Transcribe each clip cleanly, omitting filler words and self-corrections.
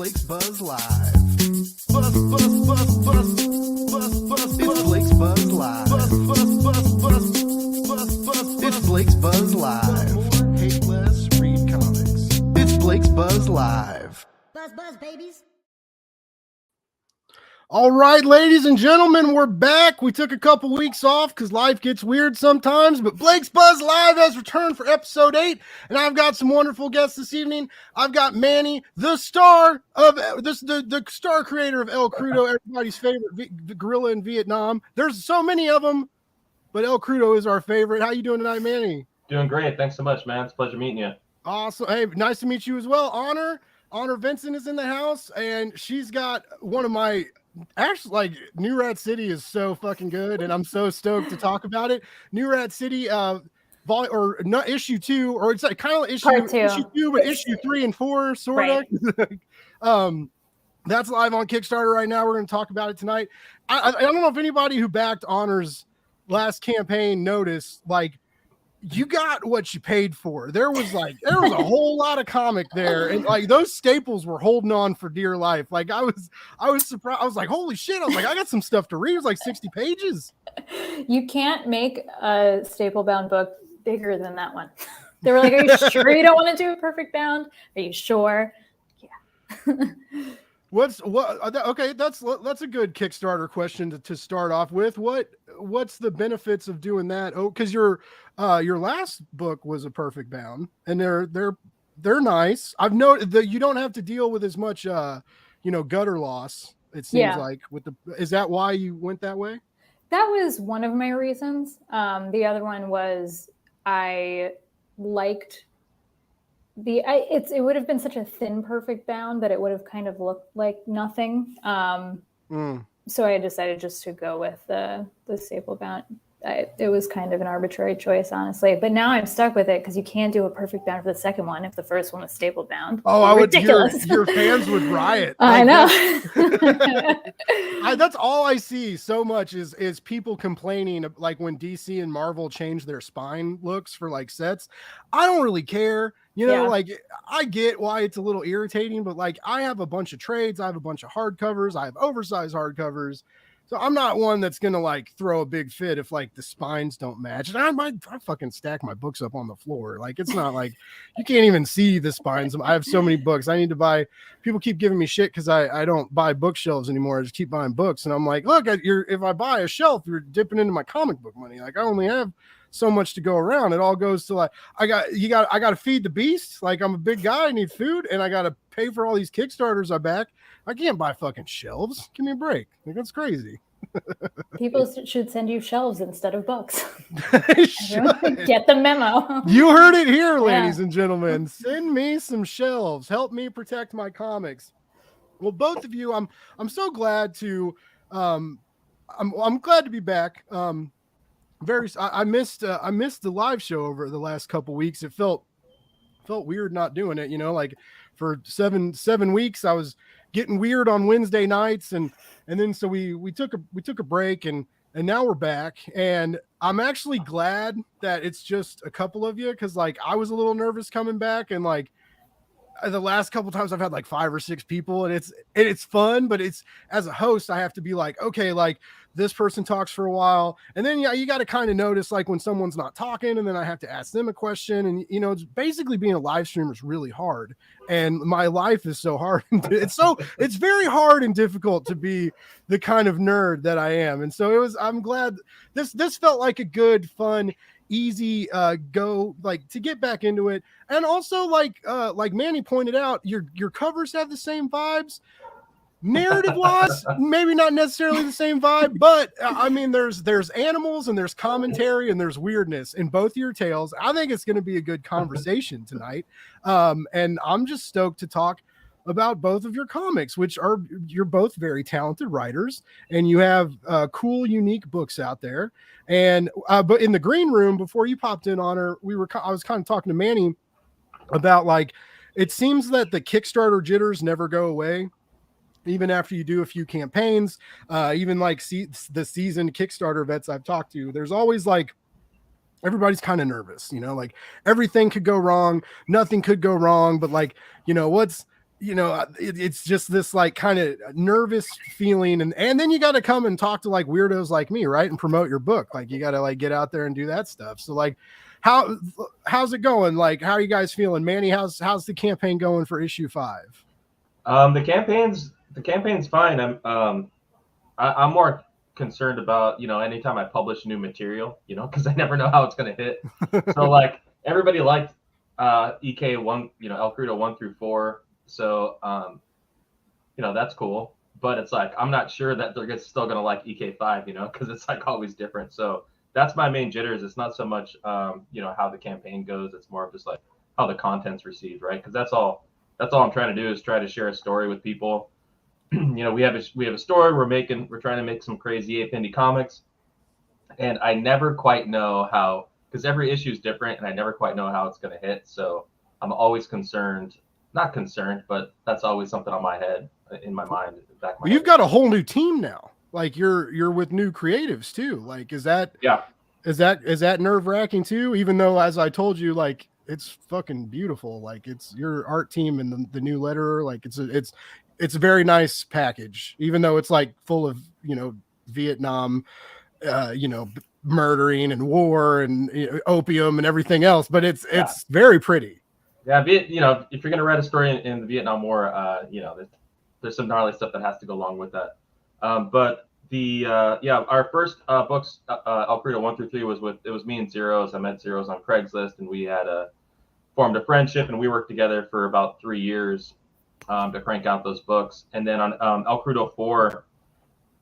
Blake's Buzz Live. Buzz, buzz, buzz, buzz, buzz, buzz. It's Blake's Buzz Live. Buzz, buzz, buzz, buzz, buzz, buzz. It's Blake's Buzz Live. More, hate less, read comics. It's Blake's Buzz Live. Buzz, buzz, babies. All right, ladies and gentlemen, we're back. We took a couple weeks off because life gets weird sometimes, but Blake's Buzz Live has returned for episode 8, and I've got some wonderful guests this evening. I've got Manny, the star of the star creator of El Crudo, everybody's favorite gorilla in Vietnam. There's so many of them, but El Crudo is our favorite. How you doing tonight, Manny? Doing great. Thanks so much, man. It's a pleasure meeting you. Awesome. Hey, nice to meet you as well. Honor Vincent is in the house, and she's got one of my... Actually, like, New Rat City is so fucking good, and I'm so stoked to talk about it. New Rat City, or not issue 2, or it's like kind of issue 2, but issue 3 and 4, sort of. Right. That's live on Kickstarter right now. We're going to talk about it tonight. I don't know if anybody who backed Honor's last campaign noticed, like, you got what you paid for. There was a whole lot of comic there, and like those staples were holding on for dear life. Like I was surprised. I was like, holy shit. I was like, I got some stuff to read. It was like 60 pages. You can't make a staple bound book bigger than that one. They were like, are you sure you don't want to do a perfect bound? Are you sure? Yeah. Okay, that's a good Kickstarter question to start off with. What's the benefits of doing that? Oh, because your last book was a perfect bound, and they're nice. I've noted that you don't have to deal with as much gutter loss, it seems like is that why you went that way? That was one of my reasons. The other one was I liked it would have been such a thin perfect bound that it would have kind of looked like nothing. So I decided just to go with the staple bound. It was kind of an arbitrary choice, honestly. But now I'm stuck with it because you can't do a perfect bound for the second one if the first one was staple bound. Oh, ridiculous. Your fans would riot. I know. That's all I see so much is people complaining, like when DC and Marvel change their spine looks for like sets. I don't really care. Like I get why it's a little irritating, but like I have a bunch of trades, I have a bunch of hardcovers, I have oversized hardcovers. So I'm not one that's going to like throw a big fit if like the spines don't match. And I fucking stack my books up on the floor. Like, it's not like you can't even see the spines. I have so many books. I need to buy, people keep giving me shit because I don't buy bookshelves anymore. I just keep buying books. And I'm like, look, if I buy a shelf, you're dipping into my comic book money. Like I only have so much to go around. It all goes to like, I got to feed the beast. Like I'm a big guy. I need food and I got to pay for all these Kickstarters I back. I can't buy fucking shelves. Give me a break. Like that's crazy. People should send you shelves instead of books. Get the memo. You heard it here, ladies and gentlemen. Send me some shelves. Help me protect my comics. Well, both of you, I'm so glad to I'm glad to be back. I missed the live show over the last couple weeks. It felt weird not doing it, like for seven weeks I was getting weird on Wednesday nights and then so we took a break and now we're back, and I'm actually glad that it's just a couple of you, because like I was a little nervous coming back, and like the last couple times I've had like 5 or 6 people, and it's fun, but it's, as a host, I have to be like, okay, like this person talks for a while, and then you got to kind of notice like when someone's not talking, and then I have to ask them a question, and it's basically being a live streamer is really hard, and my life is so hard. It's very hard and difficult to be the kind of nerd that I am, and so I'm glad this felt like a good, fun, easy go, like to get back into it. And also like Manny pointed out, your covers have the same vibes. Narrative wise, maybe not necessarily the same vibe, but I mean there's animals and there's commentary and there's weirdness in both your tales. I think it's going to be a good conversation tonight, and I'm just stoked to talk about both of your comics, which you're both very talented writers, and you have cool, unique books out there. And but in the green room before you popped in, Honor, I was kind of talking to Manny about like it seems that the Kickstarter jitters never go away, even after you do a few campaigns. Even like the seasoned Kickstarter vets I've talked to, there's always like everybody's kind of nervous, like everything could go wrong, nothing could go wrong, but like what's it's just this like kind of nervous feeling, and then you got to come and talk to like weirdos like me, right, and promote your book. Like you got to like get out there and do that stuff. So like, how's it going? Like, how are you guys feeling, Manny? How's the campaign going for issue 5? The campaign's fine. I'm more concerned about, anytime I publish new material, because I never know how it's going to hit. So like everybody liked EK 1, El Crudo 1 through 4. So, that's cool. But it's like, I'm not sure that they're still going to like EK 5, because it's like always different. So that's my main jitters. It's not so much, how the campaign goes. It's more of just like how the content's received, right? Because that's all I'm trying to do is try to share a story with people. We have a story. We're trying to make some crazy ape indie comics, and I never quite know how, because every issue is different, and I never quite know how it's going to hit. So I'm always not concerned, but that's always something on my head, in my mind. Well, you've got a whole new team now. Like you're with new creatives too. Like, is that nerve-wracking too? Even though, as I told you, like it's fucking beautiful. Like it's your art team and the new letterer. Like it's a very nice package, even though it's like full of, Vietnam, murdering and war and opium and everything else, but it's very pretty. Yeah. If you're going to write a story in the Vietnam War, there's some gnarly stuff that has to go along with that. But our first books, El Crudo 1 through 3 it was me and Zeros. I met Zeros on Craigslist, and we had formed a friendship, and we worked together for about 3 years to crank out those books. And then on El Crudo 4,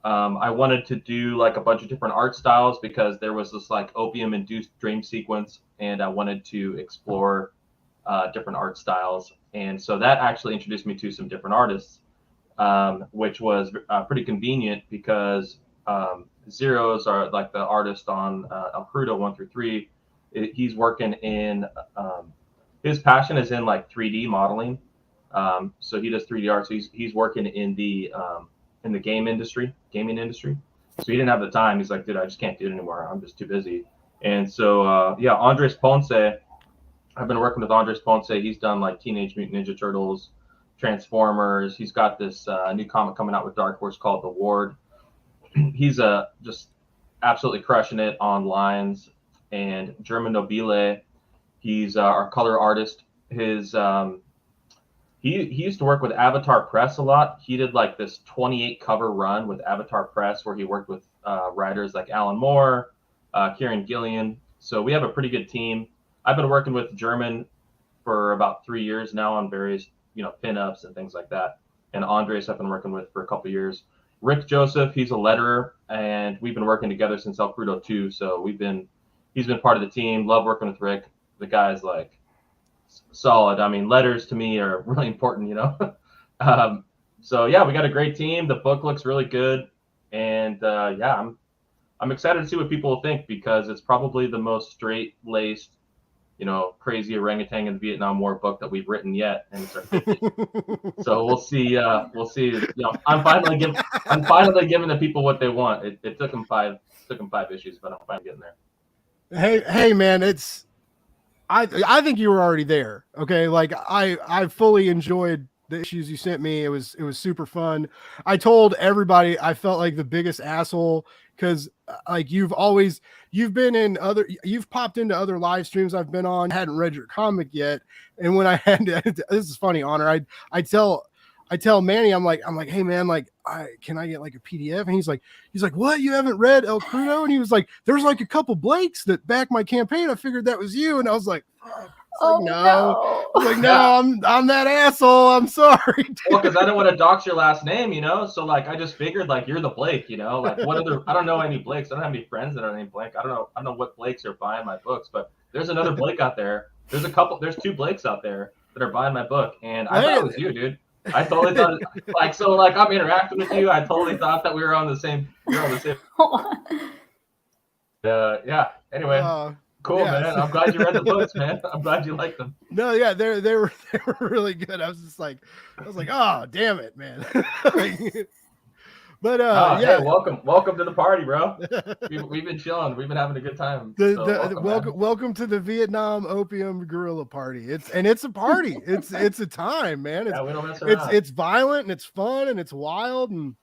I wanted to do like a bunch of different art styles because there was this like opium-induced dream sequence, and I wanted to explore different art styles. And so that actually introduced me to some different artists, which was pretty convenient because Zeros are like the artist on El Crudo 1 through 3. He's working in his passion is in like 3D modeling. So he does 3D art. So he's working in the gaming industry. So he didn't have the time. He's like, dude, I just can't do it anymore. I'm just too busy. And so, Andres Ponce, I've been working with Andres Ponce. He's done like Teenage Mutant Ninja Turtles, Transformers. He's got this new comic coming out with Dark Horse called The Ward. He's just absolutely crushing it on lines. And German Nobile, he's our color artist. His he used to work with Avatar Press a lot. He did like this 28 cover run with Avatar Press where he worked with writers like Alan Moore, Kieran Gillian. So we have a pretty good team. I've been working with German for about 3 years now on various, pinups and things like that. And Andres I've been working with for a couple of years. Rick Joseph, he's a letterer, and we've been working together since El Crudo 2. So he's been part of the team. Love working with Rick. The guy's like solid. I mean, letters to me are really important, So yeah, we got a great team. The book looks really good, and I'm excited to see what people will think because it's probably the most straight-laced, crazy orangutan in the Vietnam War book that we've written yet, and it's our 50th. So we'll see. I'm finally giving the people what they want. It took them five issues, but I'm finally getting there. Hey, man, I think you were already there. Okay, like I fully enjoyed the issues you sent me. It was super fun. I told everybody I felt like the biggest asshole because like you've popped into other live streams I've been on. Hadn't read your comic yet, and when I had this is funny, Honor. I tell Manny, I'm like, hey man, like, can I get like a PDF? And he's like, what? You haven't read El Crudo? And he was like, there's like a couple Blakes that back my campaign. I figured that was you. And I was like, no. I'm that asshole. I'm sorry. Well, because I don't want to dox your last name, So like, I just figured like you're the Blake, Like what other? I don't know any Blakes. I don't have any friends that are named Blake. I don't know what Blakes are buying my books, but there's another Blake out there. There's two Blakes out there that are buying my book, and I thought it was you, dude. I totally thought I'm interacting with you. I totally thought that we were on the same. Yeah. Anyway, cool, yeah. Man. I'm glad you read the books, man. I'm glad you liked them. No, yeah, they were really good. I was like, oh, damn it, man. But Hey, welcome to the party, bro. We've been chilling. We've been having a good time. Welcome to the Vietnam Opium Guerrilla Party. It's a party. It's a time, man. We don't mess around. It's violent and it's fun and it's wild and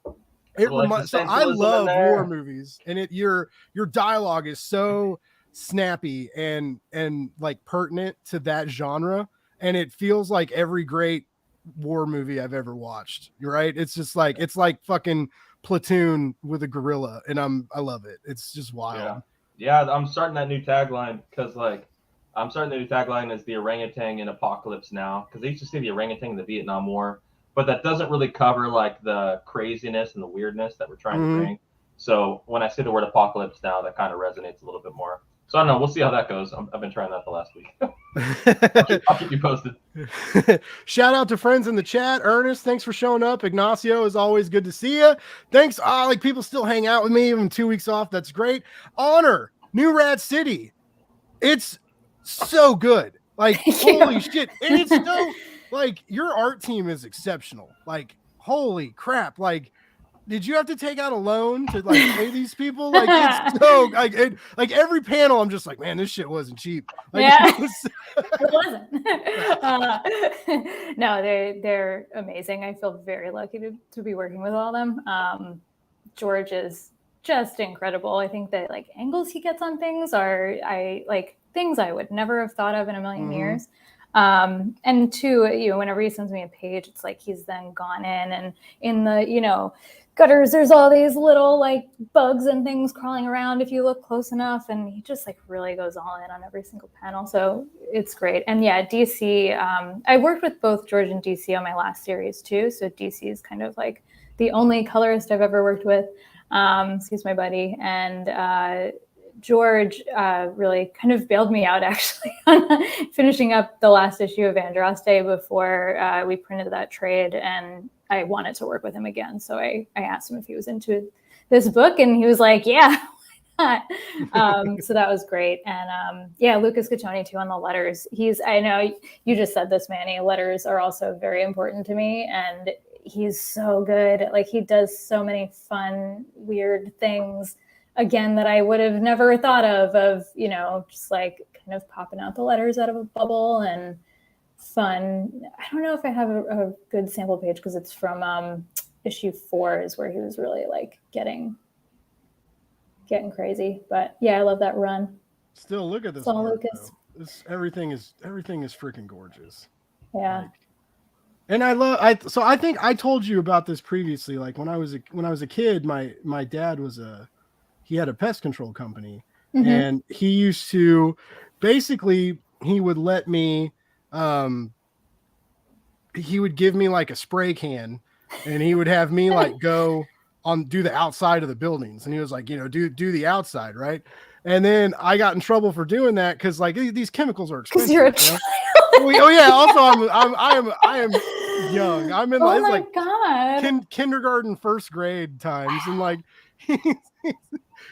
so I sentimentalism love in there. war movies, and your dialogue is so snappy and like pertinent to that genre, and it feels like every great war movie I've ever watched. You're right. It's just like fucking Platoon with a gorilla, and I love it. It's just wild. Yeah, I'm starting that new tagline because I'm starting the new tagline as the orangutan in apocalypse now, because I used to see the orangutan in the Vietnam War, but that doesn't really cover like the craziness and the weirdness that we're trying to bring. So when I say the word apocalypse now, that kind of resonates a little bit more. So I don't know. We'll see how that goes. I've been trying that the last week. I'll keep you posted. Shout out to friends in the chat. Ernest, thanks for showing up. Ignacio, is always good to see you. Thanks. Like people still hang out with me even 2 weeks off. That's great. Honor, New Rad City. It's so good. Like holy shit. And it's so like your art team is exceptional. Like holy crap. Like did you have to take out a loan to like pay these people? Like it's so like every panel, I'm just like, man, this shit wasn't cheap. Like, it wasn't. No, they're amazing. I feel very lucky to be working with all of them. George is just incredible. I think that like angles he gets on things are things I would never have thought of in a million years. And two, whenever he sends me a page, it's like he's then gone in and in the, gutters, there's all these little like bugs and things crawling around if you look close enough, and he just like really goes all in on every single panel, so it's great. And yeah, DC, I worked with both George and DC on my last series too, so DC is kind of like the only colorist I've ever worked with. He's my buddy, and George really kind of bailed me out actually on finishing up the last issue of Andraste before we printed that trade, and I wanted to work with him again. So I asked him if he was into this book, and he was like, yeah, why not? So that was great. And Lucas Gattoni too on the letters. I know you just said this, Manny, letters are also very important to me, and he's so good. Like he does so many fun, weird things again that I would have never thought of, just like kind of popping out the letters out of a bubble and fun. I don't know if I have a good sample page because it's from issue 4 is where he was really like getting crazy. But yeah, I love that run. Still look at this. All Lucas. Everything is freaking gorgeous. Yeah. Like, and I think I told you about this previously. Like when I was a kid, my dad he had a pest control company, and he used to basically he would let me he would give me like a spray can, and he would have me like go do the outside of the buildings, and he was like, do the outside, right? And then I got in trouble for doing that because like these chemicals are expensive. You're a child. Oh yeah. Also, I am young. I'm in God. Kindergarten, first grade times, and like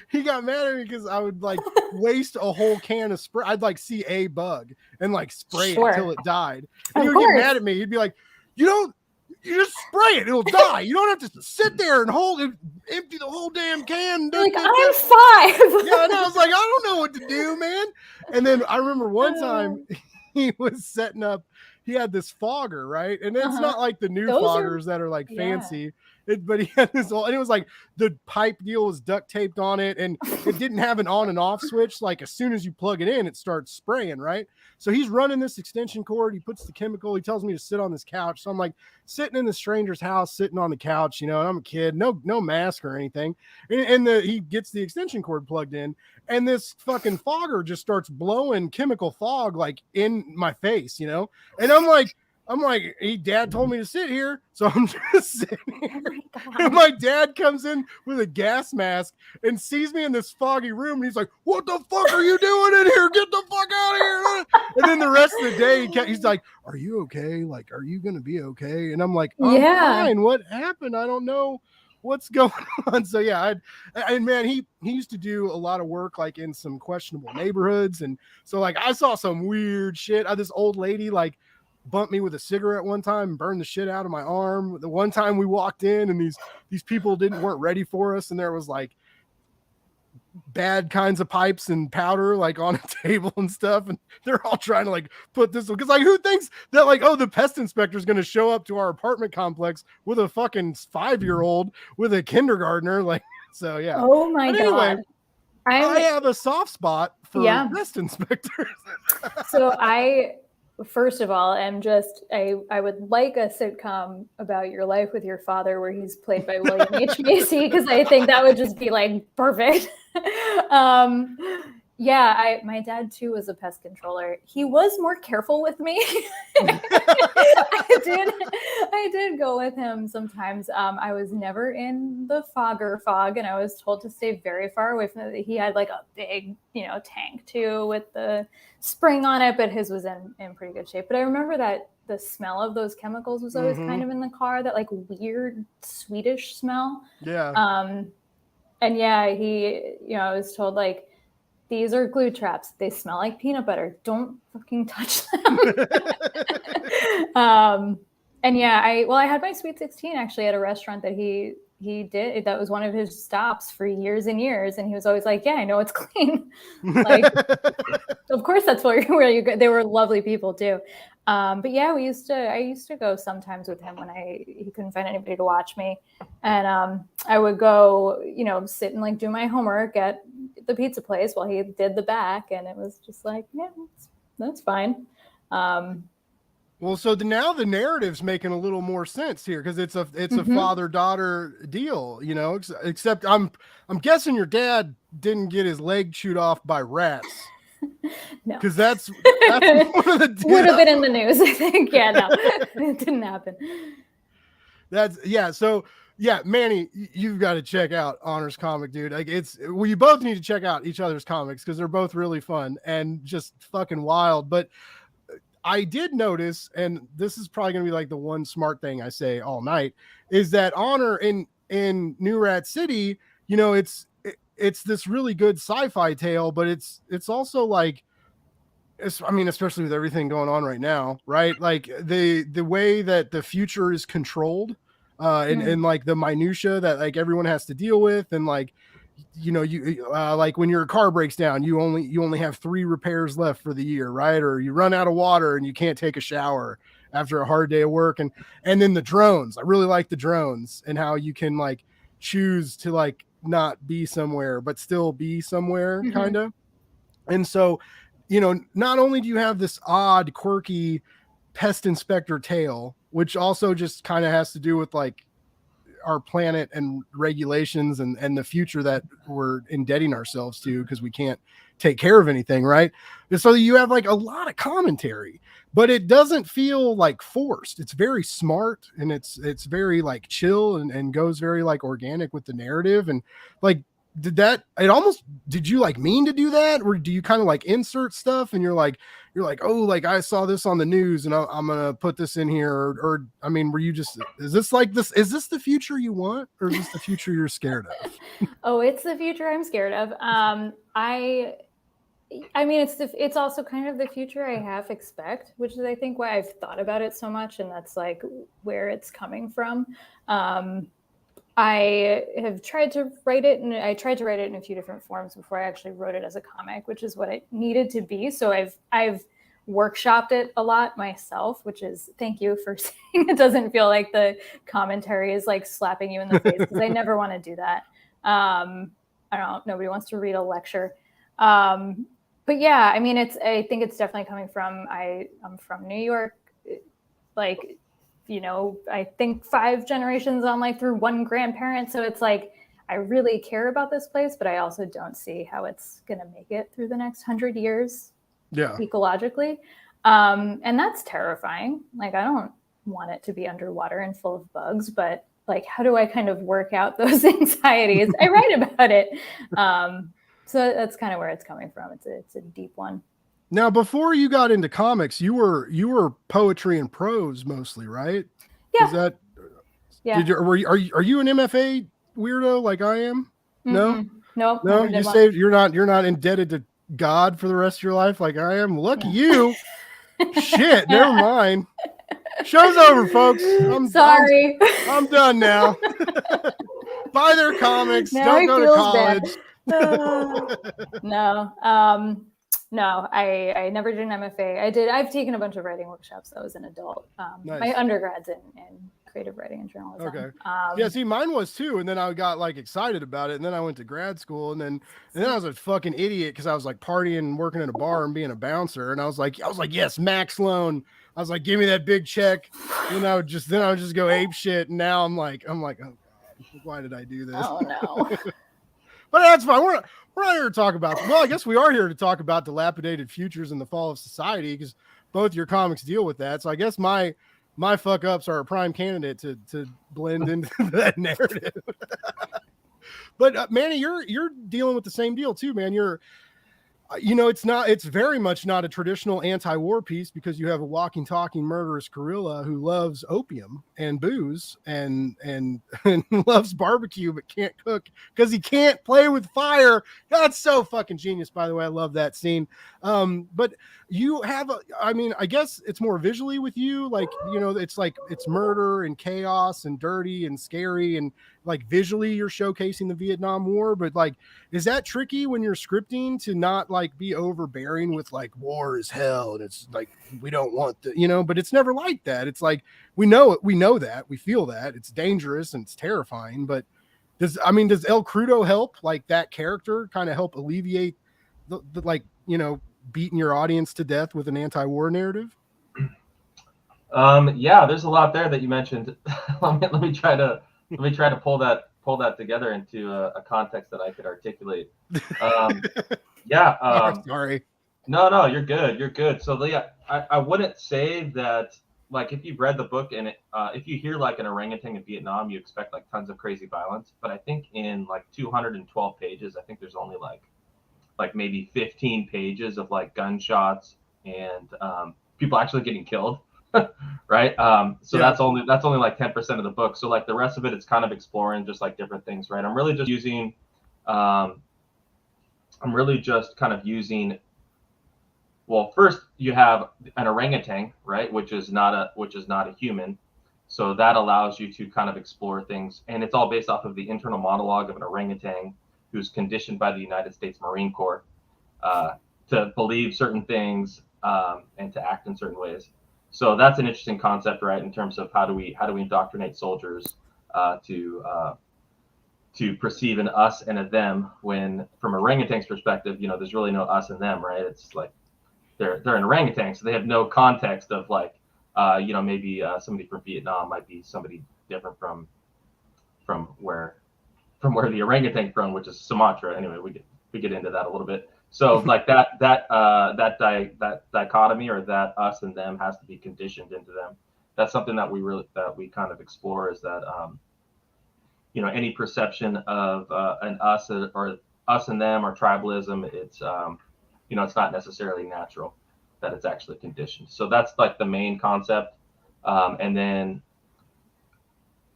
he got mad at me because I would like waste a whole can of spray. I'd like see a bug and like spray it until it died. And he would get mad at me. He'd be like, you just spray it, it'll die. You don't have to sit there and empty the whole damn can. Like, I'm 5. Yeah, and I was like, I don't know what to do, man. And then I remember one time he was setting up, he had this fogger, right? And it's not like the new foggers that are like fancy. But he had this and it was like the pipe deal was duct taped on it, and it didn't have an on and off switch. Like as soon as you plug it in, it starts spraying, right? So he's running this extension cord. He puts the chemical. He tells me to sit on this couch. So I'm like sitting in the stranger's house, sitting on the couch. And I'm a kid, no mask or anything. And he gets the extension cord plugged in, and this fucking fogger just starts blowing chemical fog like in my face, And I'm like, Dad told me to sit here, so I'm just sitting here. And my dad comes in with a gas mask and sees me in this foggy room, and he's like, "What the fuck are you doing in here? Get the fuck out of here!" And then the rest of the day, he's like, "Are you okay? Like, are you gonna be okay?" And I'm like, "I'm fine. What happened? I don't know what's going on." So yeah, and man, he used to do a lot of work like in some questionable neighborhoods, and so like I saw some weird shit. This old lady like bumped me with a cigarette one time and burned the shit out of my arm. The one time we walked in and these people weren't ready for us, and there was like bad kinds of pipes and powder like on a table and stuff, and they're all trying to like put this, because like who thinks that like, oh, the pest inspector is going to show up to our apartment complex with a fucking 5-year-old with a kindergartner, like, so yeah. Oh my But anyway, God. I have a soft spot for pest inspectors. So first of all, I would like a sitcom about your life with your father where he's played by William H. Macy, because I think that would just be like perfect. My dad too was a pest controller. He was more careful with me. I did go with him sometimes. I was never in the fog, and I was told to stay very far away from it. He had like a big, tank too with the spring on it, but his was in pretty good shape. But I remember that the smell of those chemicals was always kind of in the car, that like weird Swedish smell. Yeah. And yeah, I was told like, these are glue traps. They smell like peanut butter. Don't fucking touch them. And yeah, I had my Sweet 16 actually at a restaurant that he did. That was one of his stops for years and years. And he was always like, yeah, I know it's clean. Like, of course that's where you go. They were lovely people too. But yeah, I used to go sometimes with him when he couldn't find anybody to watch me. And I would go, sit and like do my homework at the pizza place while he did the back. And it was just like, yeah, that's fine. Well, so now the narrative's making a little more sense here, because it's a father-daughter deal, except I'm guessing your dad didn't get his leg chewed off by rats. No, because that's one of the would have been in the news, I think. Yeah, no, it didn't happen. So Manny, you've got to check out Honor's comic, dude. Like you both need to check out each other's comics, because they're both really fun and just fucking wild. But I did notice, and this is probably gonna be like the one smart thing I say all night, is that Honor in New Rat City, it's this really good sci-fi tale, but it's also like, especially with everything going on right now, right? Like the way that the future is controlled, and like the minutia that like everyone has to deal with, and like, like when your car breaks down, you only have 3 repairs left for the year, right? Or you run out of water and you can't take a shower after a hard day of work, and then the drones. I really like the drones and how you can like choose to like not be somewhere but still be somewhere, kind of. And so, not only do you have this odd, quirky pest inspector tale, which also just kind of has to do with like our planet and regulations and the future that we're indebting ourselves to because we can't take care of anything, right? And so you have like a lot of commentary, but it doesn't feel like forced. It's very smart, and it's very like chill and goes very like organic with the narrative. And like, did you like mean to do that, or do you kind of like insert stuff and you're like, oh, like I saw this on the news and I'm gonna put this in here, or were you just, is this the future you want, or is this the future you're scared of? Oh, it's the future I'm scared of. It's also kind of the future I half expect, which is I think why I've thought about it so much, and that's like where it's coming from. I have tried to write it, and I tried to write it in a few different forms before I actually wrote it as a comic, which is what it needed to be. So I've workshopped it a lot myself, which is, thank you for saying it doesn't feel like the commentary is like slapping you in the face, because I never want to do that. I don't know, nobody wants to read a lecture. But yeah, I think it's definitely coming from, I'm from New York, like, I think 5 generations on like through 1 grandparent. So it's like, I really care about this place, but I also don't see how it's going to make it through the next 100 years. Yeah. Ecologically. And that's terrifying. Like, I don't want it to be underwater and full of bugs, but like, how do I kind of work out those anxieties? I write about it. So that's kind of where it's coming from. It's a deep one. Now, before you got into comics, you were poetry and prose mostly, right? Yeah. Is that? Yeah. Are you an MFA weirdo like I am? No. Nope. No. You say you're not indebted to God for the rest of your life like I am. Lucky you. Shit, never mind. Show's over, folks. Sorry. I'm done now. Buy their comics. Now Don't go to college. No. No, I never did an MFA. I've taken a bunch of writing workshops though as an adult. Nice. My undergrad's in creative writing and journalism. Okay. Yeah, see, mine was too, and then I got like excited about it, and then I went to grad school, and then I was a fucking idiot because I was like partying and working in a bar and being a bouncer, and I was like, yes, max loan. I was like, give me that big check. And I would just go ape shit, and now I'm like, oh God, why did I do this? Oh no. But that's fine. We're not here to talk about. Well, I guess we are here to talk about dilapidated futures and the fall of society because both your comics deal with that. So I guess my fuck ups are a prime candidate to blend into that narrative. But Manny, you're dealing with the same deal too, man. You're, it's very much not a traditional anti-war piece because you have a walking, talking, murderous gorilla who loves opium and booze and loves barbecue but can't cook because he can't play with fire. That's so fucking genius, by the way. I love that scene. But you have I guess it's more visually with you, like, it's murder and chaos and dirty and scary, and like visually you're showcasing the Vietnam War, but like, is that tricky when you're scripting to not like be overbearing with like war is hell and it's like we don't want the, but it's never like that. It's like we know that, we feel that it's dangerous and it's terrifying, but does El Crudo help, like that character kind of help alleviate the like, beating your audience to death with an anti-war narrative? Yeah, there's a lot there that you mentioned. let me try to pull that together into a context that I could articulate. Sorry. No, you're good. So yeah, I wouldn't say that, like, if you've read the book and if you hear like an orangutan in Vietnam, you expect like tons of crazy violence. But I think in like 212 pages, I think there's only like maybe 15 pages of like gunshots and people actually getting killed. Right. So that's only like 10% of the book. So like the rest of it, it's kind of exploring just like different things. Right. I'm really just kind of using, well, first you have an orangutan, right, which is not a human. So that allows you to kind of explore things, and it's all based off of the internal monologue of an orangutan who's conditioned by the United States Marine Corps to believe certain things and to act in certain ways. So that's an interesting concept, right? In terms of how do we indoctrinate soldiers to perceive an us and a them, when from orangutan's perspective, there's really no us and them, right? It's like they're an orangutan, so they have no context of like maybe somebody from Vietnam might be somebody different from where the orangutan from, which is Sumatra. Anyway, we get into that a little bit. So like that dichotomy, or that us and them, has to be conditioned into them. That's something that we kind of explore, is that any perception of an us or us and them or tribalism, it's it's not necessarily natural, that it's actually conditioned. So that's like the main concept, and then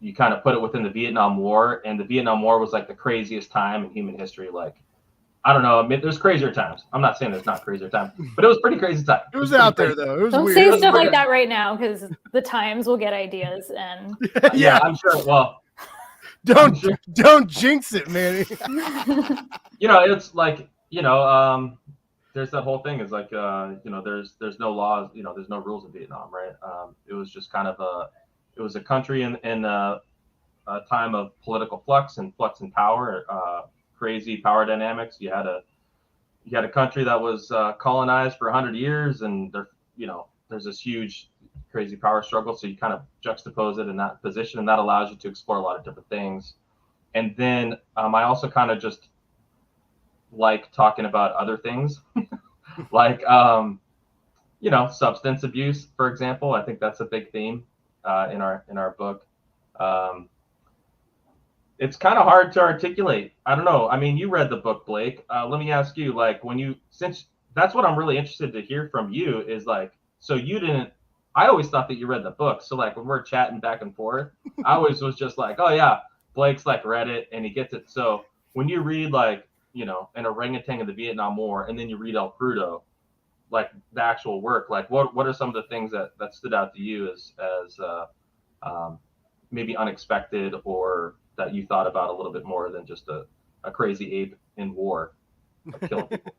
you kind of put it within the Vietnam War, and the Vietnam War was like the craziest time in human history. Like, I don't know. I mean, there's crazier times. I'm not saying there's not crazier times, but it was pretty crazy time. It was out there, though. It was Don't weird. say stuff like that right now, because the Times will get ideas. And yeah, I'm sure. Well, don't jinx it, Manny. It's like there's that whole thing. Is like there's no laws. There's no rules in Vietnam, right? It was just kind of a country in a time of political flux and power. Crazy power dynamics. You had a country that was colonized for 100 years, and there's this huge crazy power struggle. So you kind of juxtapose it in that position, and that allows you to explore a lot of different things. And then I also kind of just like talking about other things, like substance abuse, for example. I think that's a big theme in our book. It's kind of hard to articulate. I don't know. I mean, you read the book, Blake. Let me ask you, like, since that's what I'm really interested to hear from you, is like, so you didn't, I always thought that you read the book. So like when we're chatting back and forth, I always was just like, oh yeah, Blake's like read it and he gets it. So when you read like, an orangutan in the Vietnam War, and then you read El Crudo, like the actual work, like what are some of the things that stood out to you as maybe unexpected, or that you thought about a little bit more than just a crazy ape in war killing people?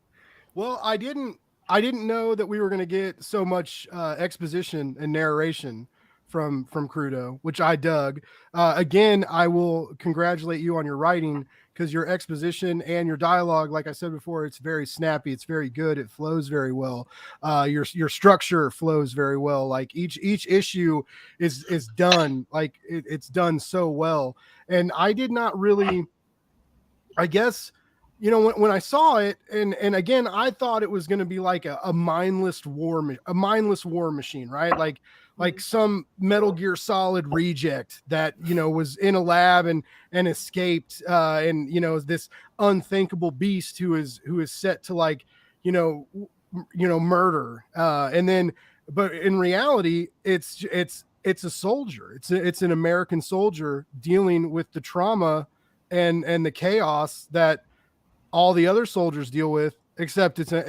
Well, I didn't know that we were going to get so much exposition and narration from Crudo, which I dug. Again, I will congratulate you on your writing, because your exposition and your dialogue, like I said before, it's very snappy, it's very good, it flows very well. Your structure flows very well. Like each issue is done, like it's done so well. And I did not really, I guess, when I saw it, and again, I thought it was going to be like a mindless war machine, right? Like some Metal Gear Solid reject that was in a lab and escaped, and this unthinkable beast who is set to, like, murder, and then, but in reality, it's a soldier. It's an American soldier dealing with the trauma and the chaos that all the other soldiers deal with, except it's an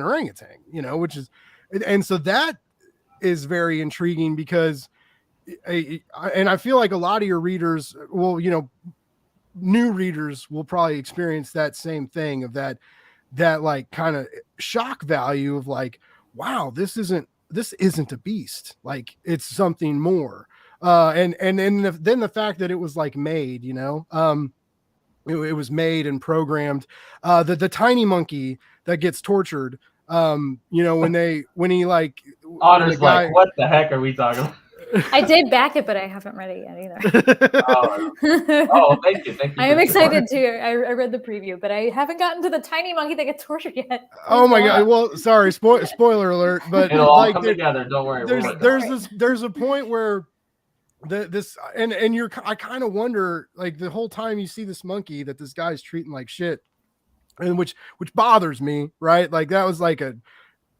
orangutan, which is, and so that is very intriguing, because and I feel like a lot of your readers will, new readers will probably experience that same thing, of that like kind of shock value of like, wow, this isn't a beast, like it's something more. And then the fact that it was like made, it was made and programmed. The tiny monkey that gets tortured, when he like, Otter's like, what the heck are we talking about? I did back it, but I haven't read it yet either. Oh, thank you. I am excited too. I read the preview, but I haven't gotten to the tiny monkey that gets tortured yet. Oh my god! Well, sorry, spoiler alert. But it'll all come together. Don't worry. There's a point where I kind of wonder, like, the whole time you see this monkey that this guy's treating like shit, and which bothers me, right? Like, that was like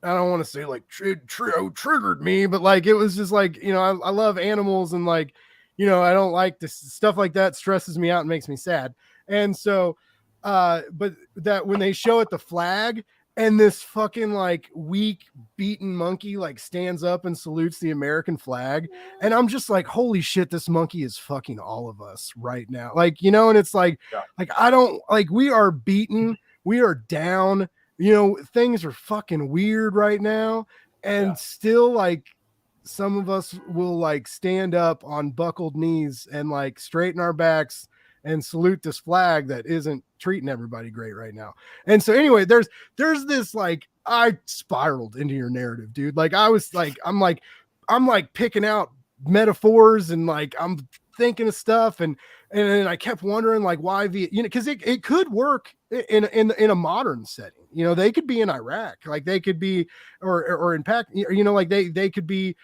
I don't want to say like triggered me, but like, it was just like, I love animals, and like, I don't like this stuff like that, stresses me out and makes me sad. And so, but that when they show it the flag, and this fucking like weak beaten monkey like stands up and salutes the American flag, and I'm just like, holy shit, this monkey is fucking all of us right now. Like, and it's like, like, I don't, like, we are beaten, we are down, things are fucking weird right now, and still, like, some of us will like stand up on buckled knees and like straighten our backs and salute this flag that isn't treating everybody great right now. And so anyway, there's this, like, I spiraled into your narrative, dude. Like, I was like, I'm like picking out metaphors, and like, I'm thinking of stuff, and I kept wondering, like, why because it could work in a modern setting. They could be in Iraq, like they could be, or in Pakistan, like they could be,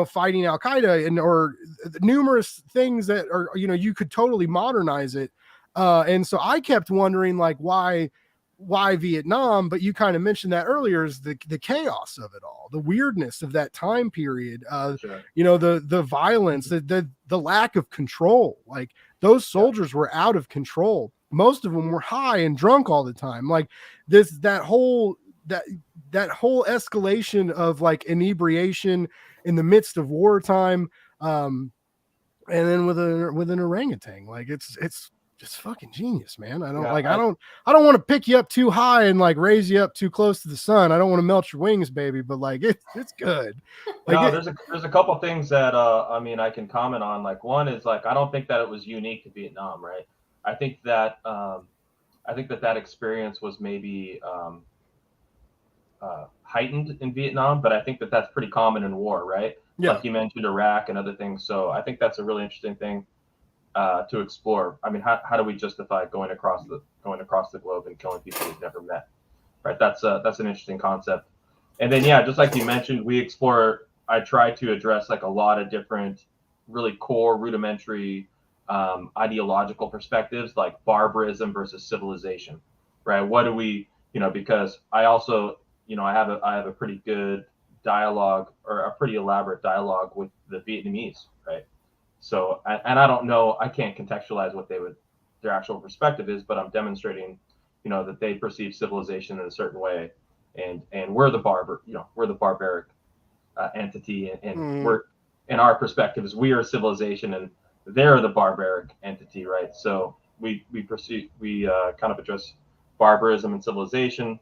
fighting Al Qaeda, and or numerous things that are, you could totally modernize it. And so I kept wondering, like, why Vietnam? But you kind of mentioned that earlier, is the chaos of it all, the weirdness of that time period, Sure. The violence, the lack of control. Like, those soldiers were out of control. Most of them were high and drunk all the time. Like, that whole escalation of like inebriation in the midst of wartime, and then with an orangutan, like, it's just fucking genius, man. I don't I don't want to pick you up too high and like raise you up too close to the sun. I don't want to melt your wings, baby, but like, it's good. Like, no, there's a couple things that I mean, I can comment on. Like, one is, like, I don't think that it was unique to Vietnam, right? I think that that experience was maybe heightened in Vietnam, but I think that that's pretty common in war, right? Yeah. Like you mentioned, Iraq and other things. So I think that's a really interesting thing to explore. I mean, how do we justify going across the globe and killing people we've never met, right? That's an interesting concept. And then, yeah, just like you mentioned, I try to address like a lot of different really core rudimentary ideological perspectives, like barbarism versus civilization, right? What do we, because I also, I have a pretty good dialogue, or a pretty elaborate dialogue with the Vietnamese, right? So, and I don't know, I can't contextualize what their actual perspective is, but I'm demonstrating, that they perceive civilization in a certain way. and we're the we're the barbaric entity, and we're, in our perspectives, we are civilization and they're the barbaric entity, right? So we kind of address barbarism and civilization.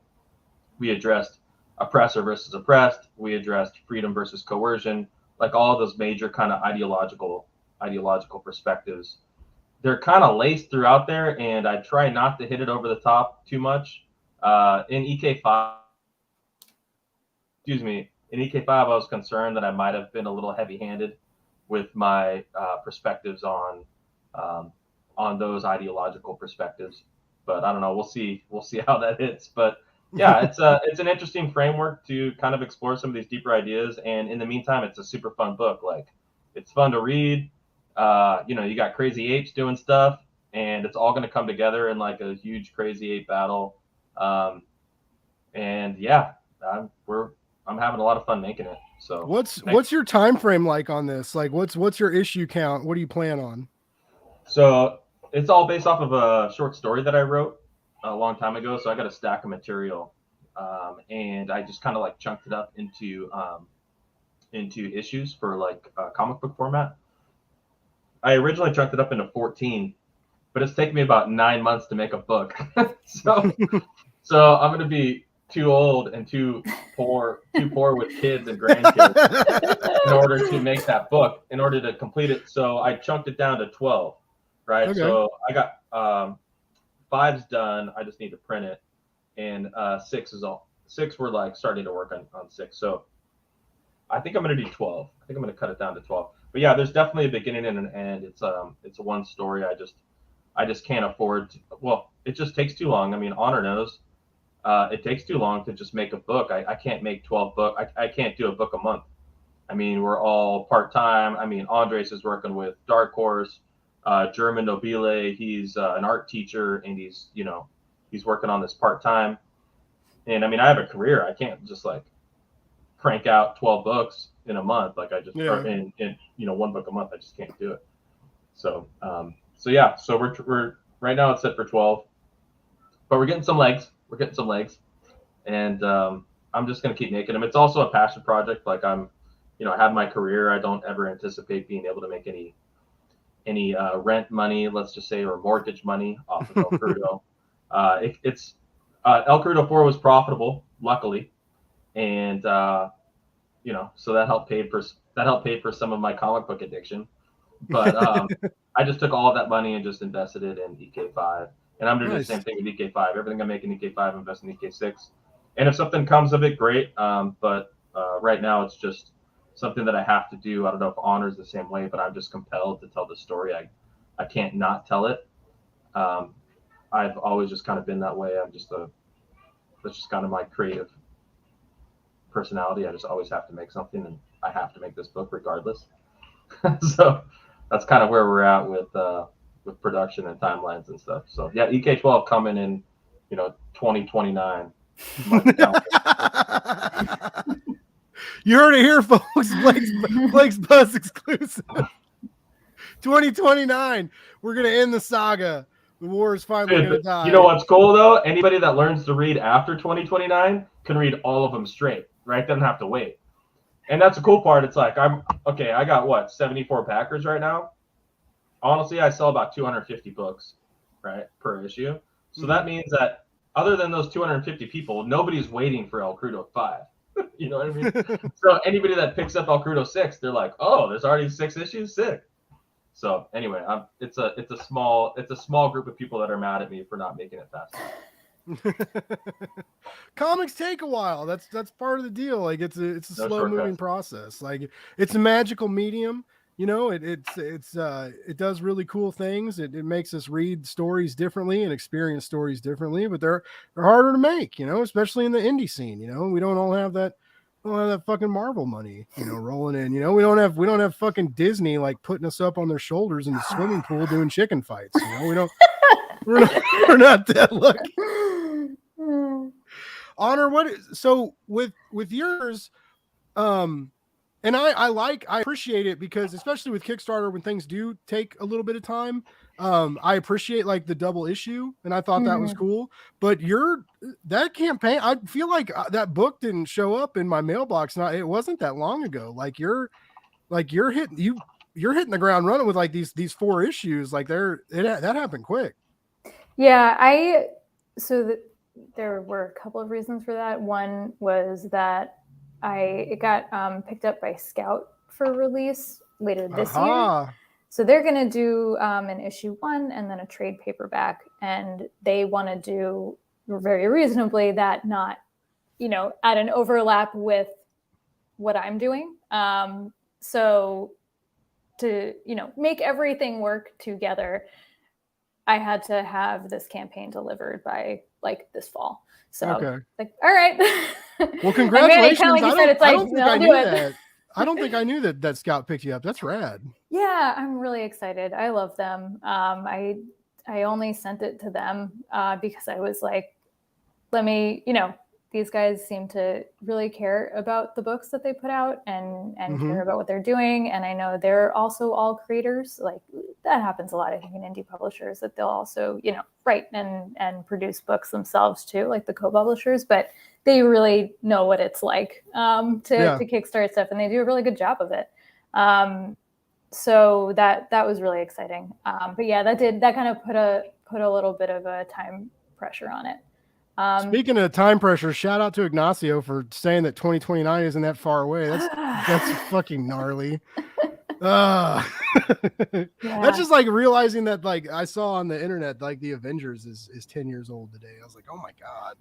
We addressed oppressor versus oppressed. We addressed freedom versus coercion, like all of those major kind of ideological perspectives. They're kind of laced throughout there, and I try not to hit it over the top too much. In EK5, in EK5, I was concerned that I might have been a little heavy-handed with my perspectives on those ideological perspectives. But I don't know. We'll see how that hits. But yeah, it's an interesting framework to kind of explore some of these deeper ideas. And in the meantime, it's a super fun book. Like, it's fun to read. You got crazy apes doing stuff, and it's all going to come together in like a huge crazy ape battle. And yeah, I'm having a lot of fun making it. So what's your time frame like on this? Like, what's your issue count? What do you plan on? So it's all based off of a short story that I wrote a long time ago. So I got a stack of material, and I just kind of like chunked it up into issues for like comic book format. I originally chunked it up into 14, but it's taken me about 9 months to make a book. so I'm going to be too old and too poor with kids and grandkids in order to make that book, in order to complete it. So I chunked it down to 12, right? Okay. So I got 5's done. I just need to print it. And 6 is all. 6 we're like starting to work on 6. So I think I'm going to do 12. I think I'm going to cut it down to 12. But yeah, there's definitely a beginning and an end. It's a one story. I just can't afford to, well, it just takes too long. I mean, Honor knows. It takes too long to just make a book. I can't make 12 books. I can't do a book a month. I mean, we're all part-time. I mean, Andres is working with Dark Horse, German Nobile. He's an art teacher, and he's working on this part-time. And I mean, I have a career. I can't just like crank out 12 books in a month. Like I just, in one book a month, I just can't do it. So yeah, so we're right now it's set for 12, but we're getting some legs. And I'm just going to keep making them. It's also a passion project. Like I have my career. I don't ever anticipate being able to make any rent money, let's just say, or mortgage money off of El Crudo. El Crudo 4 was profitable, luckily. And, so that helped pay for some of my comic book addiction. But I just took all of that money and just invested it in EK5. And I'm doing the same thing with EK5. Everything I make in EK5, I invest in EK6. And if something comes of it, great. But right now, it's just something that I have to do. I don't know if Honor's the same way, but I'm just compelled to tell the story. I can't not tell it. I've always just kind of been that way. That's just kind of my creative personality. I just always have to make something, and I have to make this book regardless. So that's kind of where we're at with production and timelines and stuff. So yeah, EK12 coming in, 2029. You heard it here, folks. Blake's Buzz exclusive. 2029. We're gonna end the saga. The war is finally gonna die. You know what's cool though? Anybody that learns to read after 2029 can read all of them straight, right? Doesn't have to wait. And that's the cool part. It's like I got 74 backers right now. Honestly, I sell about 250 books, right, per issue. So that means that other than those 250 people, nobody's waiting for El Crudo 5. You know what I mean? So anybody that picks up El Crudo 6, they're like, oh, there's already 6 issues? Sick. So anyway, it's a small group of people that are mad at me for not making it fast. Comics take a while. That's part of the deal. Like it's a slow moving process. Like it's a magical medium. It does really cool things. It makes us read stories differently and experience stories differently, but they're harder to make, especially in the indie scene. We don't all have that. We don't have that fucking Marvel money, rolling in. We don't have fucking Disney like putting us up on their shoulders in the swimming pool doing chicken fights. We're not that lucky. Honor, so with yours, and I appreciate it because especially with Kickstarter, when things do take a little bit of time, I appreciate like the double issue, and I thought that was Mm-hmm. cool. But that campaign, I feel like that book didn't show up in my mailbox. It wasn't that long ago. You're hitting the ground running with like these 4 issues. Like that happened quick. Yeah, there were a couple of reasons for that. One was that it got picked up by Scout for release later this year. So they're going to do an issue 1 and then a trade paperback, and they want to do very reasonably that not, at an overlap with what I'm doing. So to, make everything work together, I had to have this campaign delivered by like this fall. So like, all right. Well, congratulations. Like you said, it's like, I'll do it. I don't think I knew that Scout picked you up. That's rad. Yeah, I'm really excited. I love them. I only sent it to them because I was like, let me, these guys seem to really care about the books that they put out and care about what they're doing. And I know they're also all creators. Like that happens a lot, I think, in indie publishers, that they'll also, write and produce books themselves too, like the co-publishers, but they really know what it's like to kickstart stuff, and they do a really good job of it. So that was really exciting. But yeah, that kind of put a little bit of a time pressure on it. Speaking of time pressure, shout out to Ignacio for saying that 2029 isn't that far away. That's fucking gnarly. That's just like realizing that, like, I saw on the internet, like the Avengers is 10 years old today. I was like, oh my God.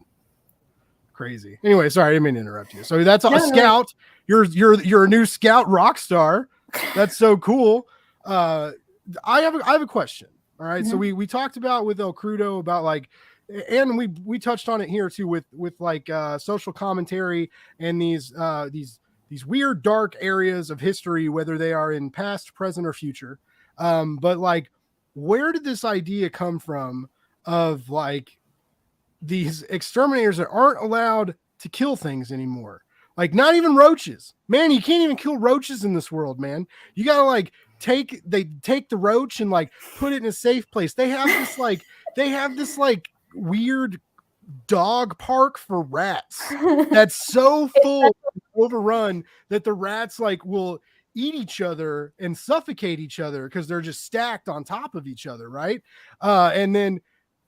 Crazy. Anyway, sorry, I didn't mean to interrupt you. So that's a Scout. You're a new Scout rock star. That's so cool. I have a question. All right. So we talked about with El Crudo about like, and we touched on it here too with like social commentary and these weird dark areas of history, whether they are in past, present, or future. But like, where did this idea come from of like these exterminators that aren't allowed to kill things anymore? Like not even roaches, man. You can't even kill roaches in this world, man. You gotta like take the roach and like put it in a safe place. They have this weird dog park for rats that's so full, overrun, that the rats like will eat each other and suffocate each other because they're just stacked on top of each other, right? And then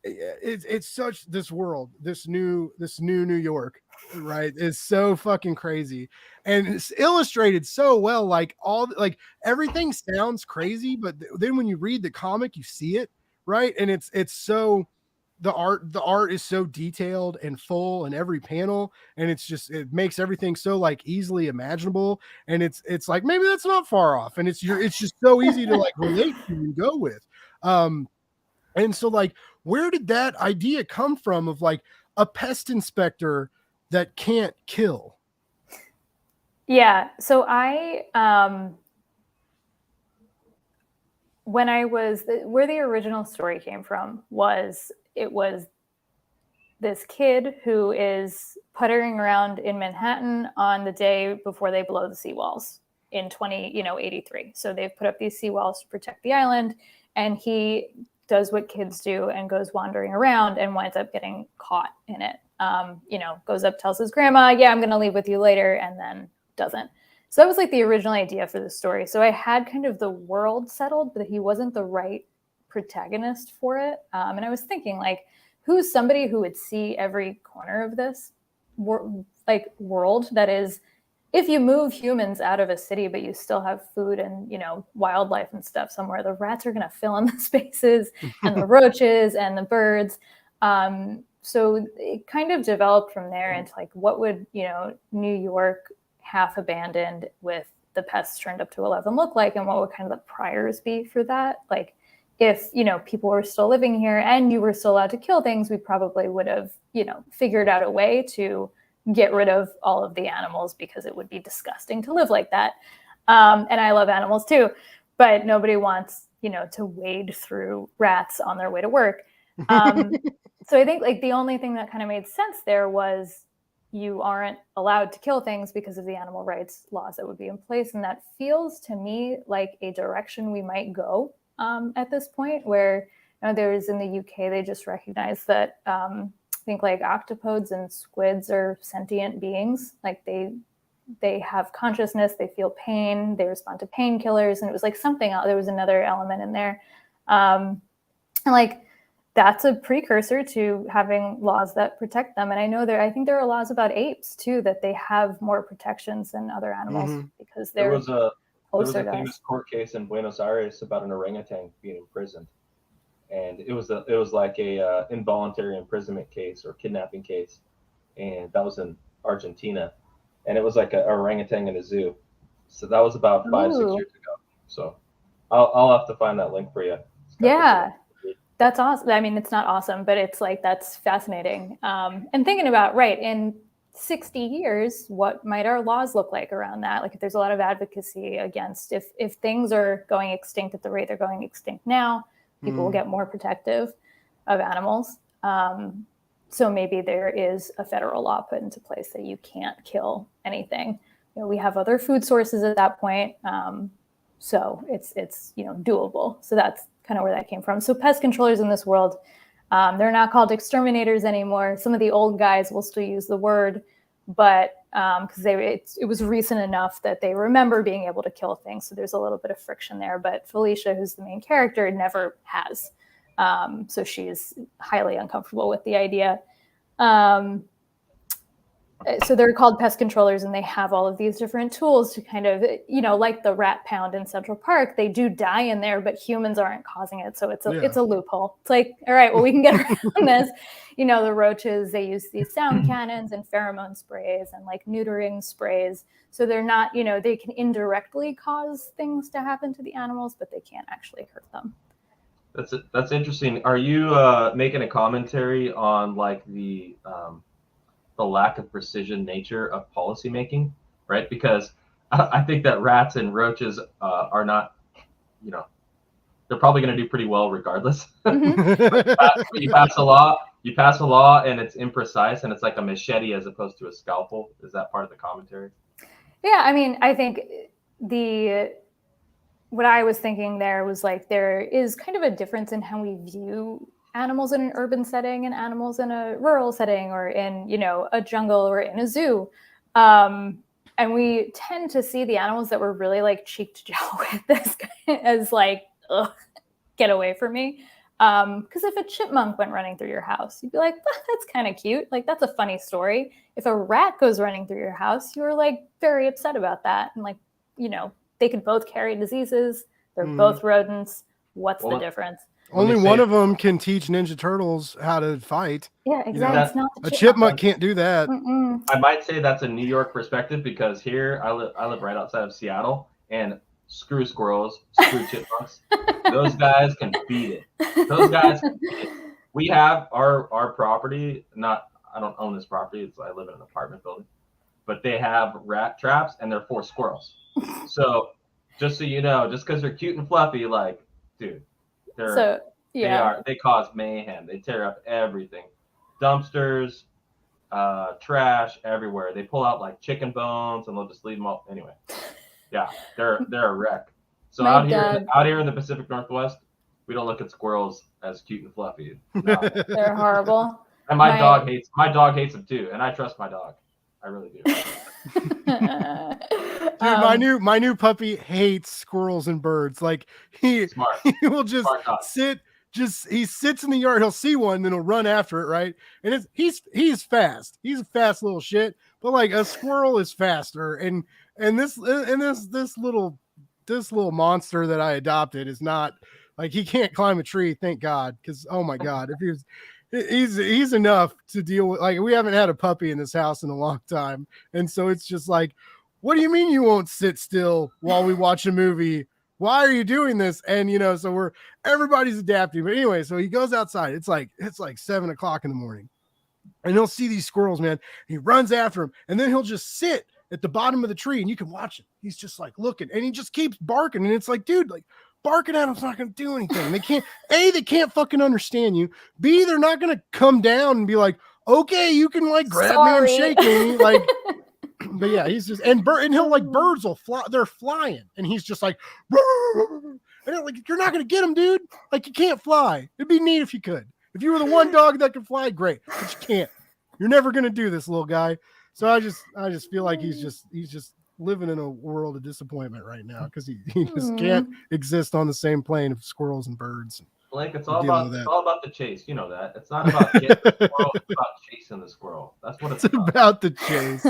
it's such this world, this new New York, right? Is so fucking crazy, and it's illustrated so well. Like everything sounds crazy, but then when you read the comic, you see it, right? And it's so the art is so detailed and full in every panel, and it makes everything so like easily imaginable, and it's like maybe that's not far off, and it's just so easy to like relate to and go with. And so like, where did that idea come from of like a pest inspector that can't kill? Yeah, so when I was where the original story came from was this kid who is puttering around in Manhattan on the day before they blow the seawalls in 83. So they've put up these seawalls to protect the island, and he does what kids do and goes wandering around and winds up getting caught in it. Goes up, tells his grandma, yeah, I'm going to leave with you later, and then doesn't. So that was like the original idea for the story. So I had kind of the world settled, but he wasn't the right protagonist for it. And I was thinking, like, who's somebody who would see every corner of this world that is, if you move humans out of a city, but you still have food and, wildlife and stuff somewhere, the rats are going to fill in the spaces and the roaches and the birds. So it kind of developed from there into like, what would, New York half abandoned with the pests turned up to 11 look like, and what would kind of the priors be for that? Like, if, people were still living here and you were still allowed to kill things, we probably would have, figured out a way to get rid of all of the animals, because it would be disgusting to live like that. And I love animals too, but nobody wants, to wade through rats on their way to work. So I think like the only thing that kind of made sense there was you aren't allowed to kill things because of the animal rights laws that would be in place. And that feels to me like a direction we might go at this point, where there's in the UK, they just recognized that I think like octopods and squids are sentient beings. Like they have consciousness, they feel pain, they respond to painkillers, and it was like something else. There was another element in there. And like that's a precursor to having laws that protect them. And I think there are laws about apes too, that they have more protections than other animals because they're there was a to famous us. court case in Buenos Aires about an orangutan being imprisoned, and it was like a involuntary imprisonment case or kidnapping case, and that was in Argentina, and it was like an orangutan in a zoo. So that was about 5-6 years ago. So I'll have to find that link for you. Yeah, that's awesome. I mean, it's not awesome, but it's like that's fascinating. And thinking about in 60 years, what might our laws look like around that? Like if there's a lot of advocacy against if things are going extinct at the rate they're going extinct now, people will get more protective of animals. So maybe there is a federal law put into place that you can't kill anything. We have other food sources at that point. So it's doable. So that's kind of where that came from. So pest controllers in this world, they're not called exterminators anymore. Some of the old guys will still use the word, but because it was recent enough that they remember being able to kill things. So there's a little bit of friction there. But Felicia, who's the main character, never has. So she's highly uncomfortable with the idea. So they're called pest controllers, and they have all of these different tools to kind of, like the rat pound in Central Park, they do die in there, but humans aren't causing it. So it's a loophole. It's like, all right, well, we can get around this. The roaches, they use these sound cannons and pheromone sprays and like neutering sprays. So they're not, they can indirectly cause things to happen to the animals, but they can't actually hurt them. That's interesting. Are you making a commentary on like the lack of precision nature of policymaking, right? Because I think that rats and roaches are not, they're probably going to do pretty well regardless. You pass a law and it's imprecise and it's like a machete as opposed to a scalpel. Is that part of the commentary? Yeah, I mean, I think what I was thinking there was like there is kind of a difference in how we view animals in an urban setting and animals in a rural setting or in, a jungle or in a zoo. And we tend to see the animals that were really like cheek to jowl with this as like, ugh, get away from me. Because if a chipmunk went running through your house, you'd be like, that's kind of cute. Like, that's a funny story. If a rat goes running through your house, you're like very upset about that. And like, they could both carry diseases. They're both rodents. What's the difference? Only one of them can teach Ninja Turtles how to fight. Yeah, exactly. It's not a chipmunk can't do that. I might say that's a New York perspective because here I live right outside of Seattle, and screw squirrels, screw chipmunks. Those guys can beat it. We have our property. I don't own this property. I live in an apartment building, but they have rat traps and they're for squirrels. So just so you know, just because they're cute and fluffy, like, dude. They cause mayhem. They tear up everything, dumpsters, trash everywhere. They pull out like chicken bones and they'll just leave them all. Anyway, yeah, they're a wreck. So out here in the Pacific Northwest, we don't look at squirrels as cute and fluffy. No. They're horrible. And my dog hates them too, and I trust my dog. I really do. Dude, my new puppy hates squirrels and birds. Like he will just he sits in the yard, he'll see one, then he'll run after it, right? And he's fast. He's a fast little shit, but like a squirrel is faster. And this little monster that I adopted is not like, he can't climb a tree, thank God, because oh my God, if he was he's enough to deal with. Like, we haven't had a puppy in this house in a long time, and so it's just like, what do you mean you won't sit still while we watch a movie? Why are you doing this? And so everybody's adapting. But anyway, so he goes outside. It's like 7 o'clock in the morning, and he'll see these squirrels, man. He runs after them, and then he'll just sit at the bottom of the tree, and you can watch him. He's just like looking, and he just keeps barking, and it's like, dude, like, barking at them's not going to do anything. They can't fucking understand you. B, they're not going to come down and be like, okay, you can like grab me and shake me. Like, but yeah, he's just, and he'll like, birds will fly. They're flying. And he's just like, And I'm like, you're not going to get him, dude. Like, you can't fly. It'd be neat if you could. If you were the one dog that could fly, great. But you can't. You're never going to do this, little guy. So I just feel like he's just living in a world of disappointment right now because he just can't exist on the same plane of squirrels and birds. Like it's all about the chase. You know that. It's not about getting the squirrel, it's about chasing the squirrel. That's what it's about the chase.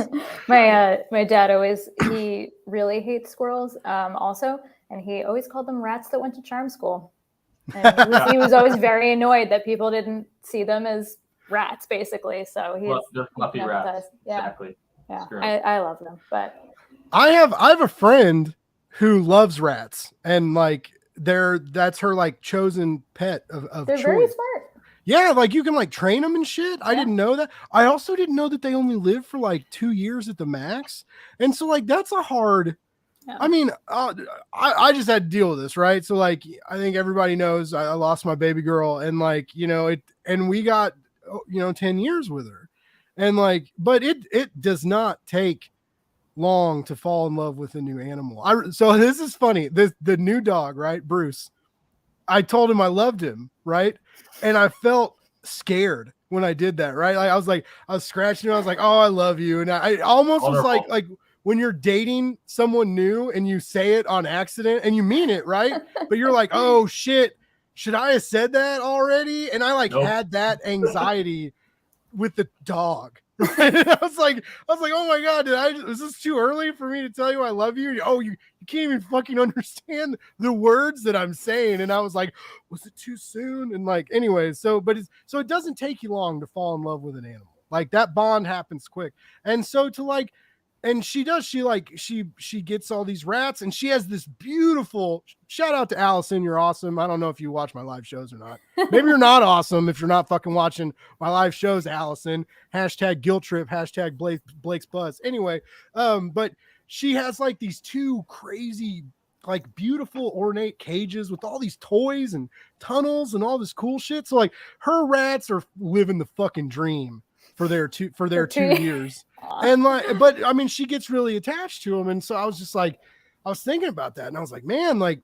My dad he really hates squirrels also, and he always called them rats that went to charm school. And he was always very annoyed that people didn't see them as rats, basically. So they're fluffy rats. Yeah. Exactly. Yeah. I love them, but I have a friend who loves rats, and like that's her like chosen pet of they're choice. very smart. Yeah, like you can like train them and shit. Yeah. I didn't know that. I also didn't know that they only live for like 2 years at the max, and so like that's a hard. Yeah. I mean, I just had to deal with this, right? So like, I think everybody knows I lost my baby girl, and like, you know, and we got 10 years with her, and like, but it does not take long to fall in love with a new animal. So this is funny. The new dog, right, Bruce, I told him I loved him, right, and I felt scared when I did that, right? Like I was scratching him, I was like, oh, I love you, and I almost was like when you're dating someone new and you say it on accident and you mean it, right, but you're like, oh shit, should I have said that already? And I had that anxiety with the dog. I was like, oh my God, is this too early for me to tell you I love you? Oh, you can't even fucking understand the words that I'm saying. And I was like, was it too soon? And like, anyways, so it doesn't take you long to fall in love with an animal. Like that bond happens quick. And so she gets all these rats, and she has this beautiful, shout out to Allison. You're awesome. I don't know if you watch my live shows or not. Maybe you're not awesome if you're not fucking watching my live shows, Allison. # guilt trip, # Blake's buzz. Anyway, but she has like these 2 crazy, like beautiful ornate cages with all these toys and tunnels and all this cool shit. So like her rats are living the fucking dream for their 2 years. And like, but I mean, she gets really attached to him. And so I was just like, I was thinking about that, and I was like, man, like,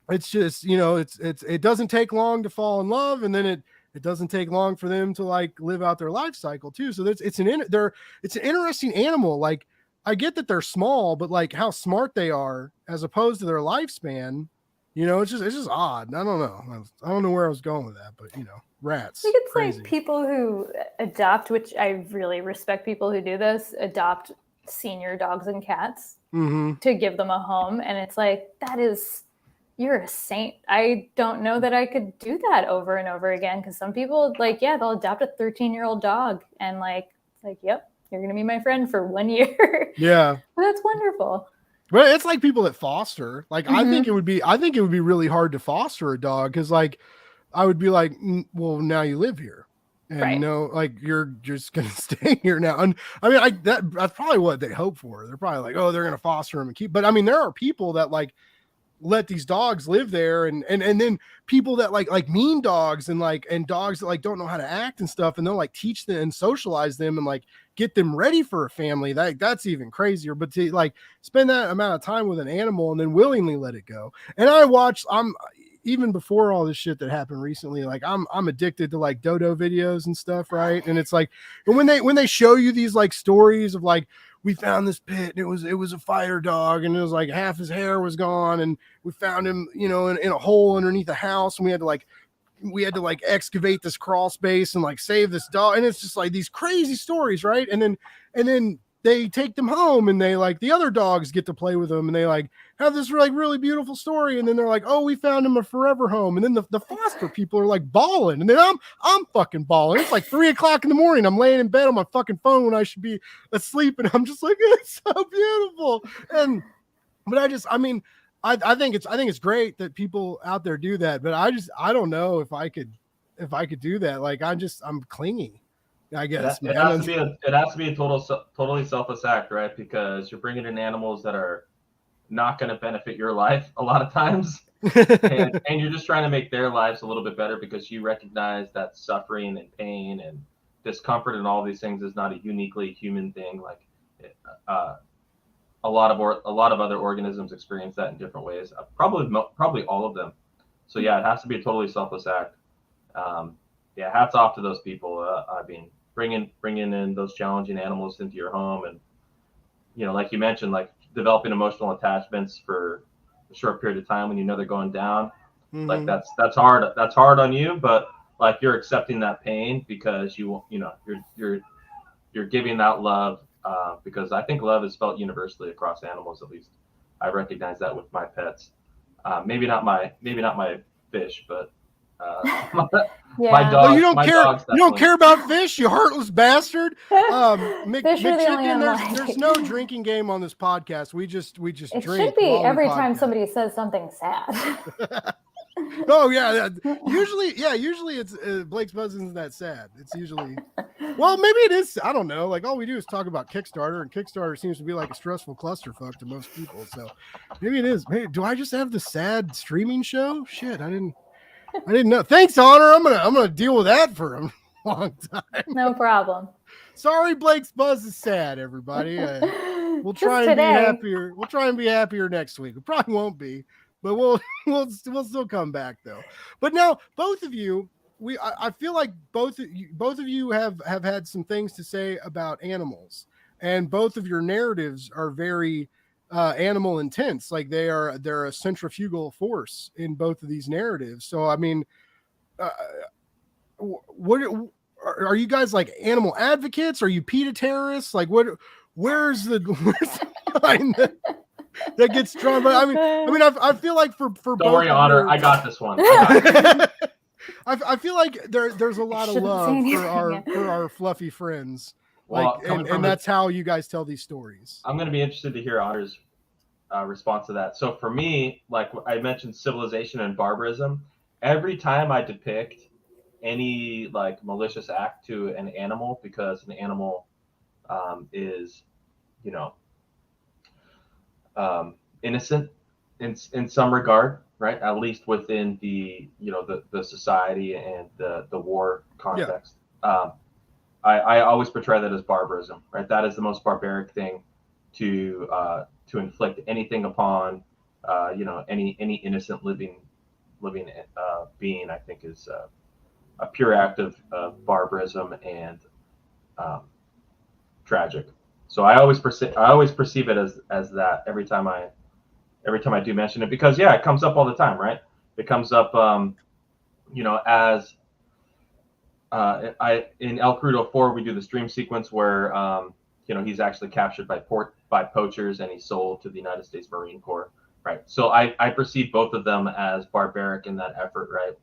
it's just, it doesn't take long to fall in love. And then it doesn't take long for them to like live out their life cycle too. So it's an interesting animal. Like, I get that they're small, but like how smart they are as opposed to their lifespan, it's just odd. I don't know. I don't know where I was going with that, but rats. I think it's crazy. Like people who adopt, which I really respect people who do this, adopt senior dogs and cats to give them a home. And it's like, you're a saint. I don't know that I could do that over and over again. Cause some people they'll adopt a 13-year-old dog and yep, you're going to be my friend for 1 year. Yeah. Well, that's wonderful. But it's like people that foster. Like, I think it would be really hard to foster a dog. Cause like, I would be like, well, now you live here, and right. Like you're just gonna stay here now. And I mean, that's probably what they hope for. They're probably like, oh, they're gonna foster them and keep. But I mean, there are people that like let these dogs live there, and then people that like mean dogs and dogs that like don't know how to act and stuff, and they'll like teach them and socialize them and like get them ready for a family. That's even crazier. But to like spend that amount of time with an animal and then willingly let it go. And even before all this shit that happened recently, like I'm addicted to like dodo videos and stuff, right? And it's like, and when they show you these like stories of like, we found this pit and it was a fighter dog, and it was like half his hair was gone, and we found him, in a hole underneath the house, and we had to like excavate this crawl space and like save this dog, and it's just like these crazy stories, right? And then they take them home, and they like the other dogs get to play with them, and they like have this like really beautiful story, and then they're like, oh, we found him a forever home, and then the foster people are like bawling, and then I'm fucking bawling. It's like 3:00 in the morning. I'm laying in bed on my fucking phone when I should be asleep, and I'm just like, it's so beautiful. But I think it's great that people out there do that, but I don't know if I could do that. Like I'm clingy, I guess. It has to be a totally selfless act, right? Because you're bringing in animals that are not going to benefit your life a lot of times, and you're just trying to make their lives a little bit better because you recognize that suffering and pain and discomfort and all these things is not a uniquely human thing. Like, a lot of other organisms experience that in different ways. Probably all of them. So yeah, it has to be a totally selfless act. Yeah, hats off to those people. I mean, bringing in those challenging animals into your home, and like you mentioned, like developing emotional attachments for a short period of time when you know they're going down. Like that's hard. That's hard on you, but like you're accepting that pain because you're giving that love. Because I think love is felt universally across animals. At least I recognize that with my pets. Maybe not my fish, but my Yeah. dog. Oh, you don't my care. dogs You don't definitely. care about fish, you heartless bastard. Fish are the only animal I There's like. no drinking game on this podcast. We just It drink. should be while we every time podcast. somebody says something sad. Oh yeah, usually it's Blake's Buzz isn't that sad. It's usually, well, maybe it is. I don't know. Like all we do is talk about Kickstarter, and Kickstarter seems to be like a stressful clusterfuck to most people. So maybe it is. Maybe, do I just have the sad streaming show? Shit, I didn't know. Thanks, Honor. I'm gonna deal with that for a long time. No problem. Sorry, Blake's Buzz is sad. Everybody, we'll Just try and today. be happier. We'll try and be happier next week. We probably won't be. But we'll still come back though. But now both of you, I feel like both of you have had some things to say about animals, and both of your narratives are very animal intense. Like they're a centrifugal force in both of these narratives. So I mean, what are you guys like animal advocates? Are you PETA terrorists? Like where's the line that gets drawn? But I mean, I feel like for Don't worry, Honor. I got this one. I feel like there's a lot of love for our fluffy friends. Well, and that's how you guys tell these stories. I'm going to be interested to hear Honor's response to that. So for me, like I mentioned, civilization and barbarism. Every time I depict any like malicious act to an animal, because an animal is, innocent in some regard, right? At least within the the society and the war context. Yeah. I always portray that as barbarism, right? That is the most barbaric thing to inflict anything upon any innocent living being. I think is a pure act of barbarism and tragic. So I always perceive it as that every time I do mention it, because it comes up all the time, right? It comes up as in El Crudo 4 we do this dream sequence where he's actually captured by poachers and he's sold to the United States Marine Corps, right? So I perceive both of them as barbaric in that effort, right?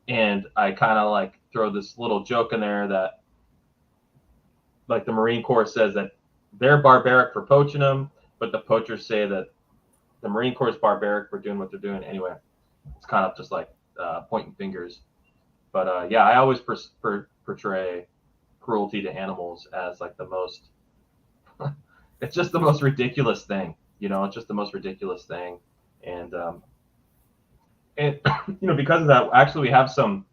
And I kind of like throw this little joke in there that like the Marine Corps says that they're barbaric for poaching them, but the poachers say that the Marine Corps is barbaric for doing what they're doing anyway. It's kind of just like pointing fingers. But I always portray cruelty to animals as like the most it's just the most ridiculous thing, it's just the most ridiculous thing. And because of that, actually we have some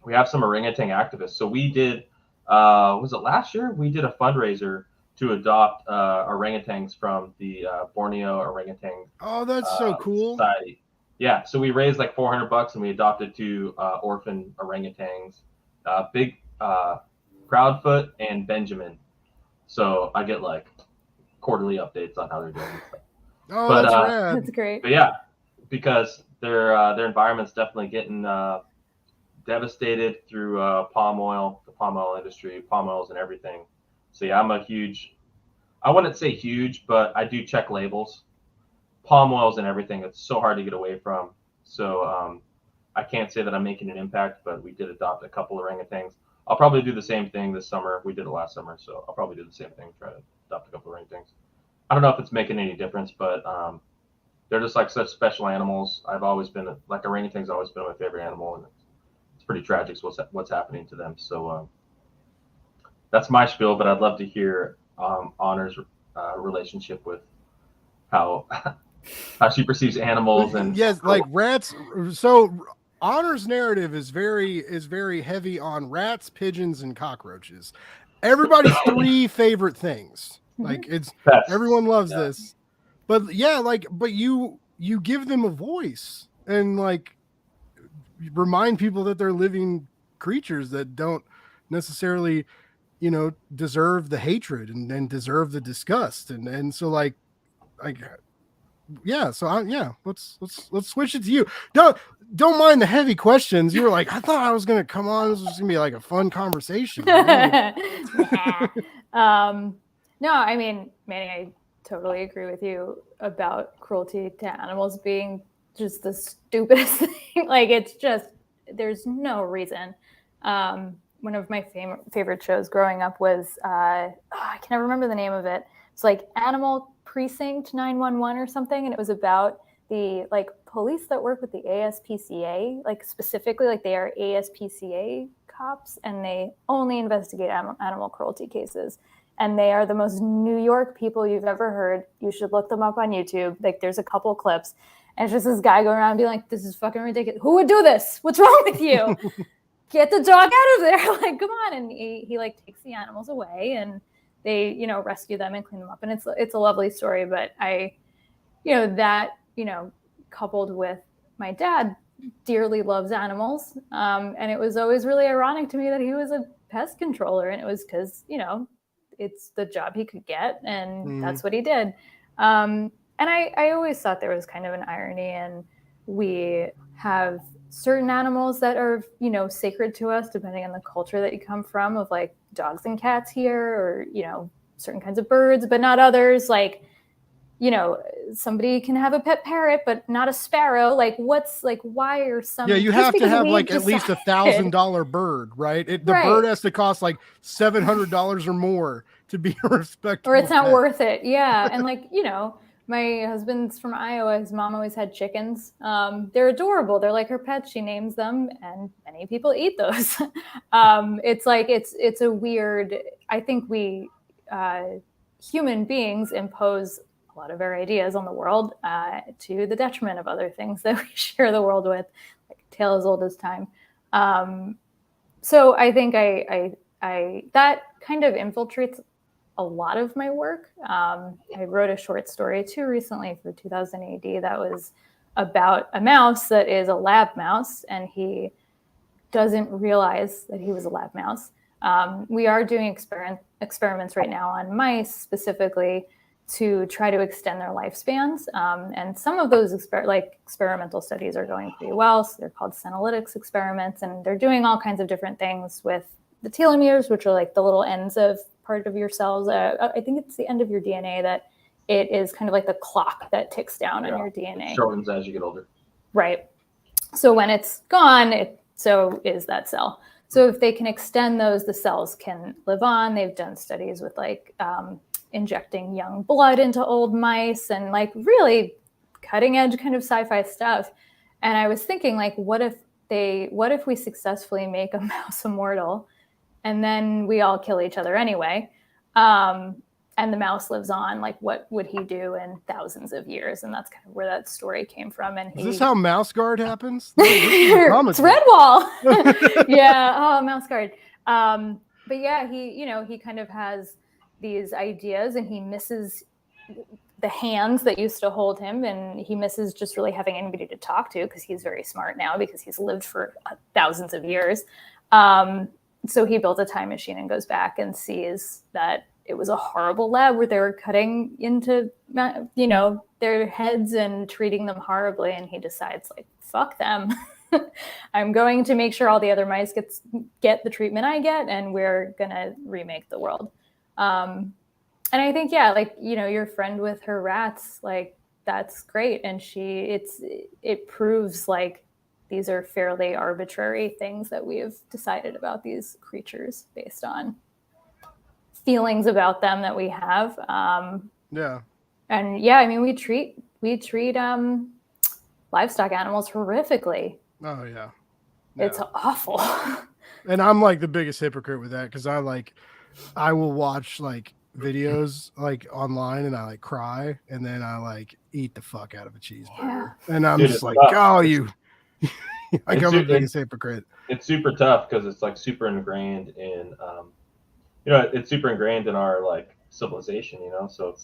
orangutan activists. So we did was it last year? We did a fundraiser to adopt orangutans from the Borneo Orangutan. Oh, that's so cool. Society. Yeah, so we raised like $400 and we adopted 2 orphan orangutans, Big Proudfoot and Benjamin. So I get like quarterly updates on how they're doing. Oh, but, that's rad. That's great. But yeah, because their environment's definitely getting devastated through palm oil, the palm oil industry, palm oils and everything. So yeah, I'm a huge, I wouldn't say huge, but I do check labels. Palm oils and everything, it's so hard to get away from. So I can't say that I'm making an impact, but we did adopt a couple of orangutans. I'll probably do the same thing this summer. We did it last summer, so I'll probably do the same thing, try to adopt a couple of orangutans. I don't know if it's making any difference, but they're just like such special animals. I've always been, like orangutans always been my favorite animal, and it's pretty tragic what's happening to them. So that's my spiel, but I'd love to hear Honor's relationship with how she perceives animals. And yes, like rats. So Honor's narrative is very heavy on rats, pigeons, and cockroaches. Everybody's 3 favorite things. Like it's Pests. everyone loves Yeah. this, but yeah, like but you give them a voice and like remind people that they're living creatures that don't necessarily deserve the hatred and deserve the disgust and so like yeah, so let's switch it to you. Don't mind the heavy questions. You were like, I thought I was gonna come on, this was gonna be like a fun conversation. No, I mean, Manny, I totally agree with you about cruelty to animals being just the stupidest thing. Like it's just there's no reason. One of my favorite shows growing up was I can never remember the name of it. It's like Animal Precinct 911 or something, and it was about the like police that work with the ASPCA, like specifically like they are ASPCA cops, and they only investigate animal cruelty cases. And they are the most New York people you've ever heard. You should look them up on YouTube. Like there's a couple clips, and it's just this guy going around being like, "This is fucking ridiculous. Who would do this? What's wrong with you? Get the dog out of there! Like, come on!" And he like takes the animals away, and they rescue them and clean them up, and it's a lovely story. But that coupled with my dad dearly loves animals, and it was always really ironic to me that he was a pest controller, and it was because it's the job he could get, and that's what he did. And I always thought there was kind of an irony, and we have certain animals that are sacred to us depending on the culture that you come from, of like dogs and cats here, or certain kinds of birds, but not others. Like somebody can have a pet parrot but not a sparrow. Like why are some you have to have like at least $1,000 bird, right? The bird has to cost like $700 or more to be a respectable or it's not pet. worth it. Yeah. And like my husband's from Iowa. His mom always had chickens. They're adorable. They're like her pets. She names them, and many people eat those. It's like it's a weird. I think we human beings impose a lot of our ideas on the world to the detriment of other things that we share the world with, like a tale as old as time. So I think I that kind of infiltrates a lot of my work. I wrote a short story too recently for 2000 AD that was about a mouse that is a lab mouse, and he doesn't realize that he was a lab mouse. We are doing experiments right now on mice specifically to try to extend their lifespans. And some of those experimental studies are going pretty well. So they're called senolytics experiments, and they're doing all kinds of different things with the telomeres, which are like the little ends of part of your cells. I think it's the end of your DNA that it is kind of like the clock that ticks down on your DNA. It shortens as you get older. Right. So when it's gone, so is that cell. So if they can extend those, the cells can live on. They've done studies with like injecting young blood into old mice and like really cutting edge kind of sci-fi stuff. And I was thinking, like, what if we successfully make a mouse immortal, and then we all kill each other anyway, and the mouse lives on? Like, what would he do in thousands of years? And that's kind of where that story came from. And is this how Mouse Guard happens? It's Redwall. Yeah. Oh, Mouse Guard. But yeah, he kind of has these ideas, and he misses the hands that used to hold him, and he misses just really having anybody to talk to, because he's very smart now because he's lived for thousands of years. So he built a time machine and goes back and sees that it was a horrible lab where they were cutting into their heads and treating them horribly, and he decides, like, fuck them. I'm going to make sure all the other mice get the treatment I get, and we're gonna remake the world. And I think, yeah, like, your friend with her rats, like, that's great. And it proves like these are fairly arbitrary things that we have decided about these creatures based on feelings about them that we have. Yeah. And yeah, I mean, we treat livestock animals horrifically. Oh yeah. It's awful. And I'm like the biggest hypocrite with that, because I will watch like videos like online, and I like cry, and then I like eat the fuck out of a cheeseburger. Yeah. And I'm just like, oh, you like, I'm the biggest hypocrite. It's super tough because it's like super ingrained in it's super ingrained in our like civilization, So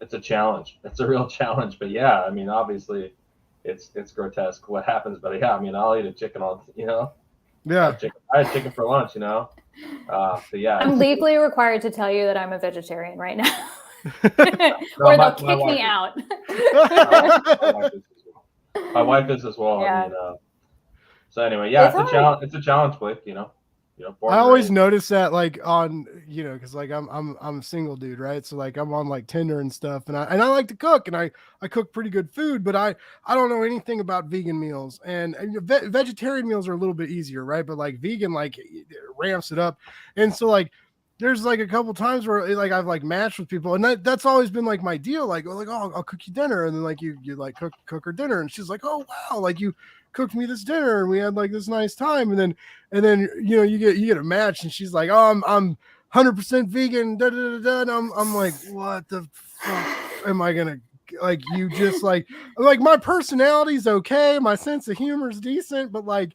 it's a challenge. It's a real challenge. But yeah, I mean, obviously, it's grotesque what happens. But yeah, I mean, I'll eat a chicken Yeah. I had chicken for lunch, But yeah, I'm legally required to tell you that I'm a vegetarian right now. No, or my they'll kick me wife out. my wife is as well. Yeah. I mean, so anyway, yeah, It's it's a challenge. It's a challenge, Blake. I always notice that, like, on, because like I'm a single dude, right? So like I'm on like Tinder and stuff, and I like to cook, and I cook pretty good food, but I don't know anything about vegan meals, and vegetarian meals are a little bit easier, right? But like vegan, like, it ramps it up, and so like there's like a couple times where like I've like matched with people, and that's always been like my deal, like, oh, I'll cook you dinner, and then like you like cook her dinner, and she's like, oh wow, like you cooked me this dinner, and we had like this nice time, and then you get a match, and she's like, oh, I'm 100% vegan, da, da, da, da. And I'm like, what the fuck am I gonna, like, you just like my personality's okay, my sense of humor is decent, but like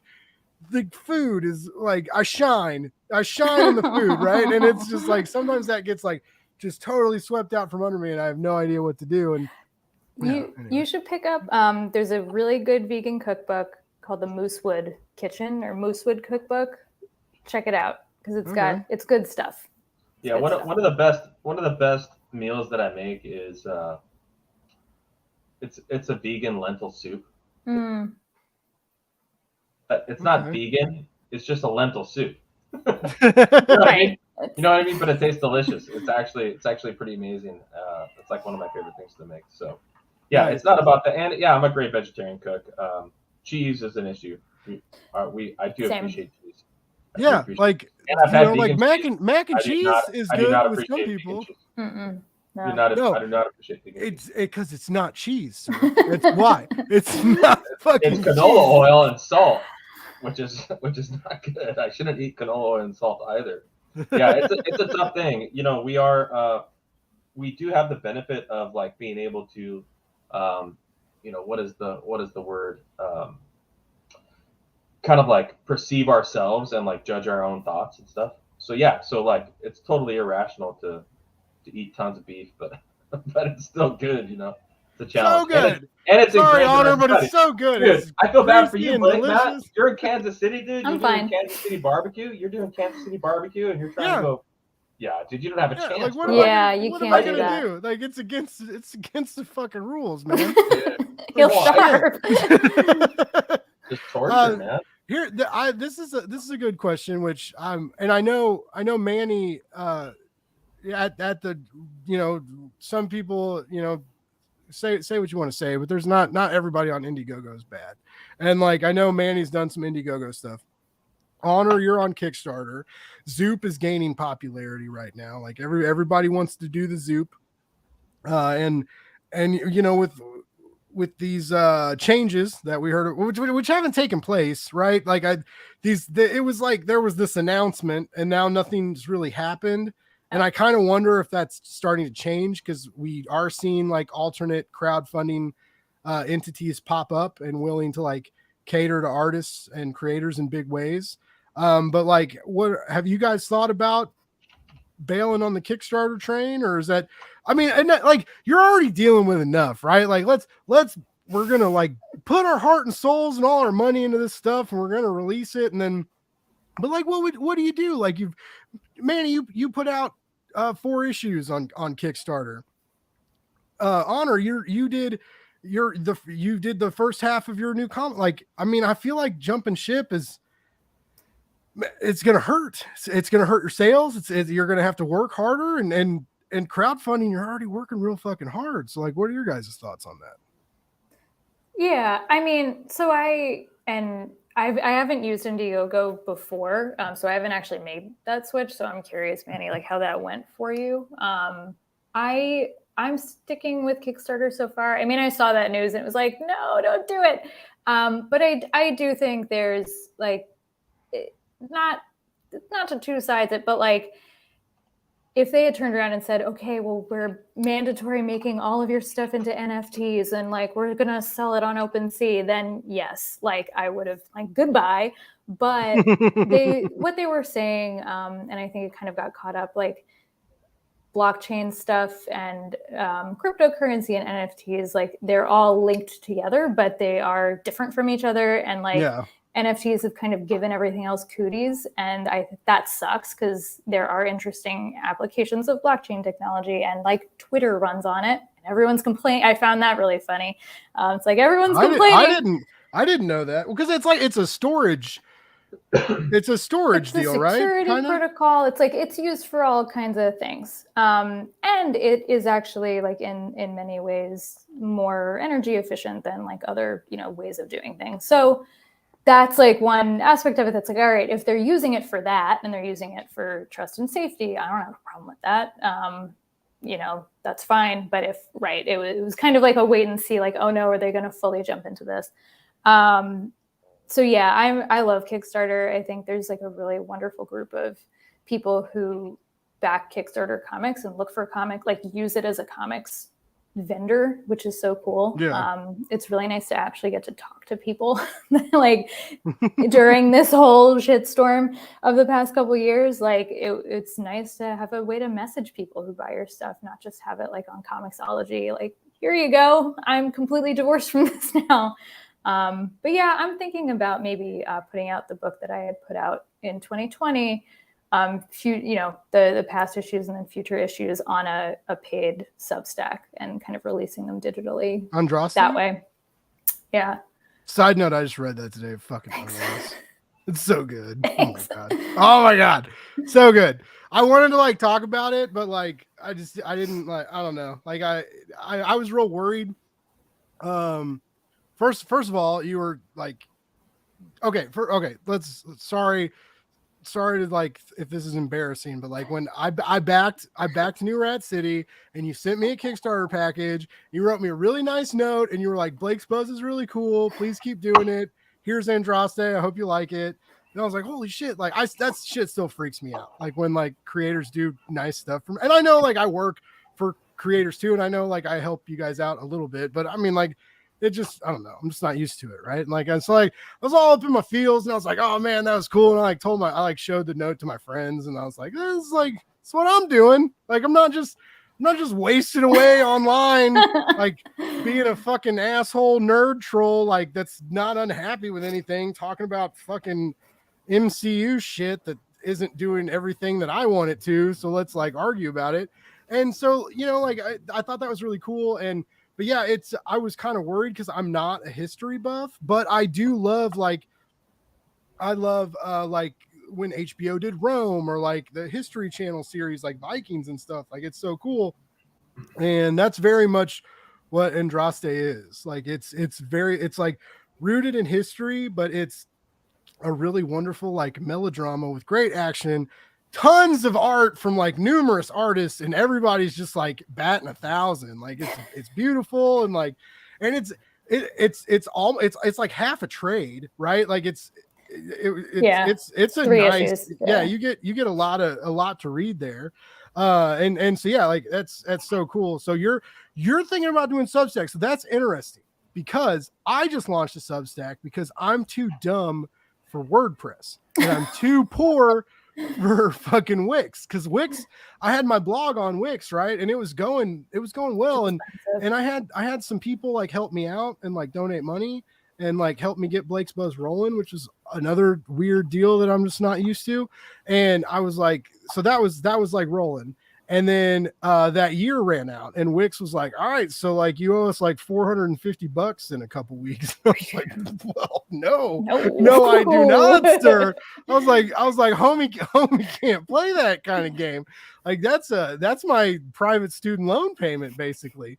the food is like, I shine in the food, right? And it's just like sometimes that gets like just totally swept out from under me, and I have no idea what to do. And you should pick up, there's a really good vegan cookbook called the Moosewood Kitchen or Moosewood Cookbook. Check it out, because it's good stuff. Yeah, one of the best meals that I make is it's a vegan lentil soup. It's not vegan, it's just a lentil soup. You know what I mean? You know what I mean? But it tastes delicious. It's actually pretty amazing. It's like one of my favorite things to make. So yeah, It's not about the, and yeah, I'm a great vegetarian cook. Cheese is an issue. I do appreciate cheese. Yeah, like, like mac and cheese is good with some people. I do not appreciate vegan cheese. Because it's not cheese, sir. It's why. It's not fucking It's canola oil and salt, which is not good. I shouldn't eat canola oil and salt either. Yeah, it's a tough thing. We do have the benefit of like being able to what is the word? Kind of like perceive ourselves and like judge our own thoughts and stuff. So yeah, so like it's totally irrational to eat tons of beef, but it's still good, It's a challenge. So good. And it's sorry, Honor, but it's so good. Dude, I feel bad for you, Blake, Matt. You're in Kansas City, dude. I'm fine. Kansas City barbecue. You're doing Kansas City barbecue, and you're trying to go. Yeah, dude, you don't have a chance. Like, what you can't am I do gonna that. Do? Like, it's against the fucking rules, man. He'll starve. Just torture, man. Here, this is a good question, which and I know Manny, at the, some people, say what you want to say, but there's not everybody on Indiegogo is bad, and like I know Manny's done some Indiegogo stuff. Honor, you're on Kickstarter. Zoop is gaining popularity right now. Like everybody wants to do the Zoop, and with these changes that we heard, which haven't taken place, right? Like it was like there was this announcement, and now nothing's really happened. And I kind of wonder if that's starting to change, because we are seeing like alternate crowdfunding entities pop up and willing to like cater to artists and creators in big ways. But like, what have you guys thought about bailing on the Kickstarter train? Or is that, I mean, and like you're already dealing with enough, right? Like we're gonna like put our heart and souls and all our money into this stuff, and we're gonna release it, and then, but like, what do you do? Like Manny, you put out 4 issues on Kickstarter. Honor, you did the first half of your new comic. Like, I mean, I feel like jumping ship it's gonna hurt. It's gonna hurt your sales. You're gonna have to work harder, and crowdfunding, you're already working real fucking hard. So like, what are your guys' thoughts on that? Yeah, I mean, so I haven't used Indiegogo before, so I haven't actually made that switch. So I'm curious, Manny, like how that went for you. I'm sticking with Kickstarter so far. I mean, I saw that news and it was like, no, don't do it. But I do think there's like, not to two sides it, but like if they had turned around and said, okay, well, we're mandatory making all of your stuff into NFTs and like we're gonna sell it on OpenSea, then yes, like I would have like goodbye. But what they were saying, and I think it kind of got caught up, like blockchain stuff and cryptocurrency and NFTs, like they're all linked together, but they are different from each other. And like NFTs have kind of given everything else cooties. And that sucks because there are interesting applications of blockchain technology and like Twitter runs on it and everyone's complaining. I found that really funny. It's like everyone's complaining. I didn't know that because it's a storage. It's a storage deal, right? Security protocol. It's like it's used for all kinds of things, and it is actually like in many ways more energy efficient than like other ways of doing things. So that's like one aspect of it. That's like, all right, if they're using it for that and they're using it for trust and safety, I don't have a problem with that. That's fine. But if it was kind of like a wait and see. Like, oh no, are they going to fully jump into this? So yeah, I love Kickstarter. I think there's like a really wonderful group of people who back Kickstarter comics and look for like use it as a comics vendor, which is so cool. Yeah. It's really nice to actually get to talk to people like during this whole shitstorm of the past couple of years. Like it's nice to have a way to message people who buy your stuff, not just have it like on Comixology. Like, here you go. I'm completely divorced from this now. But yeah, I'm thinking about maybe putting out the book that I had put out in 2020, the past issues and then future issues on a paid Substack and kind of releasing them digitally Andraste? That way. Yeah. Side note, I just read that today. Fucking hilarious. It's so good. Oh my god. So good. I wanted to like talk about it, but like I didn't like, I don't know. Like I was real worried. First of all, you were like, okay. Sorry to like if this is embarrassing, but like when I backed New Rat City and you sent me a Kickstarter package, you wrote me a really nice note and you were like, Blake's Buzz is really cool. Please keep doing it. Here's Andraste. I hope you like it. And I was like, holy shit! Like that shit still freaks me out. Like when like creators do nice stuff and I know like I work for creators too, and I know like I help you guys out a little bit, but I mean like. It just, I don't know. I'm just not used to it. Right. And like, it's like, I was all up in my feels and I was like, oh man, that was cool. And I like showed the note to my friends and I was like, this is like, it's what I'm doing. Like, I'm not just wasting away online, like being a fucking asshole nerd troll. Like that's not unhappy with anything, talking about fucking MCU shit that isn't doing everything that I want it to. So let's like argue about it. And so, like I thought that was really cool. But yeah, I was kind of worried because I'm not a history buff, but I do love like when HBO did Rome or like the History Channel series like Vikings and stuff. Like it's so cool. And that's very much what Andraste is. Like it's like rooted in history, but it's a really wonderful like melodrama with great action. Tons of art from like numerous artists and everybody's just like batting 1,000. Like it's beautiful and like, and it's like half a trade, right? Like it's a 3 nice, issues. Yeah. You get a lot to read there. And so, yeah, like that's so cool. So you're thinking about doing Substack. So that's interesting because I just launched a Substack because I'm too dumb for WordPress and I'm too poor for fucking Wix, because Wix, I had my blog on Wix, right, and it was going well, and I had some people like help me out and like donate money and like help me get Blake's Buzz rolling, which is another weird deal that I'm just not used to. And I was like, so that was like rolling. And then that year ran out and Wix was like, all right, so like you owe us like $450 in a couple weeks. I was like, well, no, I do not, sir. I was like, homie can't play that kind of game. Like that's my private student loan payment basically,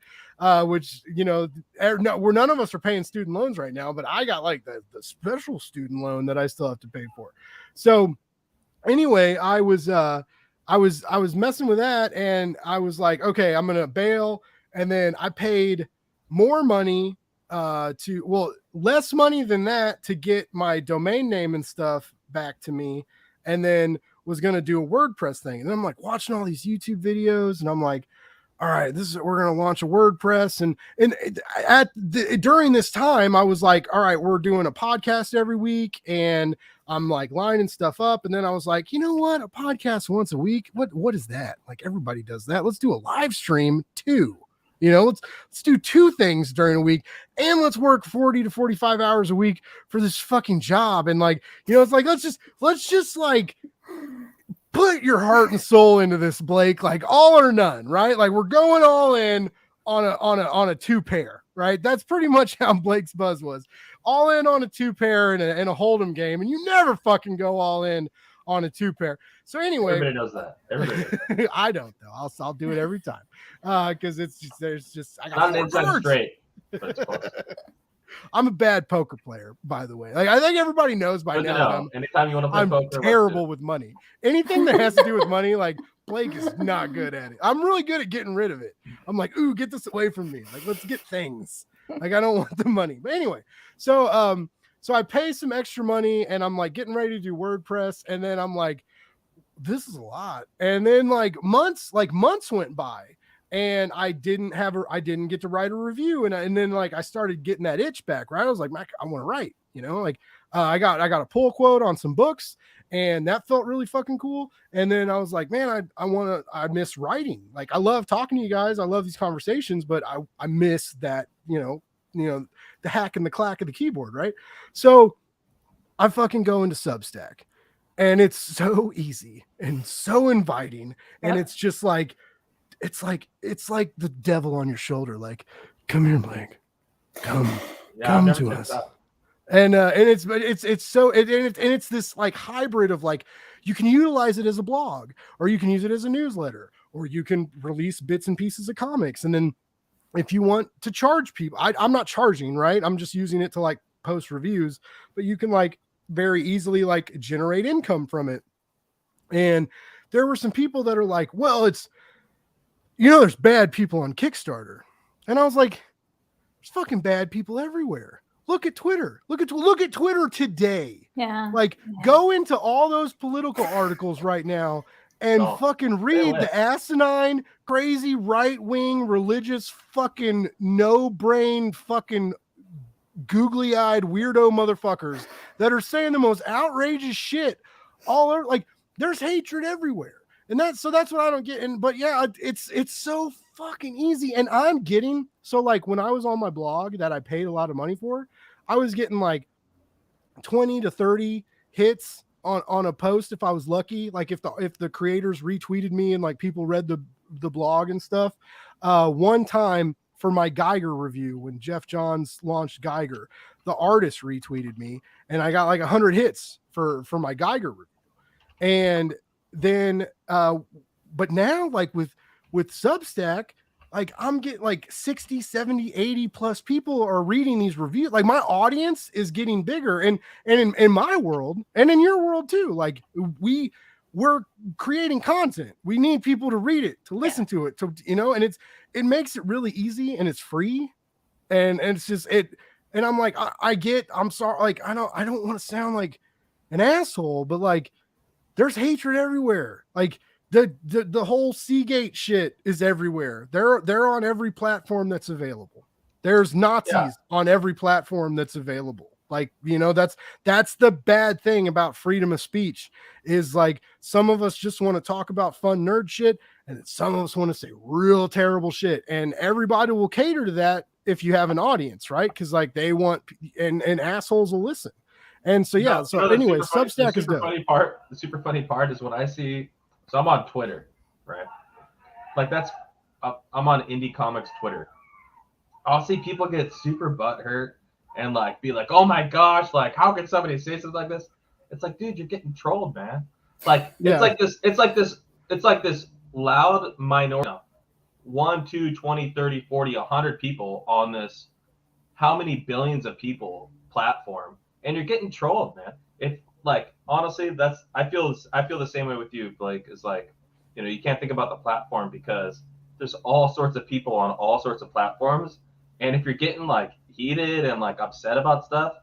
which, no, none of us are paying student loans right now, but I got like the special student loan that I still have to pay for. So anyway, I was messing with that and I was like, okay, I'm going to bail. And then I paid more money less money than that to get my domain name and stuff back to me. And then was going to do a WordPress thing. And then I'm like watching all these YouTube videos and I'm like, all right, we're going to launch a WordPress. And during this time, I was like, all right, we're doing a podcast every week. And I'm like lining stuff up. And then I was like, you know what? A podcast once a week. What is that? Like everybody does that. Let's do a live stream too. Let's do 2 things during a week and let's work 40 to 45 hours a week for this fucking job. And like, it's like, let's just like put your heart and soul into this, Blake, like all or none, right? Like we're going all in on a 2-pair, right? That's pretty much how Blake's buzz was. All in on a 2-pair and a Hold'em game. And you never fucking go all in on a 2-pair. So anyway, everybody knows that. Everybody knows that. I don't though. I'll do it every time. Cause there's just, I got not an inside straight, but it's close. I'm a bad poker player, by the way. Like I think everybody knows by now. Anytime you want to play I'm poker, terrible with money. Anything that has to do with money, like Blake is not good at it. I'm really good at getting rid of it. I'm like, ooh, get this away from me. Like, let's get things. Like, I don't want the money. But anyway, so I pay some extra money and I'm like getting ready to do WordPress. And then I'm like, this is a lot. And then months went by. And I didn't get to write a review. And then I started getting that itch back, right? I was like, Mac, I want to write, I got a pull quote on some books and that felt really fucking cool. And then I was like, man, I miss writing. Like I love talking to you guys. I love these conversations, but I miss that, the hack and the clack of the keyboard. Right. So I fucking go into Substack and it's so easy and so inviting. And it's just like, it's like the devil on your shoulder. Like, come here, Blake, come to us. And it's this like hybrid of like, you can utilize it as a blog or you can use it as a newsletter or you can release bits and pieces of comics. And then if you want to charge people, I'm not charging, right? I'm just using it to like post reviews, but you can like very easily like generate income from it. And there were some people that are like, well, it's, there's bad people on Kickstarter. And I was like, there's fucking bad people everywhere. Look at Twitter. Look at Twitter today. Yeah. Go into all those political articles right now and fucking read the asinine, crazy, right-wing, religious, fucking no-brain, fucking googly-eyed weirdo motherfuckers that are saying the most outrageous shit all over. Like, there's hatred everywhere. And that's what I don't get. But yeah, it's so fucking easy. And I'm getting, so like when I was on my blog that I paid a lot of money for, I was getting like 20 to 30 hits on a post if I was lucky. Like if the creators retweeted me and like people read the blog and stuff. One time for my Geiger review, when Jeff Johns launched Geiger, the artist retweeted me and I got like 100 hits for my Geiger review. And then but now like with Substack, like I'm getting like 60, 70, 80 plus people are reading these reviews. Like my audience is getting bigger and in my world and in your world too. Like we're creating content. We need people to read it, to listen to it, to, and it makes it really easy and it's free. And it's just and I'm like, I'm sorry. Like, I don't want to sound like an asshole, but like, there's hatred everywhere. Like the whole Seagate shit is everywhere. They're on every platform that's available. There's Nazis on every platform that's available. Like, that's the bad thing about freedom of speech is like some of us just want to talk about fun nerd shit and some of us want to say real terrible shit. And everybody will cater to that if you have an audience, right? Because like they want and assholes will listen. And so anyway, Substack is dope. The super funny part is when I see, so I'm on Twitter, right? Like I'm on Indie Comics Twitter. I'll see people get super butthurt and like be like, oh my gosh, like how can somebody say something like this? It's like, dude, you're getting trolled, man. Like it's like this loud minority, 1, 2, 20, 30, 40, 100 people on this, how many billions of people platform. And you're getting trolled, man. It like honestly, I feel the same way with you, Blake. It's like, you can't think about the platform because there's all sorts of people on all sorts of platforms. And if you're getting like heated and like upset about stuff,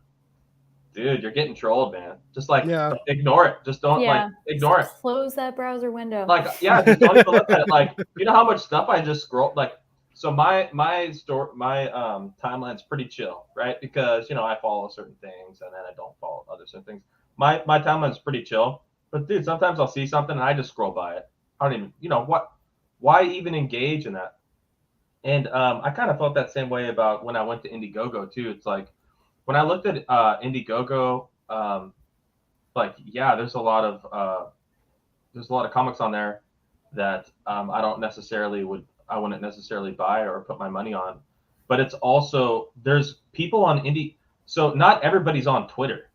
dude, you're getting trolled, man. Just like Yeah. ignore it. Just don't like ignore it. Close that browser window. Like, yeah, just don't even look at it. Like, you know how much stuff I just scroll. Like, so my timeline's pretty chill, right? Because, you know, I follow certain things and then I don't follow other certain things. My timeline's pretty chill. But dude, sometimes I'll see something and I just scroll by it. I don't even, you know, why even engage in that? And I kind of felt that same way about when I went to Indiegogo too. It's like when I looked at Indiegogo, like, yeah, there's a lot of comics on there that I wouldn't necessarily buy or put my money on. But it's also, there's people on Indie, so not everybody's on Twitter.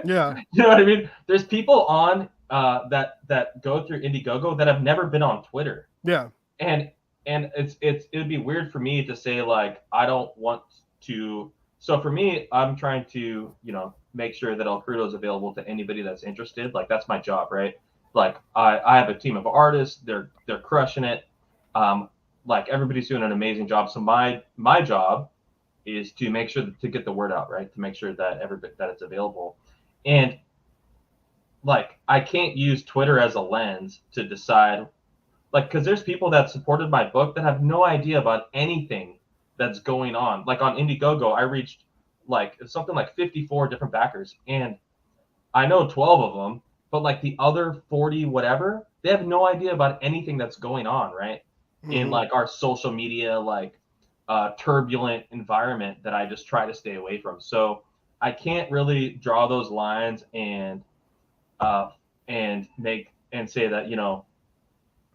Yeah. You know what I mean? There's people on that go through Indiegogo that have never been on Twitter. Yeah. And it'd be weird for me to say, like, I don't want to. So for me, I'm trying to, you know, make sure that El Crudo is available to anybody that's interested. Like, that's my job, right? Like, I have a team of artists. They're crushing it. Like, everybody's doing an amazing job. So my job is to make sure to get the word out, right? To make sure that that it's available. And like, I can't use Twitter as a lens to decide, like, because there's people that supported my book that have no idea about anything that's going on. Like, on Indiegogo, I reached like something like 54 different backers, and I know 12 of them, but like the other 40 whatever, they have no idea about anything that's going on, right? In like our social media, like turbulent environment that I just try to stay away from. So I can't really draw those lines and say that, you know,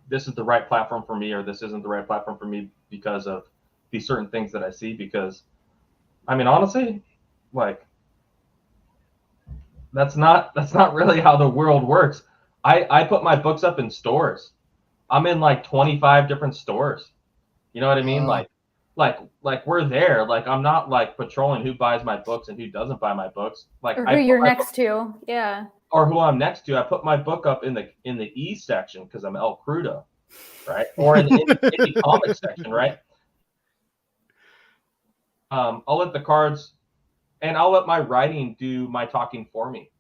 this is the right platform for me or this isn't the right platform for me because of these certain things that I see. Because, I mean, honestly, like, that's not really how the world works. I put my books up in stores. I'm in like 25 different stores. You know what I mean? Like we're there. Like, I'm not like patrolling who buys my books and who doesn't buy my books. Like, or who you're next to. Yeah. Or who I'm next to. I put my book up in the E section because I'm El Crudo, right? Or in the indie comic section, right? I'll let the cards, and I'll let my writing do my talking for me.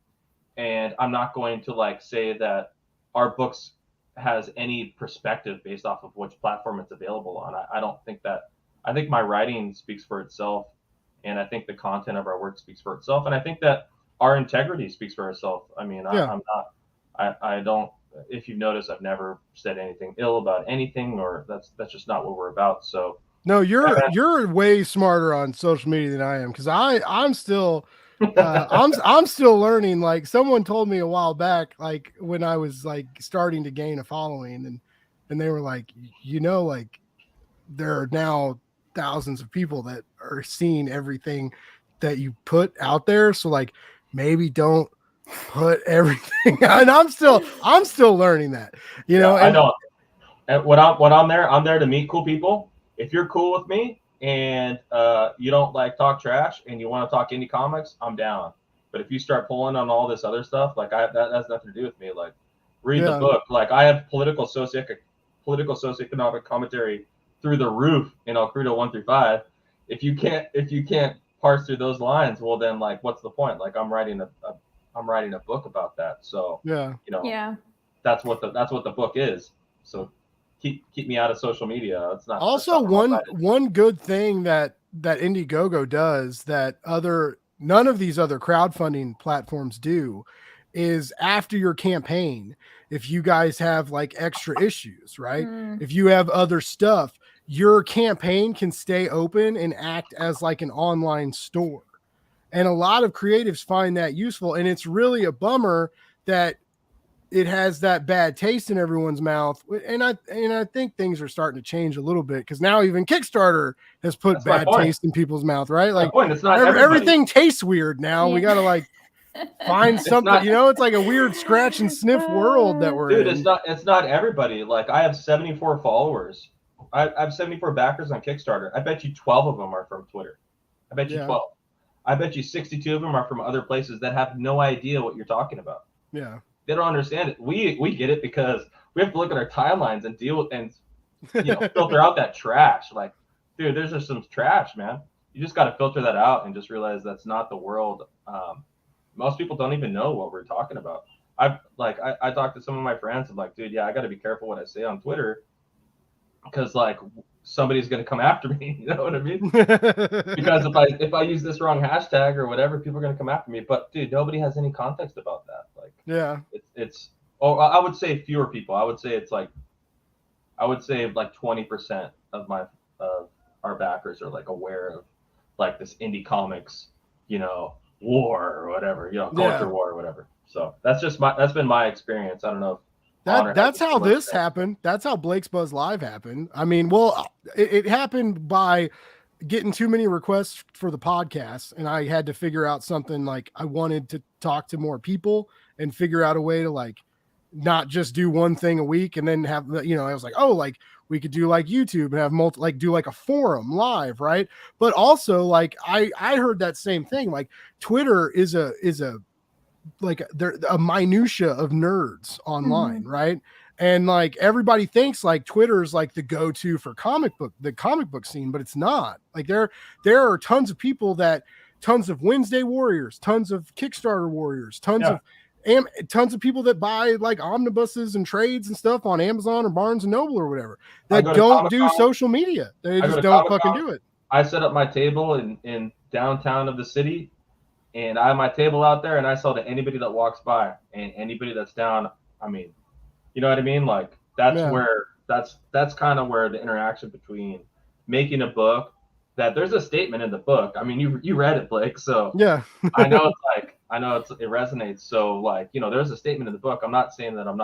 And I'm not going to like say that our books has any perspective based off of which platform it's available on. I don't think that. I think my writing speaks for itself, and I think the content of our work speaks for itself, and I think that our integrity speaks for itself. I mean, Yeah. I don't. If you've noticed, I've never said anything ill about anything, or that's just not what we're about. So No, you're way smarter on social media than I am, because I'm still I'm still learning. Like, someone told me a while back, like when I was like starting to gain a following, and they were like, you know, like there are now thousands of people that are seeing everything that you put out there. So like, maybe don't put everything. And I'm still learning that, you know. I don't. And when I'm there to meet cool people. If you're cool with me and you don't like talk trash and you want to talk indie comics, I'm down. But if you start pulling on all this other stuff, like that has nothing to do with me. Like, read the book. Like, I have political socioeconomic commentary through the roof in El Crudo 1 through 5. If you can't parse through those lines, well then, like, what's the point? Like, I'm writing a book about that. So yeah, you know, Yeah. that's what the book is. So keep me out of social media. It's not. Also, one good thing that Indiegogo does that none of these other crowdfunding platforms do is, after your campaign, if you guys have like extra issues, right? If you have other stuff, your campaign can stay open and act as like an online store. And a lot of creatives find that useful. And it's really a bummer that it has that bad taste in everyone's mouth. And I think things are starting to change a little bit, because now even Kickstarter has put bad taste in people's mouth, right? Like, it's not everything tastes weird now. Yeah. We got to like find something, you know, it's like a weird scratch and sniff world that we're in. It's not everybody. Like, I have 74 followers. I have 74 backers on Kickstarter. I bet you 12 of them are from Twitter. I bet you 12. I bet you 62 of them are from other places that have no idea what you're talking about. Yeah. They don't understand it. We get it because we have to look at our timelines and deal with and filter out that trash. Like, dude, there's just some trash, man. You just got to filter that out and just realize that's not the world most people don't even know what we're talking about. I talked to some of my friends. I'm like, dude, yeah, I got to be careful what I say on Twitter because like somebody's gonna come after me. You know what I mean? Because if I use this wrong hashtag or whatever, people are gonna come after me. But dude, nobody has any context about that. Like, yeah, it's I would say fewer people. I would say like 20% of our backers are like aware of like this indie comics, war or whatever, culture war or whatever. So that's been my experience. I don't know. That's how this happened. That's how Blake's Buzz Live happened. I mean, well, it happened by getting too many requests for the podcast, and I had to figure out something. Like, I wanted to talk to more people and figure out a way to like not just do one thing a week and then have, I was like, oh, like we could do like YouTube and have do like a forum live, right? But also like I heard that same thing. Like Twitter is a like they're a minutia of nerds online, right? And like everybody thinks like Twitter is like the go-to for the comic book scene, but it's not. Like there are tons of people tons of Wednesday warriors, tons of Kickstarter warriors, tons of people that buy like omnibuses and trades and stuff on Amazon or Barnes and Noble or whatever that don't do social media. They just don't fucking do it. I set up my table in downtown of the city, and I have my table out there, and I sell to anybody that walks by and anybody that's down. I mean, you know what I mean? Like that's kind of where the interaction between making a book, that there's a statement in the book. I mean, you read it, Blake, so yeah. I know it resonates. So like, there's a statement in the book. I'm not saying that I'm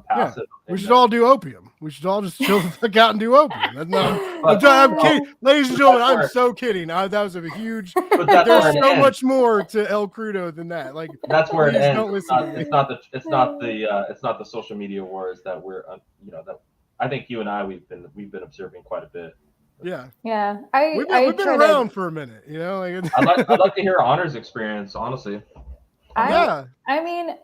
passive. Yeah. We should all do opium. We should all just chill the fuck out and do opium. That's not, I'm kidding. Ladies and gentlemen, I'm so kidding. That was a huge, there's so much more to El Crudo than that. Like, that's where it ends. Don't listen it's not the social media wars that we're, that I think you and I, we've been observing quite a bit. Yeah. We've been around for a minute, like I'd like to hear Honor's experience, honestly. I mean,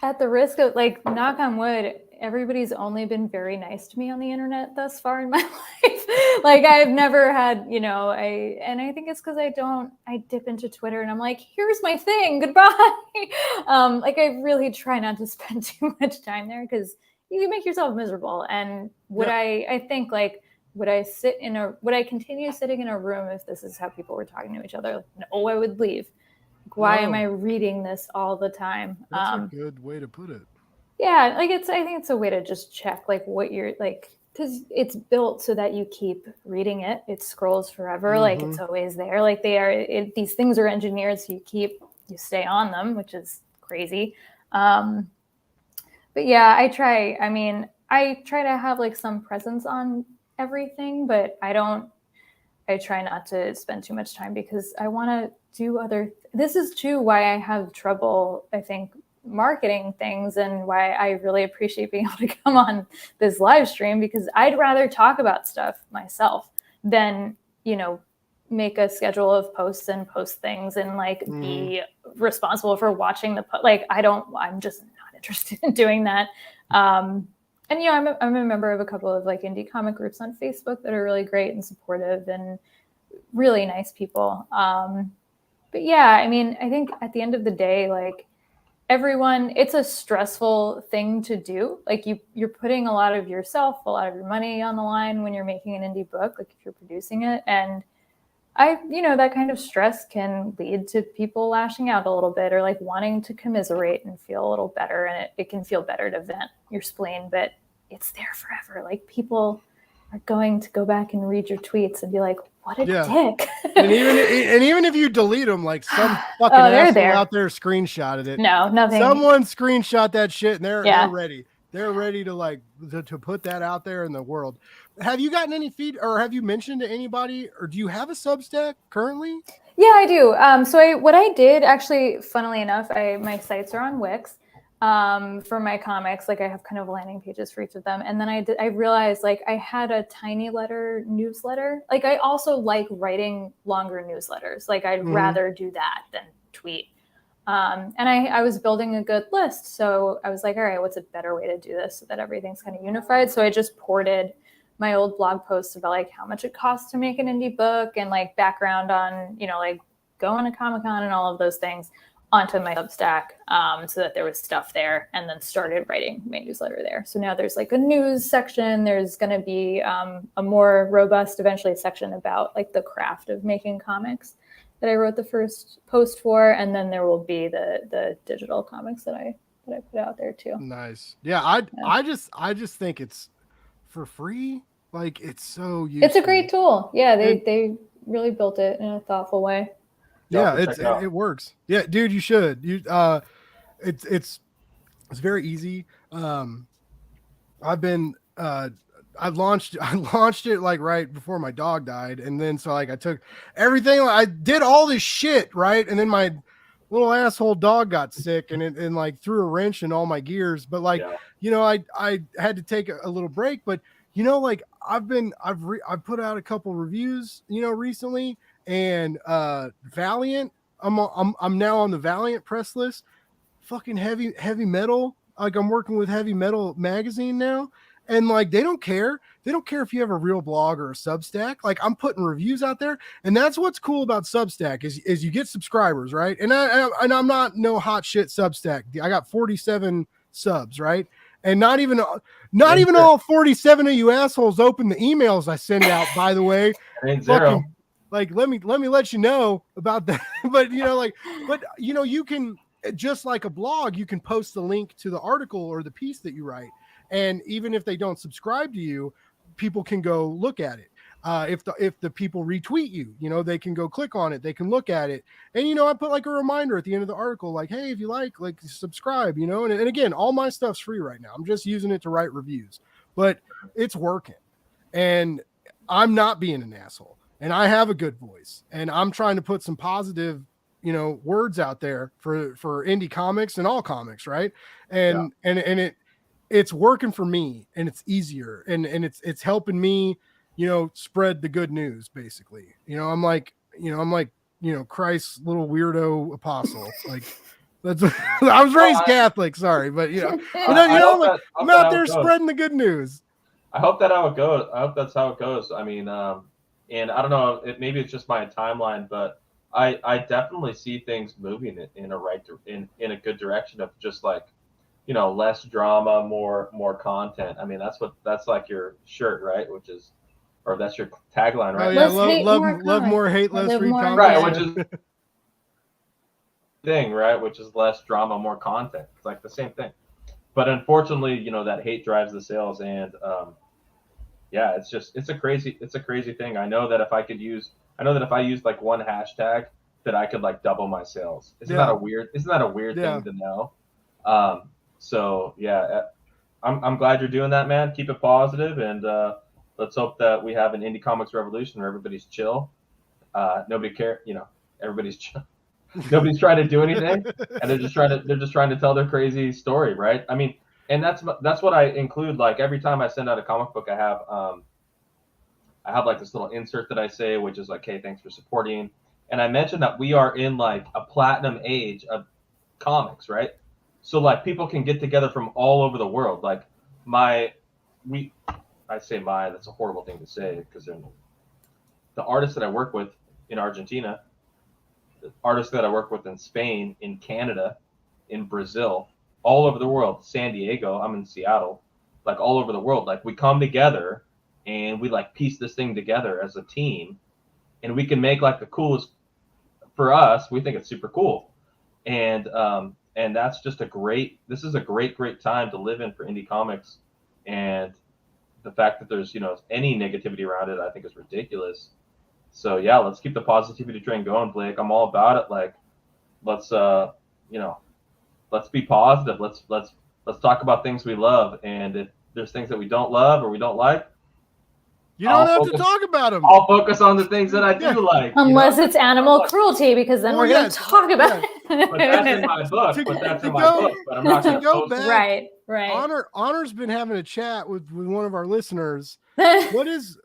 at the risk of like, knock on wood, everybody's only been very nice to me on the internet thus far in my life. Like I've never had, I think it's because I dip into Twitter and I'm like, here's my thing, goodbye. Like I really try not to spend too much time there because you can make yourself miserable. And would I think like, would I continue sitting in a room if this is how people were talking to each other? No, I would leave. Why am I reading this all the time? That's a good way to put it. Yeah, like I think it's a way to just check like what you're like, because it's built so that you keep reading it. It scrolls forever, like it's always there. Like these things are engineered so you stay on them, which is crazy. But yeah, I try to have like some presence on everything, but I try not to spend too much time because I want to do this is too why I have trouble, I think, marketing things and why I really appreciate being able to come on this live stream, because I'd rather talk about stuff myself than, make a schedule of posts and post things and like be responsible for watching I'm just not interested in doing that. And I'm a member of a couple of like indie comic groups on Facebook that are really great and supportive and really nice people. But yeah, I mean, I think at the end of the day, like it's a stressful thing to do. Like you're putting a lot of yourself, a lot of your money on the line when you're making an indie book, like if you're producing it. And that kind of stress can lead to people lashing out a little bit or like wanting to commiserate and feel a little better. And it can feel better to vent your spleen, but it's there forever. Like people are going to go back and read your tweets and be like, what a dick. and even if you delete them, like some fucking asshole out there screenshotted it. No, nothing. Someone screenshot that shit and they're ready. They're ready to like to put that out there in the world. Have you gotten any feed or have you mentioned to anybody or do you have a Substack currently? Yeah, I do. So what I did actually, funnily enough, my sites are on Wix. For my comics, like I have kind of landing pages for each of them. And then I realized like I had a tiny letter newsletter. Like I also like writing longer newsletters. Like I'd rather do that than tweet. And I was building a good list. So I was like, all right, what's a better way to do this so that everything's kind of unified? So I just ported my old blog posts about like how much it costs to make an indie book and like background on, like going to Comic-Con and all of those things onto my Substack, so that there was stuff there, and then started writing my newsletter there. So now there's like a news section. There's going to be a more robust, eventually, section about like the craft of making comics that I wrote the first post for, and then there will be the digital comics that I put out there too. Nice. Yeah, I just think it's for free. Like, it's so useful. It's a great tool. Yeah, they really built it in a thoughtful way. Yeah, it works. Yeah, dude, you should. It's very easy. I launched it like right before my dog died, and then so like I took everything, I did all this shit, right? And then my little asshole dog got sick, and like threw a wrench in all my gears. But like, I had to take a little break. But like I've put out a couple reviews, recently. And Valiant, I'm now on the Valiant press list. Fucking heavy metal. Like, I'm working with Heavy Metal magazine now, and like they don't care if you have a real blog or a Substack. Like, I'm putting reviews out there, and that's what's cool about Substack is you get subscribers, right? And I'm not no hot shit Substack. I got 47 subs, right? And not even all 47 of you assholes open the emails I send out, by the way. And zero. Like, let me let you know about that. But you can, just like a blog, you can post the link to the article or the piece that you write. And even if they don't subscribe to you, people can go look at it. If the people retweet you, they can go click on it, they can look at it. And I put like a reminder at the end of the article, like, hey, if you like subscribe, and again, all my stuff's free right now. I'm just using it to write reviews, but it's working. And I'm not being an asshole. And I have a good voice, and I'm trying to put some positive, words out there for indie comics and all comics, right? And it's working for me, and it's easier, and it's helping me, spread the good news, basically. I'm like Christ's little weirdo apostle. Like, that's I was raised Catholic, sorry, but I'm out there spreading the good news. I hope that's how it goes. I mean, and I don't know, maybe it's just my timeline, but I definitely see things moving in a good direction of just like, less drama, more content. I mean, that's like your shirt, right? Or that's your tagline, right? Oh yeah, love more, hate less, read content. Right, which is thing, right? Which is less drama, more content. It's like the same thing. But unfortunately, that hate drives the sales, and yeah, it's a crazy thing. I know that if I used like one hashtag, that I could like double my sales. Isn't that a weird thing to know? So yeah, I'm glad you're doing that, man. Keep it positive, and let's hope that we have an indie comics revolution where everybody's chill. Nobody care, everybody's chill. Nobody's trying to do anything, and they're just trying to tell their crazy story, right? I mean, and that's what I include. Like, every time I send out a comic book, I have like this little insert that I say, which is like, hey, thanks for supporting. And I mentioned that we are in like a platinum age of comics, right? So like people can get together from all over the world. Like that's a horrible thing to say, because the artists that I work with in Argentina, the artists that I work with in Spain, in Canada, in Brazil, all over the world, San Diego, I'm in Seattle, like all over the world, like we come together and we like piece this thing together as a team, and we can make like the coolest, for us, we think it's super cool. And that's just this is a great time to live in for indie comics. And the fact that there's, any negativity around it, I think is ridiculous. So yeah, let's keep the positivity train going, Blake. I'm all about it. Like, let's be positive. Let's talk about things we love. And if there's things that we don't love or we don't like, you don't have to talk about them. I'll focus on the things that I do like. Unless it's animal cruelty, because then we're going to talk about it. But that's in my book. But I'm not going to post it. Right. Honor's been having a chat with one of our listeners. What is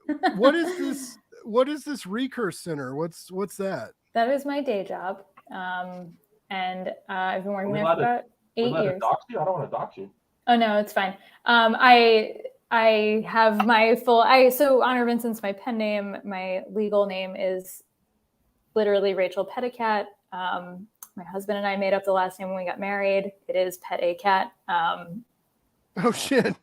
this Recurse Center? What's that? That is my day job. And I've been working there for about 8 years. I don't want to dox you. Oh no, it's fine. I have my so Honor Vincent's my pen name. My legal name is literally Rachel Petticat. My husband and I made up the last name when we got married. It is Pet A Cat. Oh shit.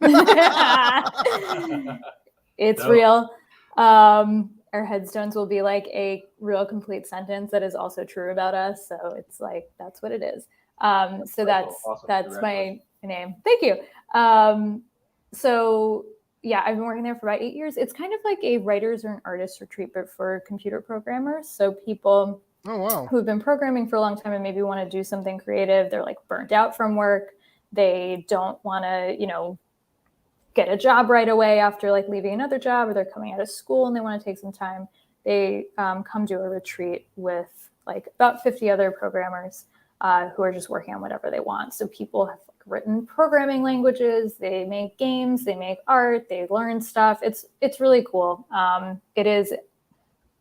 It's Dope. real. Our headstones will be like a real complete sentence that is also true about us. So it's like, that's what it is. So that's Awesome. that's my name. Thank you. So yeah, I've been working there for about 8 years. It's kind of like a writer's or an artist's retreat, but for computer programmers. So people who've been programming for a long time and maybe want to do something creative, they're like burnt out from work. They don't want to, you know, get a job right away after like leaving another job, or they're coming out of school and they want to take some time. They come to a retreat with like about 50 other programmers who are just working on whatever they want. So people have like written programming languages, they make games, they make art, they learn stuff. It's really cool. It is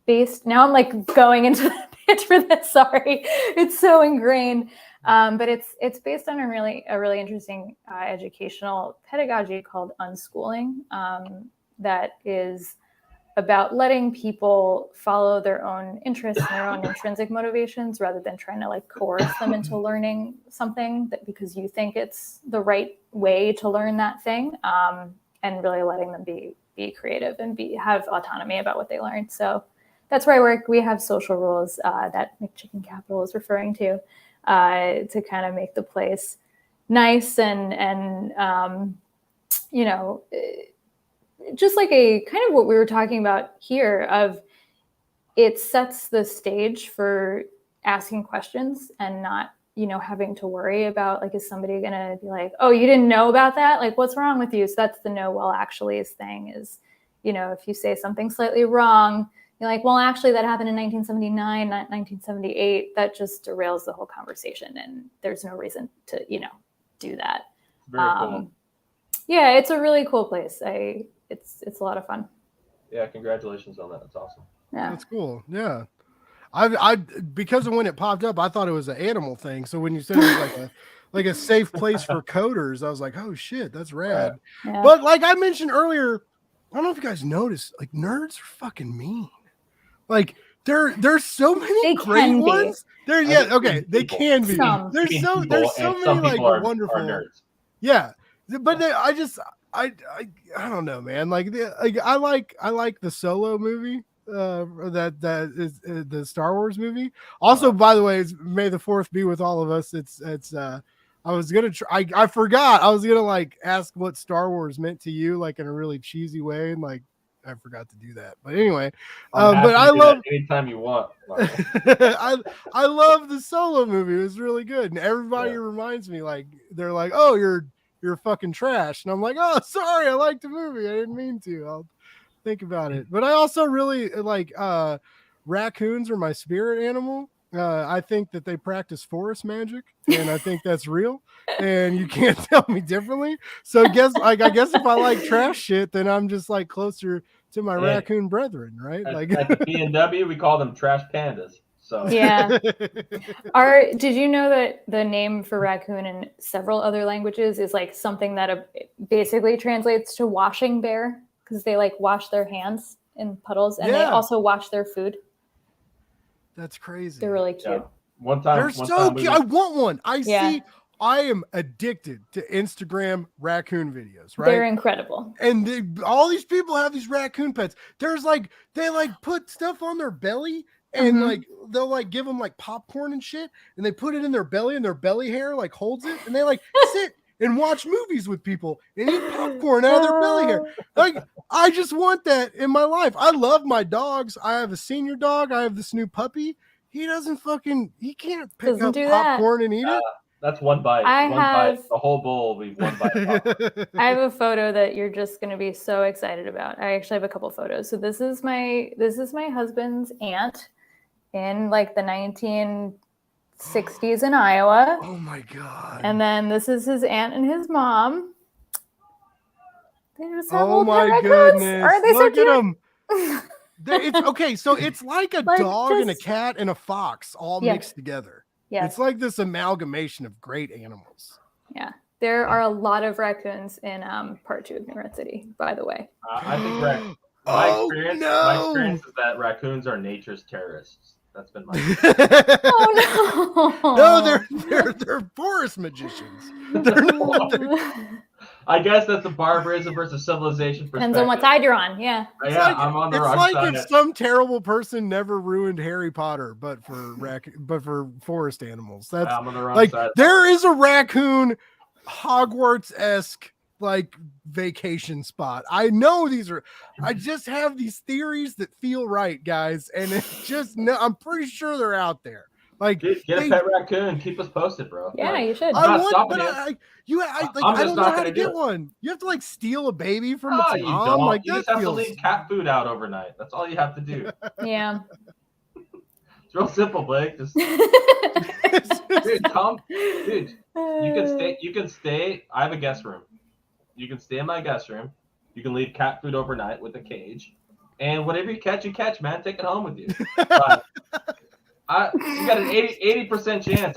based, now I'm like going into the pitch for this, sorry. It's so ingrained. But it's based on a really interesting educational pedagogy called unschooling that is about letting people follow their own interests and their own intrinsic motivations rather than trying to like coerce them into learning something that because you think it's the right way to learn that thing, and really letting them be creative and have autonomy about what they learn. So that's where I work. We have social rules that McChicken Capital is referring to kind of make the place nice and you know, just like a kind of what we were talking about here of it sets the stage for asking questions and not, you know, having to worry about like, is somebody going to be like, oh, you didn't know about that? Like, what's wrong with you? So that's the no, well, actually's thing is, you know, if you say something slightly wrong, you're like, well, actually that happened in 1979, not 1978. That just derails the whole conversation. And there's no reason to, you know, do that. Very cool. Yeah, it's a really cool place. It's a lot of fun. Yeah, congratulations on that. That's awesome. Yeah, that's cool. Yeah, I because of when it popped up, I thought it was an animal thing. So when you said it was like a safe place for coders, I was like, oh shit, that's rad. yeah. But like I mentioned earlier, I don't know if you guys noticed, like nerds are fucking mean. Like there's so many great ones. They can be. Some. There's so many like wonderful nerds. Yeah, but I don't know, man. Like I like the Solo movie. That is the Star Wars movie. Also, by the way, it's May the 4th be with all of us. It's I was gonna try. I forgot. I was gonna like ask what Star Wars meant to you, like in a really cheesy way, and like I forgot to do that. But anyway, but I love anytime you want. I love the Solo movie. It was really good, and everybody reminds me like they're like, oh, you're fucking trash, and I'm like, oh, sorry, I liked the movie. I didn't mean to. I'll think about it. But I also really like raccoons are my spirit animal. I think that they practice forest magic, and I think that's real, and you can't tell me differently. So I guess if I like trash shit, then I'm just like closer to my raccoon brethren, right? At, like at the B&W, we call them trash pandas. So yeah. Did you know that the name for raccoon in several other languages is like something that basically translates to washing bear, because they like wash their hands in puddles and they also wash their food. That's crazy. They're really cute. Yeah. One time they're so cute. I want one. I am addicted to Instagram raccoon videos, right? They're incredible. And all these people have these raccoon pets. There's like, they like put stuff on their belly and like, they'll like give them like popcorn and shit. And they put it in their belly and their belly hair like holds it. And they like sit and watch movies with people and eat popcorn out of their belly hair. Like, I just want that in my life. I love my dogs. I have a senior dog. I have this new puppy. He can't pick up popcorn and eat it. That's one bite. Bite. The whole bowl will be one bite. I have a photo that you're just going to be so excited about. I actually have a couple photos. So this is my husband's aunt in like the 1960s in Iowa. Oh my God. And then this is his aunt and his mom. They just have goodness. Aren't they Look so cute? at them. It's okay. So it's like a dog and a cat and a fox all mixed together. Yes. It's like this amalgamation of great animals. Yeah. There are a lot of raccoons in part 2 of New Red City, by the way. I think my experience is that raccoons are nature's terrorists. That's been my. Oh no! No, they're forest magicians. I guess that's a barbarism versus civilization perspective. Depends on what side you're on. Yeah. I'm on the wrong It's like side. if some terrible person never ruined Harry Potter, but for forest animals. That's I'm on the wrong like side. there is a raccoon Hogwarts-esque like vacation spot. I know I just have these theories that feel right, guys, and it's just I'm pretty sure they're out there. Like Get a pet raccoon. Keep us posted, bro. Yeah, like, you should. I'm not I stopping would, you. but I I'm don't just know not how to gonna do get it. one. You have to like steal a baby from No, its you mom. don't. Like You that just have feels... to leave cat food out overnight. That's all you have to do. Yeah. It's real simple, Blake. Just dude, you can stay. I have a guest room. You can stay in my guest room. You can leave cat food overnight with a cage, and whatever you catch, man. Take it home with you. But you got an 80% chance.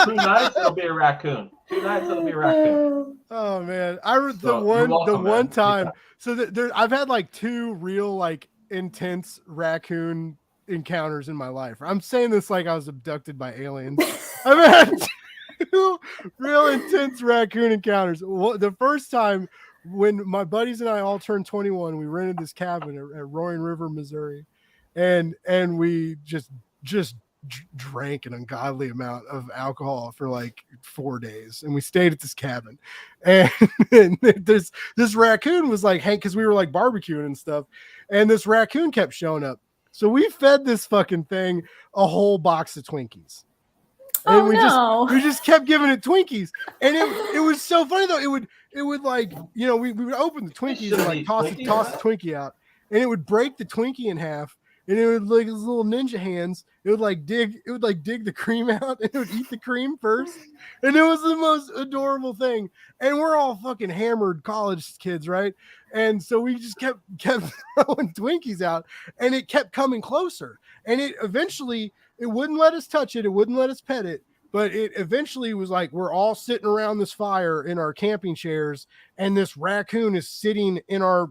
2 nights, it'll be a raccoon. 2 nights, it'll be a raccoon. Oh man, So, you're welcome, one man. time. So I've had like 2 real like intense raccoon encounters in my life. I'm saying this like I was abducted by aliens. I've had 2 real intense raccoon encounters. The first time when my buddies and I all turned 21, we rented this cabin at Roaring River, Missouri, and we just drank an ungodly amount of alcohol for like 4 days, and we stayed at this cabin, and this raccoon was like, hey, because we were like barbecuing and stuff, and this raccoon kept showing up, so we fed this fucking thing a whole box of Twinkies. And we just kept giving it Twinkies, and it was so funny though. It would like, you know, we would open the Twinkies and like toss the Twinkie out, and it would break the Twinkie in half, and it would like his little ninja hands. It would dig the cream out, and it would eat the cream first, and it was the most adorable thing. And we're all fucking hammered college kids, right? And so we just kept throwing Twinkies out, and it kept coming closer, and it wouldn't let us touch it. It wouldn't let us pet it. But it eventually was like, we're all sitting around this fire in our camping chairs, and this raccoon is sitting in our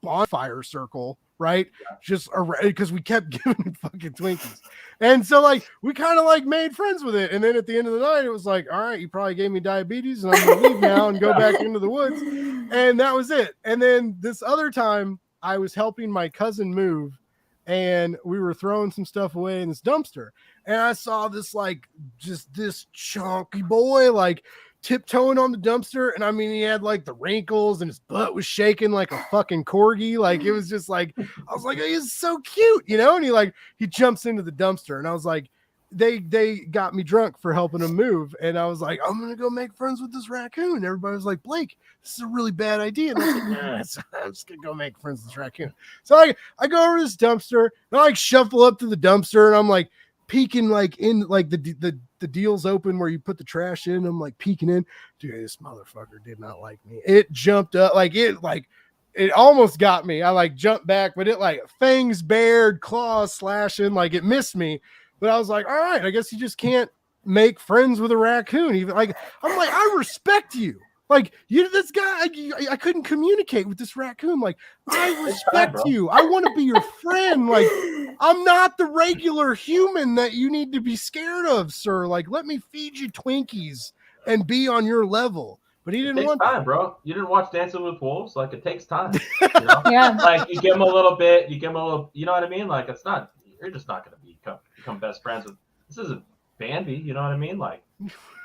bonfire circle, right? Yeah. Just because we kept giving it fucking Twinkies. And so like, we kind of like made friends with it. And then at the end of the night, it was like, all right, you probably gave me diabetes, and I'm going to leave now and go back into the woods. And that was it. And then this other time I was helping my cousin move, and we were throwing some stuff away in this dumpster, and I saw this like just this chunky boy like tiptoeing on the dumpster, and I mean he had like the wrinkles, and his butt was shaking like a fucking corgi. Like it was just like, I was like, he's so cute, you know. And he jumps into the dumpster, and I was like, they got me drunk for helping him move, and I was like, I'm gonna go make friends with this raccoon. And everybody was like, Blake, this is a really bad idea. And I was like, nah, I'm just gonna go make friends with this raccoon. So I go over to this dumpster, and I like shuffle up to the dumpster, and I'm like peeking like in like the deal's open where you put the trash in. I'm like peeking in. Dude, this motherfucker did not like me. It jumped up it almost got me. I like jumped back, but it like fangs bared, claws slashing, like it missed me. But I was like, all right, I guess you just can't make friends with a raccoon. Even like, I'm like, I respect you. Like, this guy, I couldn't communicate with this raccoon. Like, I respect you. I want to be your friend. Like, I'm not the regular human that you need to be scared of, sir. Like, let me feed you Twinkies and be on your level. But he didn't want time, bro. You didn't watch Dancing with Wolves? Like, it takes time. You know? Yeah. Like, you give him a little bit, you know what I mean? Like, you're just not going to become best friends with. This isn't Bambi, you know what I mean? Like,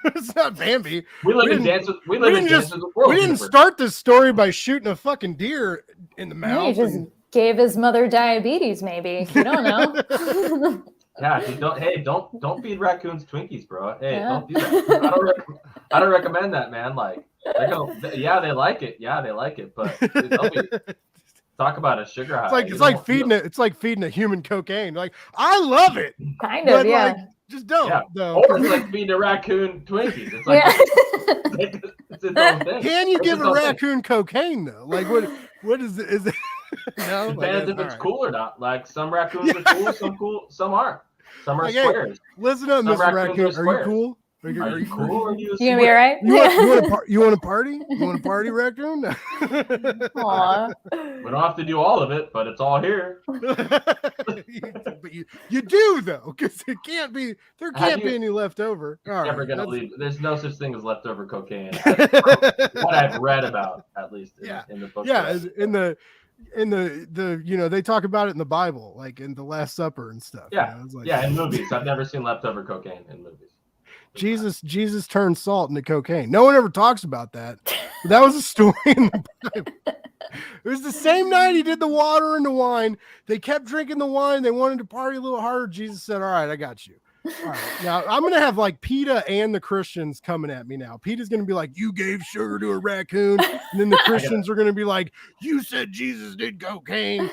it's not Bambi. We didn't start this story by shooting a fucking deer in the mouth. He just gave his mother diabetes, maybe. You don't know. Yeah, don't feed raccoons Twinkies, bro. Hey, don't do that. I don't recommend that, man. Like, they like it. Yeah, they like it, but talk about a sugar high. It's like feeding a human cocaine. Like, I love it. Kind of, yeah. Like, just don't. Yeah. No. Or it's like feeding a raccoon Twinkies. It's like it's its own thing. Can you give a raccoon cocaine though? Like what is it? Is it no? Depends if it's cool or not. Like some raccoons are cool, some aren't. Some are squares. Listen up, Mr. Raccoon. Are you cool? Are you cool? Or you gonna be all right? You want to party? You want to party, raccoon? Aww. We don't have to do all of it, but it's all here. But you do though, because there can't be any left over. Never gonna leave. There's no such thing as leftover cocaine. What I've read about, at least in the book. Yeah, in the they talk about it in the Bible, like in the Last Supper and stuff. Yeah, like, in movies. I've never seen leftover cocaine in movies. Jesus turned salt into cocaine. No one ever talks about that. But that was a story in the Bible. It was the same night he did the water and the wine. They kept drinking the wine. They wanted to party a little harder. Jesus said, all right, I got you. All right. Now I'm going to have like PETA and the Christians coming at me now. PETA's going to be like, you gave sugar to a raccoon. And then the Christians are going to be like, you said Jesus did cocaine.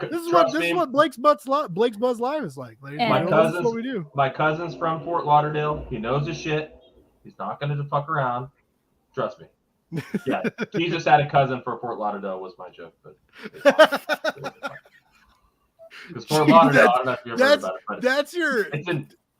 This is what Blake's Buzz Live is like. My cousins, what we do. My cousin's from Fort Lauderdale. He knows his shit. He's not going to fuck around. Trust me. Yeah, Jesus had a cousin for Fort Lauderdale was my joke, but because Fort Lauderdale, I don't know if you ever heard about it. But that's your.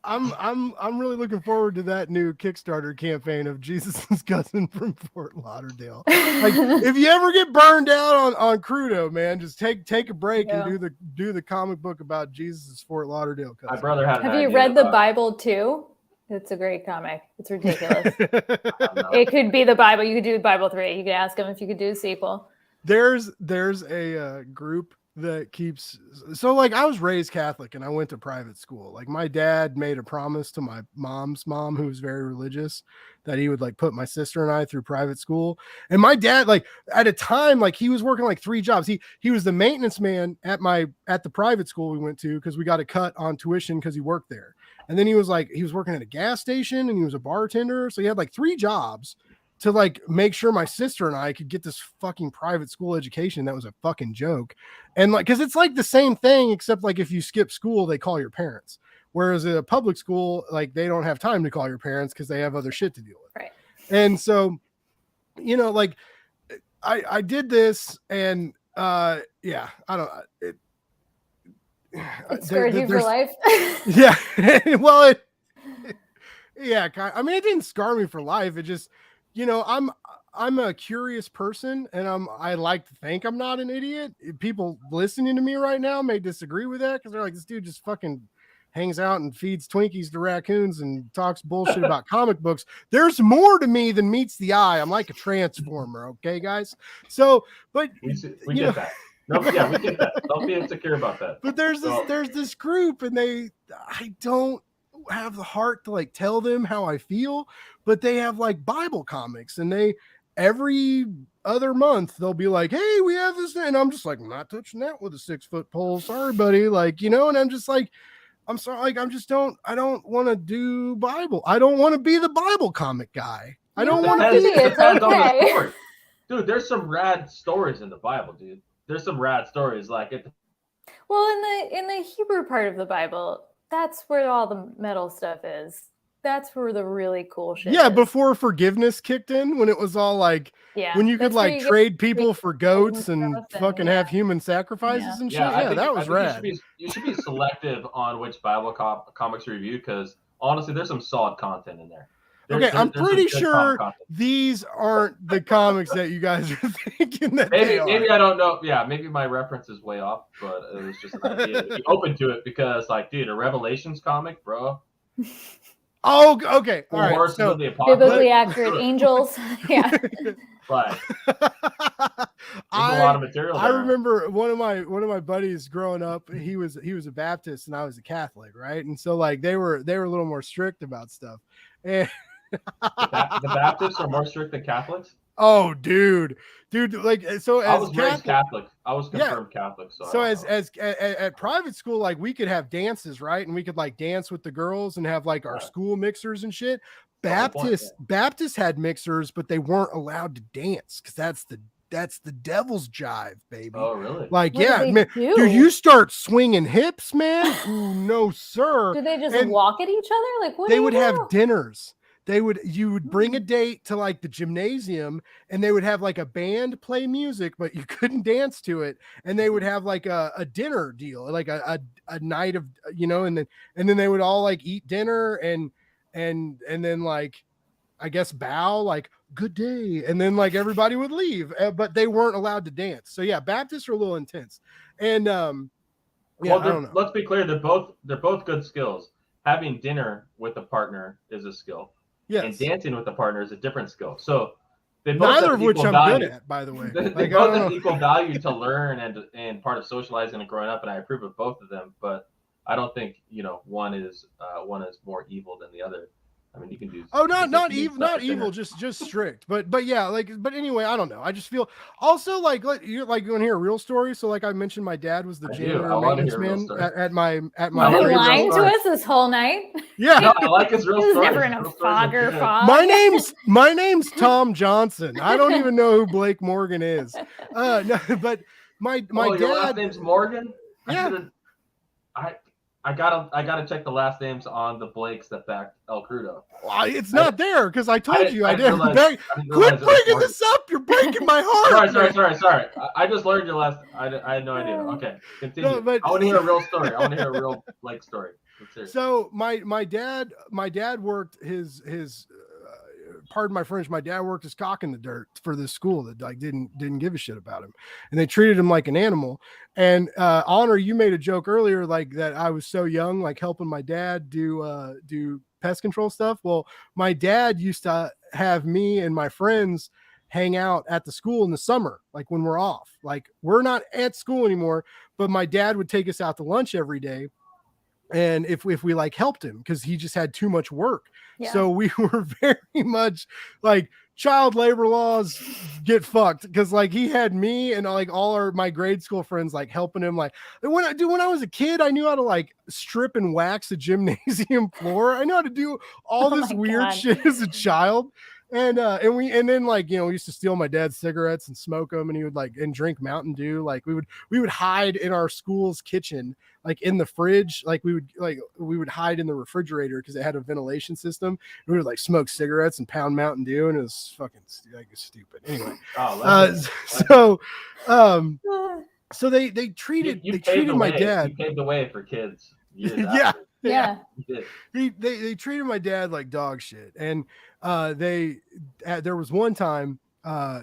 I'm really looking forward to that new Kickstarter campaign of Jesus' cousin from Fort Lauderdale. Like, if you ever get burned out on Crudo, man, just take a break and do the comic book about Jesus' Fort Lauderdale cousin. My brother had. Have you read the Bible too? It's a great comic. It's ridiculous. It could be the Bible. You could do Bible 3. You could ask him if you could do a sequel. There's a group that keeps, so like I was raised Catholic and I went to private school. Like my dad made a promise to my mom's mom, who was very religious, that he would like put my sister and I through private school. And my dad, like at a time, like he was working like 3 jobs. He was the maintenance man at the private school we went to, because we got a cut on tuition because he worked there. And then he was working at a gas station and he was a bartender. So he had like 3 jobs to like make sure my sister and I could get this fucking private school education. That was a fucking joke. And like, cause it's like the same thing, except like if you skip school, they call your parents. Whereas at a public school, like they don't have time to call your parents because they have other shit to deal with. Right. And so, like I did this and yeah, I don't, it scarred you for life. Yeah. Well, yeah. I mean, it didn't scar me for life. It just, I'm a curious person, and I like to think I'm not an idiot. People listening to me right now may disagree with that because they're like, this dude just fucking hangs out and feeds Twinkies to raccoons and talks bullshit about comic books. There's more to me than meets the eye. I'm like a transformer. Okay, guys. So, but we get that. No, yeah, we get that. Don't be insecure about that. But there's this group, and I don't have the heart to like tell them how I feel, but they have like Bible comics, and they every other month they'll be like, hey, we have this, and I'm just like, I'm not touching that with a 6-foot pole. Sorry, buddy. Like, and I'm just like, I'm sorry. Like, I don't want to do Bible. I don't want to be the Bible comic guy. I don't want to be. It's okay. Dude, there's some rad stories in the Bible, dude. There's some rad stories well, in the Hebrew part of the Bible, that's where all the metal stuff is. That's where the really cool shit is. Before forgiveness kicked in, when it was all like, when you could like trade people for goats and fucking have human sacrifices and shit. Yeah, that was rad. You should be selective on which Bible comics you review, because honestly, there's some solid content in there. I'm pretty sure these aren't the comics that you guys are thinking that maybe I don't know. Yeah, maybe my reference is way off, but it was just an idea to be open to it, because like, dude, a Revelations comic, bro. Oh, okay. All right. So, biblically accurate angels. Yeah. But there's a lot of material there. I remember one of my buddies growing up, he was a Baptist and I was a Catholic, right? And so like they were a little more strict about stuff. And the Baptists are more strict than Catholics? Oh, dude, like, so as I was raised Catholic. I was confirmed Catholic. So as at private school, like we could have dances, right? And we could like dance with the girls and have like our school mixers and shit. Baptists had mixers, but they weren't allowed to dance because that's the devil's jive, baby. Oh, really? Like, man, dude, you start swinging hips, man. Ooh, no, sir. Do they just walk at each other? Like, what? They would have dinners. You would bring a date to like the gymnasium, and they would have like a band play music, but you couldn't dance to it. And they would have like a dinner deal, like a night of, and then they would all like eat dinner and then like, I guess bow like good day. And then like everybody would leave, but they weren't allowed to dance. So yeah, Baptists are a little intense. And, Yeah, well, I don't know. let's be clear. They're both good skills. Having dinner with a partner is a skill. Yes. And dancing with a partner is a different skill. So they both Neither have of which equal I'm value. good at, by the way. They Like, both have equal value to learn and part of socializing and growing up, and I approve of both of them. But I don't think one is more evil than the other. I mean, you can do. Oh, not evil, just strict. But yeah, but anyway, I don't know. I just feel also like you want to hear a real story. So like I mentioned, my dad was the janitor maintenance man at my. You've been lying to us this whole night. Yeah, no, I like his real story. He was never in a fog. My name's Tom Johnson. I don't even know who Blake Morgan is. No, but my dad. Your last name's Morgan. Yeah. I gotta check the last names on the Blakes that backed El Crudo. It's not there because I told you I didn't. Quit bringing this up. You're breaking my heart. Sorry. I just learned your last. I had no idea. Okay, continue. No, I want to hear a real story. I want to hear a real Blake story. So my dad worked his pardon my French, my dad worked his cock in the dirt for this school that like didn't give a shit about him, and they treated him like an animal. And Honor, you made a joke earlier like that I was so young, like helping my dad do pest control stuff. Well, my dad used to have me and my friends hang out at the school in the summer, like when we're off. Like we're not at school anymore, but my dad would take us out to lunch every day. And if we like helped him because he just had too much work. Yeah. So we were very much like child labor laws get fucked because like he had me and like all my grade school friends like helping him. Like when I was a kid, I knew how to like strip and wax a gymnasium floor. I know how to do all this weird shit as a child. And then like, we used to steal my dad's cigarettes and smoke them, and he would like, and drink Mountain Dew. Like we would hide in our school's kitchen, like in the fridge. Like we would hide in the refrigerator because it had a ventilation system. We would like smoke cigarettes and pound Mountain Dew, and it was fucking like stupid. Anyway. So they treated my dad. You paved the way for kids. Yeah. Yeah. They treated my dad like dog shit. And there was one time,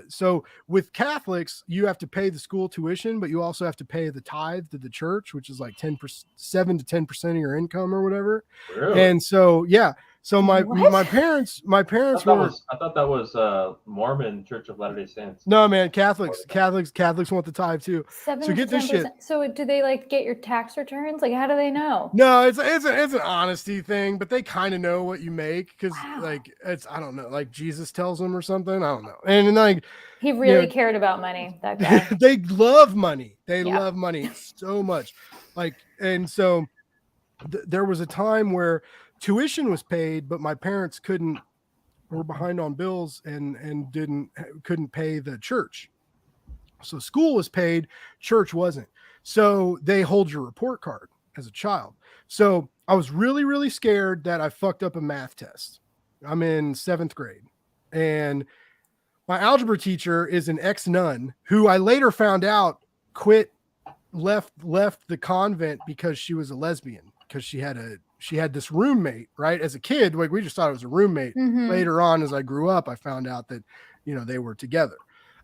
so with Catholics, you have to pay the school tuition, but you also have to pay the tithe to the church, which is like 7 to 10% of your income or whatever. Really? And so, yeah. So my parents I thought that was Mormon Church of Latter-day Saints. No, man, Catholics want the tithe too. 7 so get this shit. So do they like get your tax returns? Like how do they know? No, it's an honesty thing, but they kind of know what you make because like I don't know, like Jesus tells them or something. I don't know. And like he really cared about money, that guy. They love money. They love money so much. Like, and so there was a time where tuition was paid, but my parents were behind on bills and couldn't pay the church. So school was paid, church wasn't. So they hold your report card as a child. So I was really, really scared that I fucked up a math test. I'm in 7th grade, and my algebra teacher is an ex-nun who I later found out left the convent because she was a lesbian, because she had this roommate, right? As a kid, like we just thought it was a roommate. Mm-hmm. Later on, as I grew up, I found out that, they were together.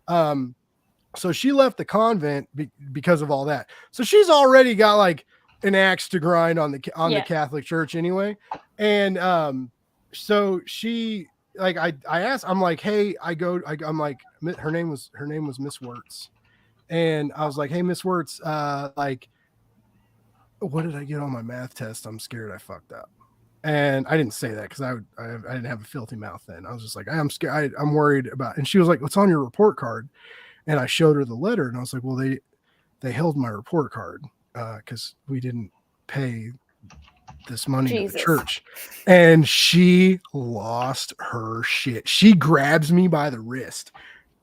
So she left the convent because of all that. So she's already got like an axe to grind on the Catholic Church anyway. And so she, like, I asked, I'm like, hey, I'm like, her name was Miss Wirtz. And I was like, hey, Miss Wirtz, like, what did I get on my math test? I'm scared I fucked up. And I didn't say that because I didn't have a filthy mouth then. I was just like, I'm scared. I'm worried about. And she was like, what's on your report card? And I showed her the letter, and I was like, well, they held my report card because we didn't pay this money to the church. And she lost her shit. She grabs me by the wrist,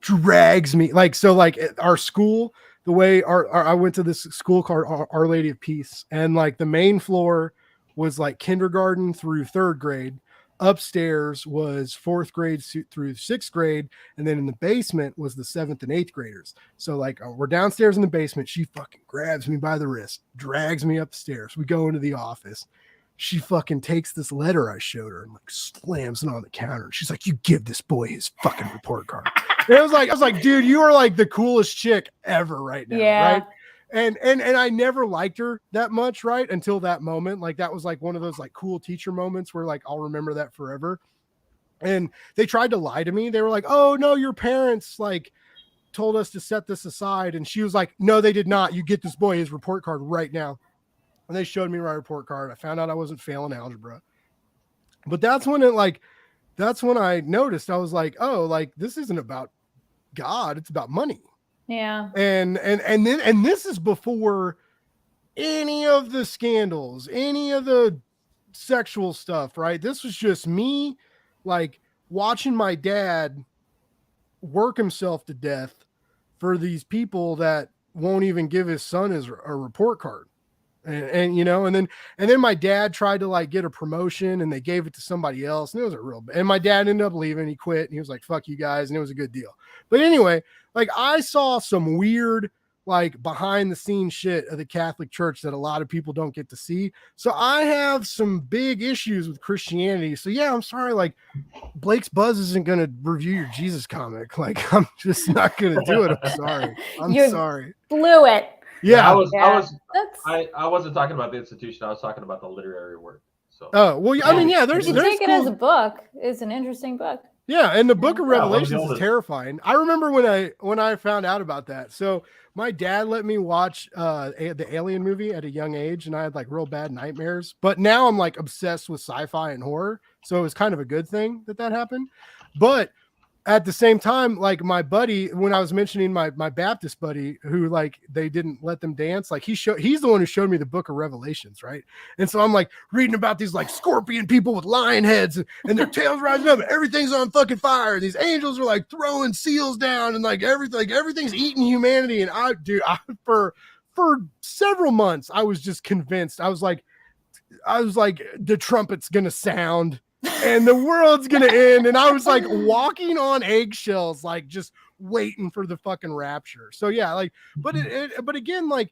drags me like at our school. The way I went to this school called Our Lady of Peace, and like the main floor was like kindergarten through 3rd grade. Upstairs was 4th grade through 6th grade. And then in the basement was the 7th and 8th graders. So like we're downstairs in the basement. She fucking grabs me by the wrist, drags me upstairs. We go into the office. She fucking takes this letter I showed her and like slams it on the counter. She's like, you give this boy his fucking report card. And I was like, dude, you are like the coolest chick ever right now. Yeah. Right. And I never liked her that much, right? Until that moment. Like that was like one of those like cool teacher moments where like I'll remember that forever. And they tried to lie to me. They were like, "Oh no, your parents like told us to set this aside." And she was like, "No, they did not. You get this boy his report card right now." And they showed me my report card. I found out I wasn't failing algebra. But that's when I noticed, I was like, "Oh, like this isn't about God, it's about money." Yeah. And this is before any of the scandals, any of the sexual stuff, right? This was just me like watching my dad work himself to death for these people that won't even give his son a report card. And you know, and then my dad tried to like get a promotion and they gave it to somebody else, and it was a real, and my dad ended up leaving. He quit and he was like, "Fuck you guys," and it was a good deal. But anyway, like I saw some weird like behind the scenes shit of the Catholic Church that a lot of people don't get to see. So I have some big issues with Christianity. So yeah, I'm sorry, like Blake's Buzz isn't going to review your Jesus comic. Like I'm just not going to do it. I'm sorry. I'm sorry. Blew it. Yeah, I wasn't talking about the institution. I was talking about the literary work. So. Oh well, I mean, yeah. There's take it as a book. It's an interesting book. Yeah, and the Book of Revelations is terrifying. I remember when I found out about that. So my dad let me watch the Alien movie at a young age, and I had like real bad nightmares. But now I'm like obsessed with sci-fi and horror, so it was kind of a good thing that happened. But at the same time, like my buddy, when I was mentioning my Baptist buddy who like they didn't let them dance, like he's the one who showed me the Book of Revelations, right? And so I'm like reading about these like scorpion people with lion heads and their tails rising up and everything's on fucking fire. These angels are like throwing seals down and like everything's eating humanity. And for several months I was just convinced. I was like the trumpet's gonna sound and the world's gonna end, and I was like walking on eggshells, like just waiting for the fucking rapture. So yeah, like, but again, like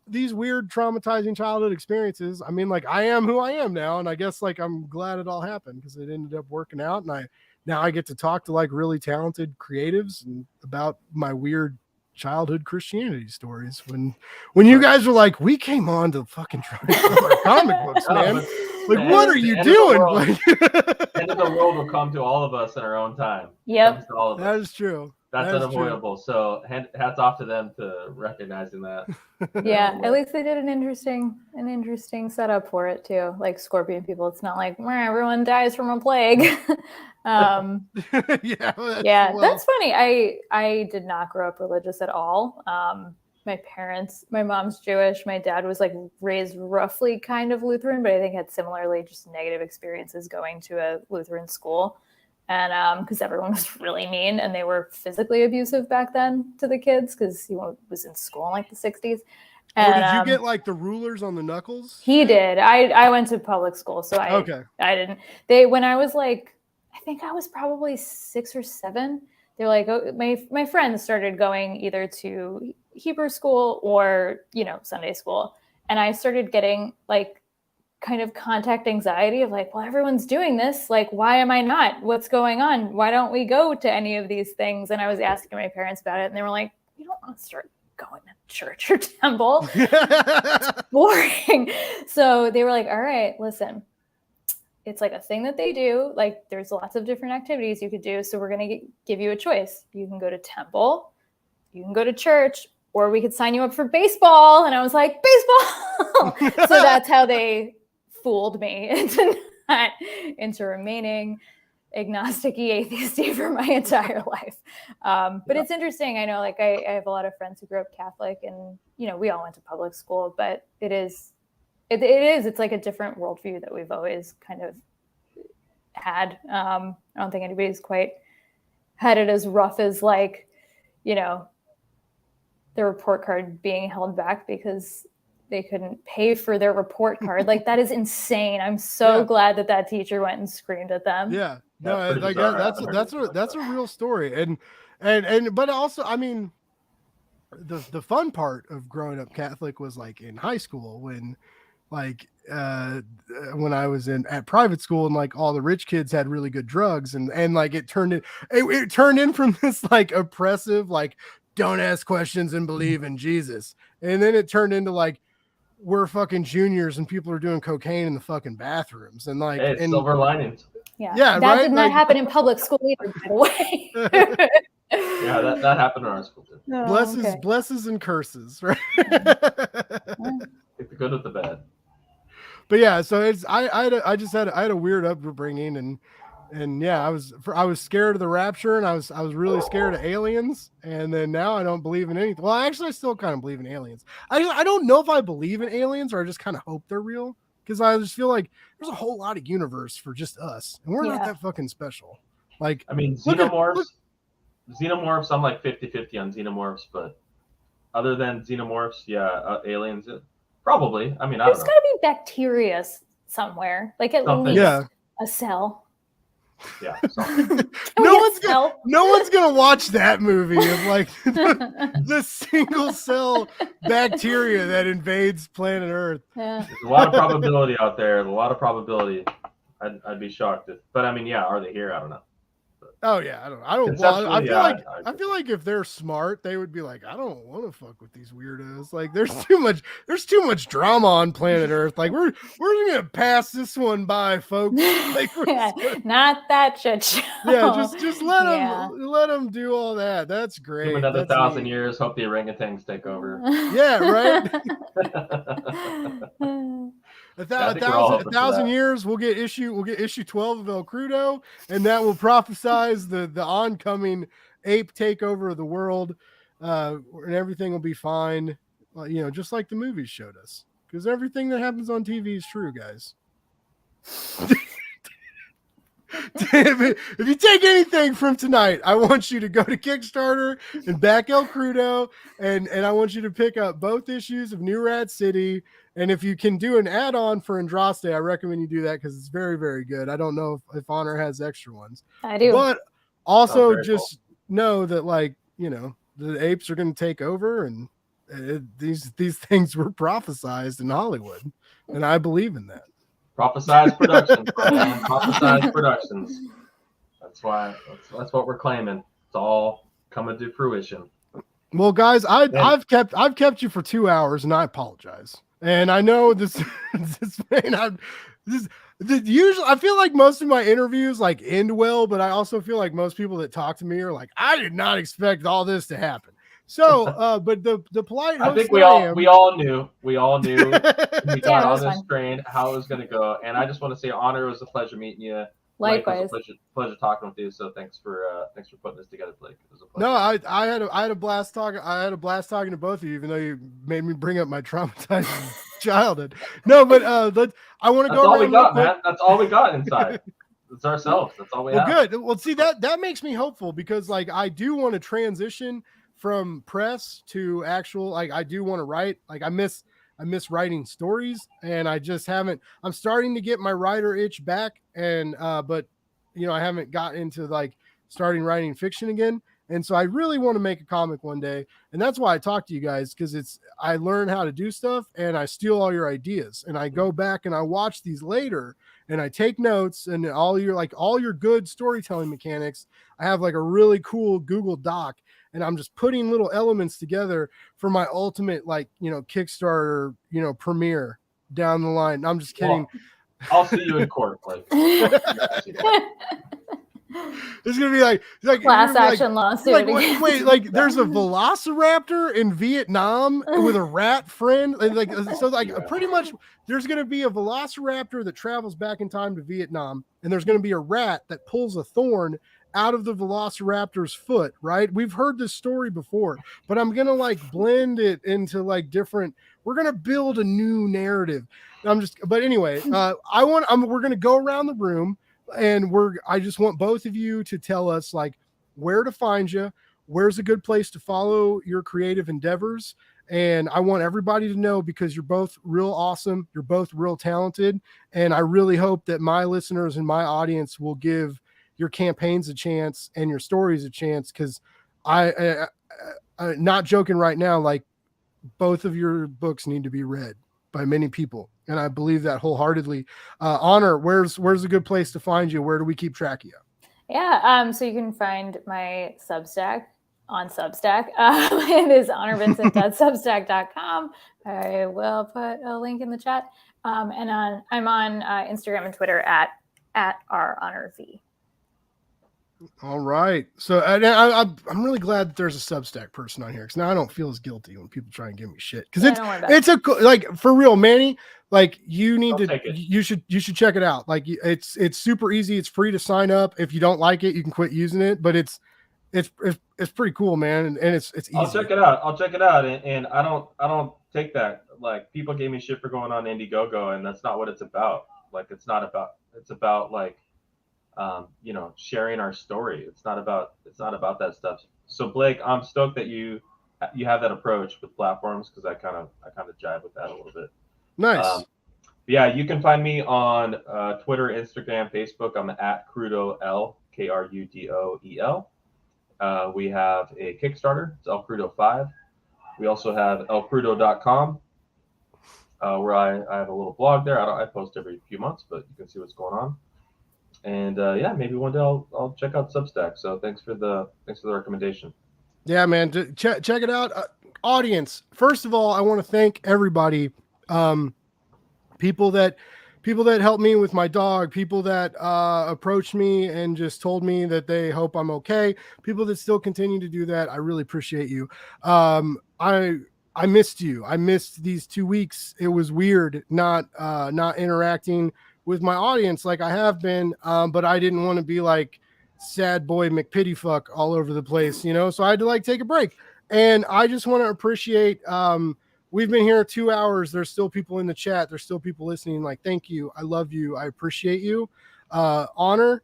these weird traumatizing childhood experiences. I mean, like I am who I am now, and I guess like I'm glad it all happened because it ended up working out, and now I get to talk to like really talented creatives and about my weird childhood Christianity stories. When you guys were like, we came on to fucking try to sell our comic books, man. Like, what are you doing? End of the world will come to all of us in our own time. Yep. That is true. That's unavoidable. True. So hats off to them to recognizing that. Yeah, at least they did an interesting setup for it too. Like scorpion people, it's not like everyone dies from a plague. That's funny. I did not grow up religious at all. My mom's Jewish. My dad was like raised roughly kind of Lutheran, but I think had similarly just negative experiences going to a Lutheran school. And because everyone was really mean and they were physically abusive back then to the kids because he was in school in like the 60s. And, did you get like the rulers on the knuckles? He did. I went to public school, so I didn't. When I was like, I think I was probably 6 or 7. They're like, oh, my friends started going either to Hebrew school or Sunday school, and I started getting like kind of contact anxiety of like, well, everyone's doing this, like why am I not? What's going on? Why don't we go to any of these things? And I was asking my parents about it, and they were like, you don't want to start going to church or temple. It's boring. So they were like, all right, listen, it's like a thing that they do. Like there's lots of different activities you could do. So we're going to give you a choice. You can go to temple, you can go to church, or we could sign you up for baseball. And I was like, baseball. So that's how they fooled me into remaining agnostic-y, atheist-y for my entire life. But it's interesting. I know, like I have a lot of friends who grew up Catholic, and we all went to public school, but it's like a different worldview that we've always kind of had. I don't think anybody's quite had it as rough as like, the report card being held back because they couldn't pay for their report card. Like that is insane. I'm so glad that teacher went and screamed at them. Yeah, no, like that's a real story. And but also, I mean, the fun part of growing up Catholic was like in high school when I was at private school and like all the rich kids had really good drugs and like it turned in from this like oppressive, like don't ask questions and believe in Jesus. And then it turned into like, we're fucking juniors and people are doing cocaine in the fucking bathrooms. And like, Hey, it's silver linings. Yeah, Yeah, that right? did not Like- happen in public school either, by the way. Yeah, that happened in our school too. Blesses and curses, right? Take the good with the bad. But yeah, so it's I had a weird upbringing, and yeah, I was scared of the rapture, and I was really scared of aliens, and then now I don't believe in anything. Well, actually, I still kind of believe in aliens. I don't know if I believe in aliens or I just kind of hope they're real, because I just feel like there's a whole lot of universe for just us, and we're not that fucking special. Like, I mean, xenomorphs. Xenomorphs, I'm like 50-50 on xenomorphs, but other than xenomorphs, yeah, aliens, probably. I mean, There's got to be bacteria somewhere, like at least a cell. Yeah. No one's gonna watch that movie of like the single cell bacteria that invades planet Earth. Yeah. There's a lot of probability out there. A lot of probability. I'd be shocked but I mean, yeah, are they here? I don't know. Oh yeah, I don't. Well, I feel like if they're smart, they would be like, I don't want to fuck with these weirdos. Like, there's too much drama on planet Earth. Like, we're gonna pass this one by, folks. Like, not that shit show. Yeah, just let them do all that. That's great. Give another 1,000 years. Hope the orangutans take over. Yeah, right. A thousand years, we'll get issue 12 of El Crudo, and that will prophesize the oncoming ape takeover of the world, and everything will be fine, just like the movies showed us. Because everything that happens on TV is true, guys. If you take anything from tonight, I want you to go to Kickstarter and back El Crudo, and I want you to pick up both issues of New Rat City. And if you can do an add-on for Andraste, I recommend you do that because it's very, very good. I don't know if Honor has extra ones. I do. But also just know that, like, the apes are going to take over, and these things were prophesized in Hollywood, and I believe in that. Prophesized Productions, man. Prophesized Productions. That's what we're claiming. It's all coming to fruition. Well, guys, I've kept you for 2 hours, and I apologize. And I know this usually I feel like most of my interviews like end well, but I also feel like most people that talk to me are like, I did not expect all this to happen. So, but the polite host, I think we all knew we got on this train how it was going to go, and I just want to say, Honor, it was a pleasure meeting you. Likewise, Mike, it was a pleasure talking with you. So thanks for putting this together, Blake. It was a pleasure. No, I had a blast talking. I had a blast talking to both of you, even though you made me bring up my traumatized childhood. No, but I want to go. That's all we got, man. That's all we got inside. It's ourselves. That's all we have. Good. Well, see, that makes me hopeful because like I do want to transition from press to actual. Like I do want to write. Like I miss writing stories, and I just haven't. I'm starting to get my writer itch back, and but I haven't got into like starting writing fiction again. And so I really want to make a comic one day, and that's why I talk to you guys, because I learn how to do stuff, and I steal all your ideas, and I go back and I watch these later, and I take notes, and all your good storytelling mechanics. I have like a really cool Google Doc, and I'm just putting little elements together for my ultimate Kickstarter premiere down the line. I'm just kidding. Well, I'll see you in court, Blake. It's gonna be like class action lawsuit. Wait, like there's a velociraptor in Vietnam with a rat friend, and pretty much there's gonna be a velociraptor that travels back in time to Vietnam, and there's gonna be a rat that pulls a thorn out of the velociraptor's foot. Right? We've heard this story before, but I'm gonna blend it into different. We're gonna build a new narrative. But anyway, we're gonna go around the room. And I just want both of you to tell us where to find you, where's a good place to follow your creative endeavors. And I want everybody to know, because you're both real awesome. You're both real talented. And I really hope that my listeners and my audience will give your campaigns a chance and your stories a chance. Cause I'm not joking right now. Both of your books need to be read by many people. And I believe that wholeheartedly. Honor, where's a good place to find you? Where do we keep track of you? Yeah, so you can find my Substack on Substack. It is honorvincent.substack.com. I will put a link in the chat. And I'm on Instagram and Twitter at rhonorv. All right. So I'm really glad that there's a Substack person on here, because now I don't feel as guilty when people try and give me shit. Because it's a like, for real, Manny. Like, you need you should check it out. Like, it's super easy. It's free to sign up. If you don't like it, you can quit using it. But it's pretty cool, man. And it's easy. I'll check it out. And I don't take that. Like, people gave me shit for going on Indiegogo, and that's not what it's about. Like, it's about like, sharing our story. It's not about that stuff. So Blake, I'm stoked that you have that approach with platforms, because I kind of jive with that a little bit. Nice. Yeah, you can find me on Twitter, Instagram, Facebook. I'm at CrudoL, KRUDOEL. We have a Kickstarter. It's El Crudo 5. We also have elcrudo.com, where I have a little blog there. I post every few months, but you can see what's going on. And maybe one day I'll check out Substack. So thanks for the recommendation. Yeah, man, check it out. Audience, first of all, I want to thank everybody. People that helped me with my dog, people that approached me and just told me that they hope I'm okay, people that still continue to do that. I really appreciate you. I missed you. I missed these 2 weeks. It was weird not interacting with my audience like I have been, but I didn't want to be like sad boy McPittyfuck all over the place, so I had to take a break. And I just want to appreciate, we've been here 2 hours. There's still people in the chat. There's still people listening. Thank you. I love you. I appreciate you. Honor,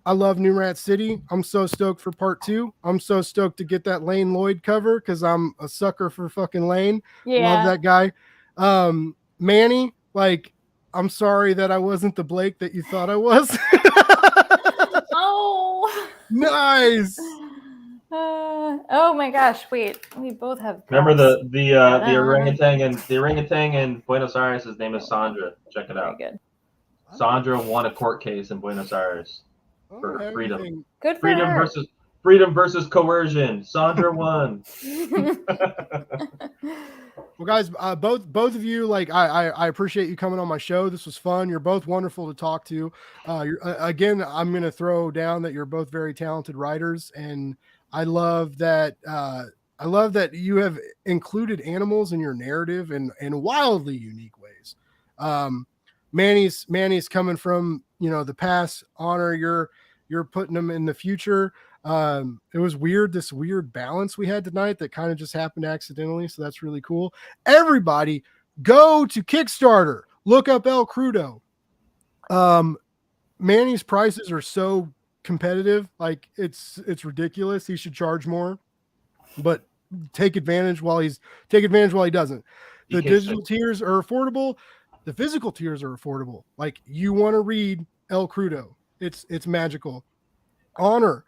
I love New Rat City. I'm so stoked for part 2. I'm so stoked to get that Lane Lloyd cover, because I'm a sucker for fucking Lane. Yeah. Love that guy. Manny, I'm sorry that I wasn't the Blake that you thought I was. Oh. Nice. Oh my gosh! Wait, we both have. Remember the orangutan in Buenos Aires. His name is Sandra. Check it out. Very good. Sandra won a court case in Buenos Aires for freedom. Good for her. Freedom versus coercion. Sandra won. Well, guys, both of you, I appreciate you coming on my show. This was fun. You're both wonderful to talk to. Again, I'm going to throw down that you're both very talented writers, and I love that. I love that you have included animals in your narrative in wildly unique ways. Manny's coming from the past. Honor, you're putting them in the future. It was weird, this weird balance we had tonight that kind of just happened accidentally, so that's really cool. Everybody go to Kickstarter, look up El Crudo. Manny's prices are so competitive, it's ridiculous. He should charge more, but take advantage while he doesn't. The digital tiers are affordable, the physical tiers are affordable. You want to read El Crudo, it's magical. Honor,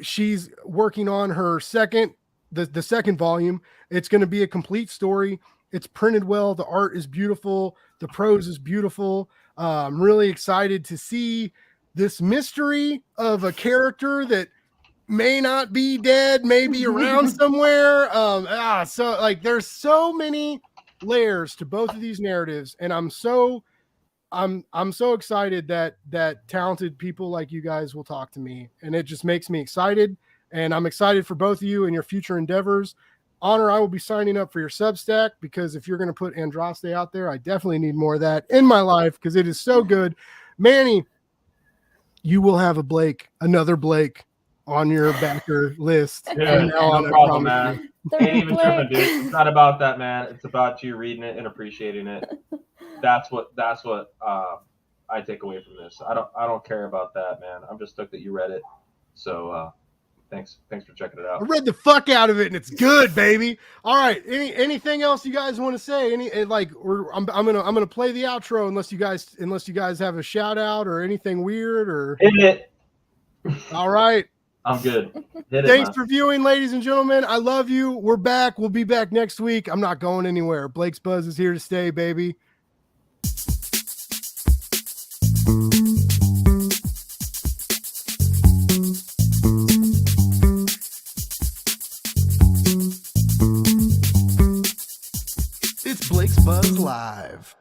she's working on her second volume. It's going to be a complete story. It's printed well. The art is beautiful. The prose is beautiful. I'm really excited to see this mystery of a character that may not be dead, maybe around somewhere. So there's so many layers to both of these narratives, and I'm so excited that talented people like you guys will talk to me, and it just makes me excited. And I'm excited for both of you and your future endeavors. Honor, I will be signing up for your Substack, because if you're going to put Andraste out there, I definitely need more of that in my life, because it is so good. Manny, you will have another Blake on your backer list. Yeah, no problem, man. Ain't even tripping, dude. It's not about that, man. It's about you reading it and appreciating it. That's what I take away from this. I don't care about that, man. I'm just stoked that you read it. So thanks for checking it out. I read the fuck out of it, and it's good, baby. All right. Anything else you guys want to say? I'm gonna play the outro unless you guys have a shout out or anything weird or. Hit it. All right. I'm good. Thanks for viewing, ladies and gentlemen. I love you. We're back. We'll be back next week. I'm not going anywhere. Blake's Buzz is here to stay, baby. Flicks Buzz Live.